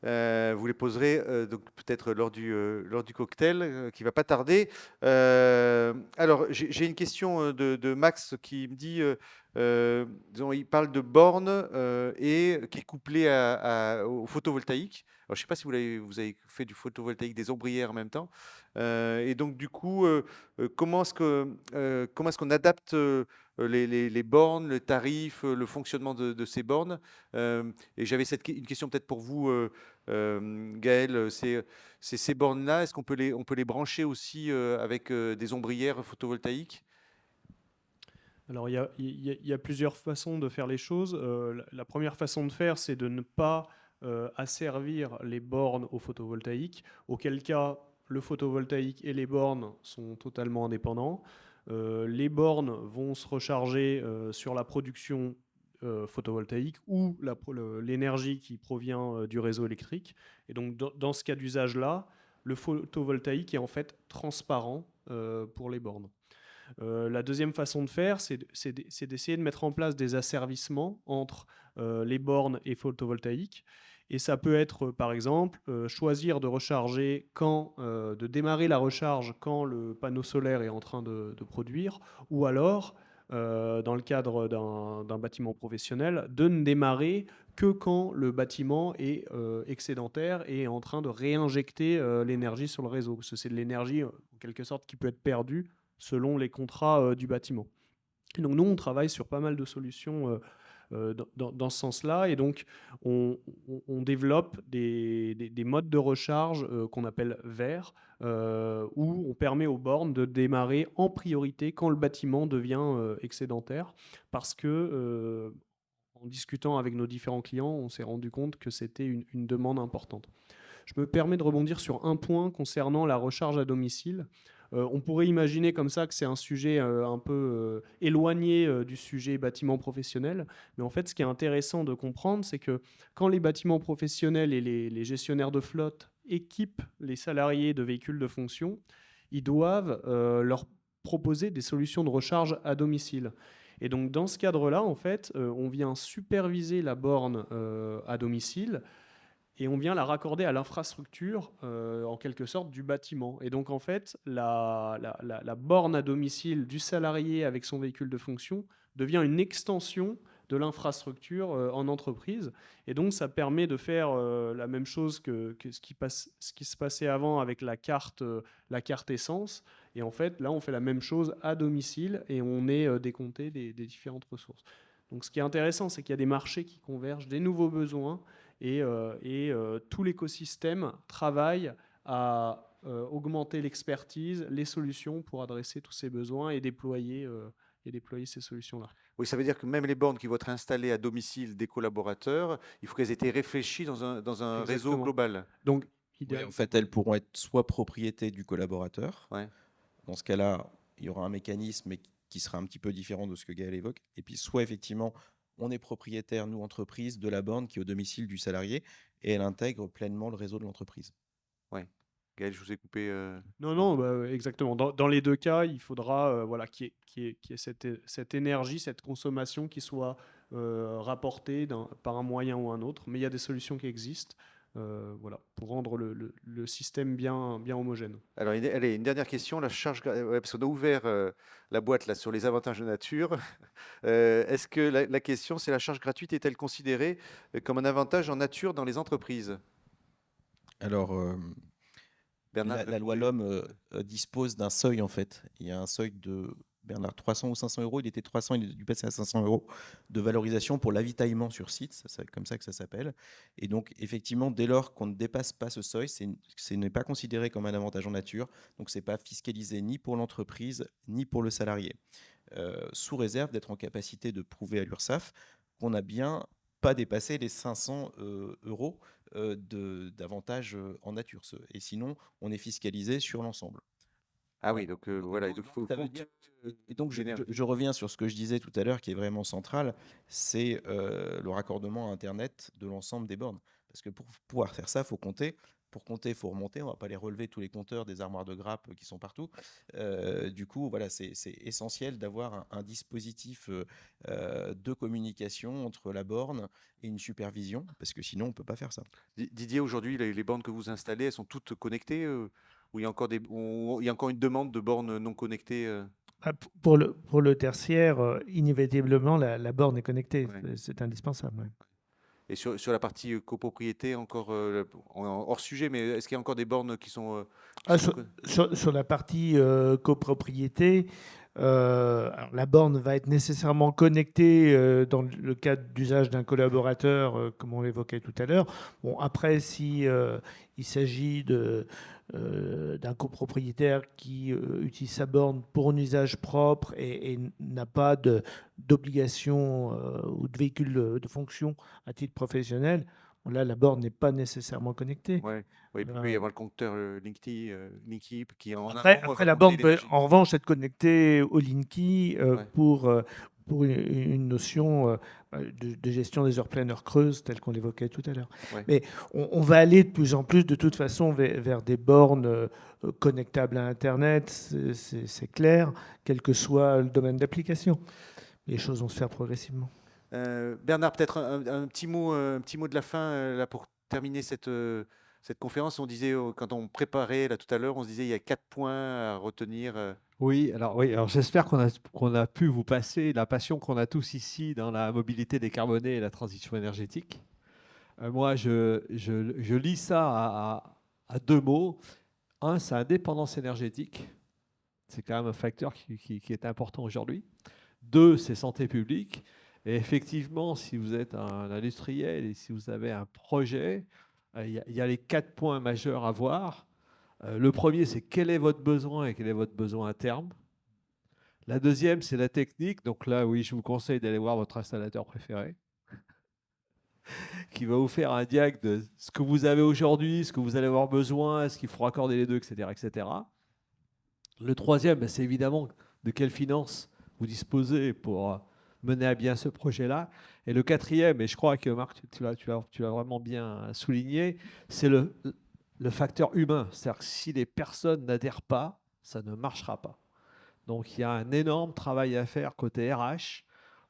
vous les poserez donc peut-être lors du cocktail qui va pas tarder. Alors j'ai une question de Max qui me dit disons, il parle de borne et qui est couplée au photovoltaïque. Alors, je ne sais pas si vous avez fait du photovoltaïque, des ombrières en même temps. Et donc, du coup, comment est-ce qu'on adapte les bornes, le tarif, le fonctionnement de ces bornes? Et j'avais une question peut-être pour vous, Gaël. C'est ces bornes-là, est-ce on peut les brancher aussi avec des ombrières photovoltaïques? Alors, il y a plusieurs façons de faire les choses. La première façon de faire, c'est de ne pas asservir les bornes au photovoltaïque, auquel cas le photovoltaïque et les bornes sont totalement indépendants. Les bornes vont se recharger sur la production photovoltaïque ou l'énergie qui provient du réseau électrique. Et donc, dans ce cas d'usage-là, le photovoltaïque est en fait transparent pour les bornes. La deuxième façon de faire, c'est d'essayer de mettre en place des asservissements entre les bornes et photovoltaïques. Et ça peut être, par exemple, choisir de recharger de démarrer la recharge quand le panneau solaire est en train de produire, ou alors, dans le cadre d'un bâtiment professionnel, de ne démarrer que quand le bâtiment est excédentaire et est en train de réinjecter l'énergie sur le réseau. Parce que c'est de l'énergie, en quelque sorte, qui peut être perdue selon les contrats du bâtiment. Et donc nous, on travaille sur pas mal de solutions dans ce sens-là, et donc on développe des modes de recharge qu'on appelle verts, où on permet aux bornes de démarrer en priorité quand le bâtiment devient excédentaire, parce que en discutant avec nos différents clients, on s'est rendu compte que c'était une demande importante. Je me permets de rebondir sur un point concernant la recharge à domicile. On pourrait imaginer comme ça que c'est un sujet un peu éloigné du sujet bâtiment professionnel. Mais en fait, ce qui est intéressant de comprendre, c'est que quand les bâtiments professionnels et les gestionnaires de flotte équipent les salariés de véhicules de fonction, ils doivent leur proposer des solutions de recharge à domicile. Et donc, dans ce cadre-là, en fait, on vient superviser la borne à domicile et on vient la raccorder à l'infrastructure, en quelque sorte, du bâtiment. Et donc, en fait, la borne à domicile du salarié avec son véhicule de fonction devient une extension de l'infrastructure en entreprise. Et donc, ça permet de faire la même chose que ce qui se passait avant avec la carte essence. Et en fait, là, on fait la même chose à domicile et on est décompté des différentes ressources. Donc, ce qui est intéressant, c'est qu'il y a des marchés qui convergent, des nouveaux besoins, et tout l'écosystème travaille à augmenter l'expertise, les solutions pour adresser tous ces besoins et déployer ces solutions-là. Oui, ça veut dire que même les bornes qui vont être installées à domicile des collaborateurs, il faut qu'elles aient été réfléchies dans un réseau Exactement. global. Donc, Oui, en fait, elles pourront être soit propriété du collaborateur. Ouais. Dans ce cas-là, il y aura un mécanisme mais qui sera un petit peu différent de ce que Gaël évoque. Et puis, soit effectivement, on est propriétaire, nous, entreprise, de la borne qui est au domicile du salarié et elle intègre pleinement le réseau de l'entreprise. Ouais. Gaël, je vous ai coupé. Non, bah, exactement. Dans les deux cas, il faudra voilà, qu'il y ait cette énergie, cette consommation qui soit rapportée par un moyen ou un autre. Mais il y a des solutions qui existent voilà, pour rendre le système bien homogène. Alors, allez, une dernière question. La charge, ouais, parce qu'on a ouvert la boîte là, sur les avantages de nature. Est-ce que la question, c'est la charge gratuite est-elle considérée comme un avantage en nature dans les entreprises? Alors, Bernard, la loi LOM dispose d'un seuil, en fait. Il y a un seuil de, Bernard, 300 ou 500 euros. Il était 300, il est dû passer à 500 euros de valorisation pour l'avitaillement sur site. C'est comme ça que ça s'appelle. Et donc, effectivement, dès lors qu'on ne dépasse pas ce seuil, ce n'est pas considéré comme un avantage en nature. Donc, ce n'est pas fiscalisé ni pour l'entreprise, ni pour le salarié. Sous réserve d'être en capacité de prouver à l'URSSAF qu'on n'a bien pas dépassé les 500 euros d'avantages en nature. Et sinon, on est fiscalisé sur l'ensemble. Ah oui, donc voilà. Donc, Ça veut dire et donc, je reviens sur ce que je disais tout à l'heure, qui est vraiment central, c'est le raccordement à Internet de l'ensemble des bornes. Parce que pour pouvoir faire ça, il faut compter. Pour compter, il faut remonter. On ne va pas les relever tous les compteurs des armoires de grappes qui sont partout. Du coup, voilà, c'est essentiel d'avoir un dispositif de communication entre la borne et une supervision, parce que sinon, on ne peut pas faire ça. Didier, aujourd'hui, les bornes que vous installez, elles sont toutes connectées ou il y a encore une demande de bornes non connectées Pour le tertiaire, inévitablement, la borne est connectée. Ouais. C'est indispensable. Ouais. Et sur la partie copropriété, encore hors sujet, mais est-ce qu'il y a encore des bornes qui sont... Sur la partie copropriété, alors la borne va être nécessairement connectée dans le cadre d'usage d'un collaborateur, comme on l'évoquait tout à l'heure. Bon, après, si il s'agit d'un copropriétaire qui utilise sa borne pour un usage propre et n'a pas d'obligation ou de véhicule de fonction à titre professionnel, bon, là, la borne n'est pas nécessairement connectée. Ouais. Oui, puis il peut y avoir le compteur Linky qui en Après, amont après va la borne compter peut, l'énergie. en revanche, être connectée au Linky Ouais. pour une notion de gestion des heures pleines, heures creuses, telle qu'on l'évoquait tout à l'heure. Ouais. Mais on va aller de plus en plus, de toute façon, vers des bornes connectables à Internet, c'est clair, quel que soit le domaine d'application. Les choses vont se faire progressivement. Bernard, peut-être un petit mot de la fin là, pour terminer cette conférence. On disait, quand on préparait là tout à l'heure, on se disait il y a 4 points à retenir. Oui, alors j'espère qu'on a pu vous passer la passion qu'on a tous ici dans la mobilité décarbonée et la transition énergétique. Moi, je lis ça à 2 mots. Un, c'est indépendance énergétique. C'est quand même un facteur qui est important aujourd'hui. 2, c'est santé publique. Et effectivement, si vous êtes un industriel et si vous avez un projet, il y a les 4 points majeurs à voir. Le premier, c'est quel est votre besoin et quel est votre besoin à terme. La deuxième, c'est la technique. Donc là, oui, je vous conseille d'aller voir votre installateur préféré qui va vous faire un diag de ce que vous avez aujourd'hui, ce que vous allez avoir besoin, est-ce qu'il faut raccorder les deux, etc. etc. Le troisième, c'est évidemment de quelles finances vous disposez pour mener à bien ce projet-là. Et le quatrième, et je crois que Marc, tu l'as vraiment bien souligné, c'est le facteur humain. C'est-à-dire que si les personnes n'adhèrent pas, ça ne marchera pas. Donc il y a un énorme travail à faire côté RH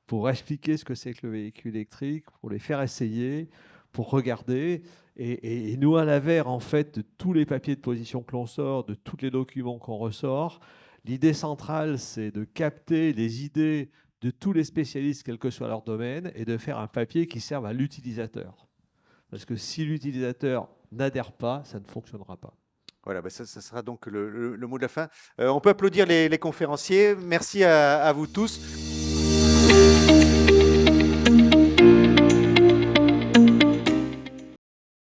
pour expliquer ce que c'est que le véhicule électrique, pour les faire essayer, pour regarder. Et nous, à l'AVER, en fait, de tous les papiers de position que l'on sort, de tous les documents qu'on ressort, l'idée centrale, c'est de capter les idées de tous les spécialistes, quel que soit leur domaine, et de faire un papier qui serve à l'utilisateur. Parce que si l'utilisateur n'adhère pas, ça ne fonctionnera pas. Voilà, ça sera donc le mot de la fin. On peut applaudir les conférenciers. Merci à vous tous.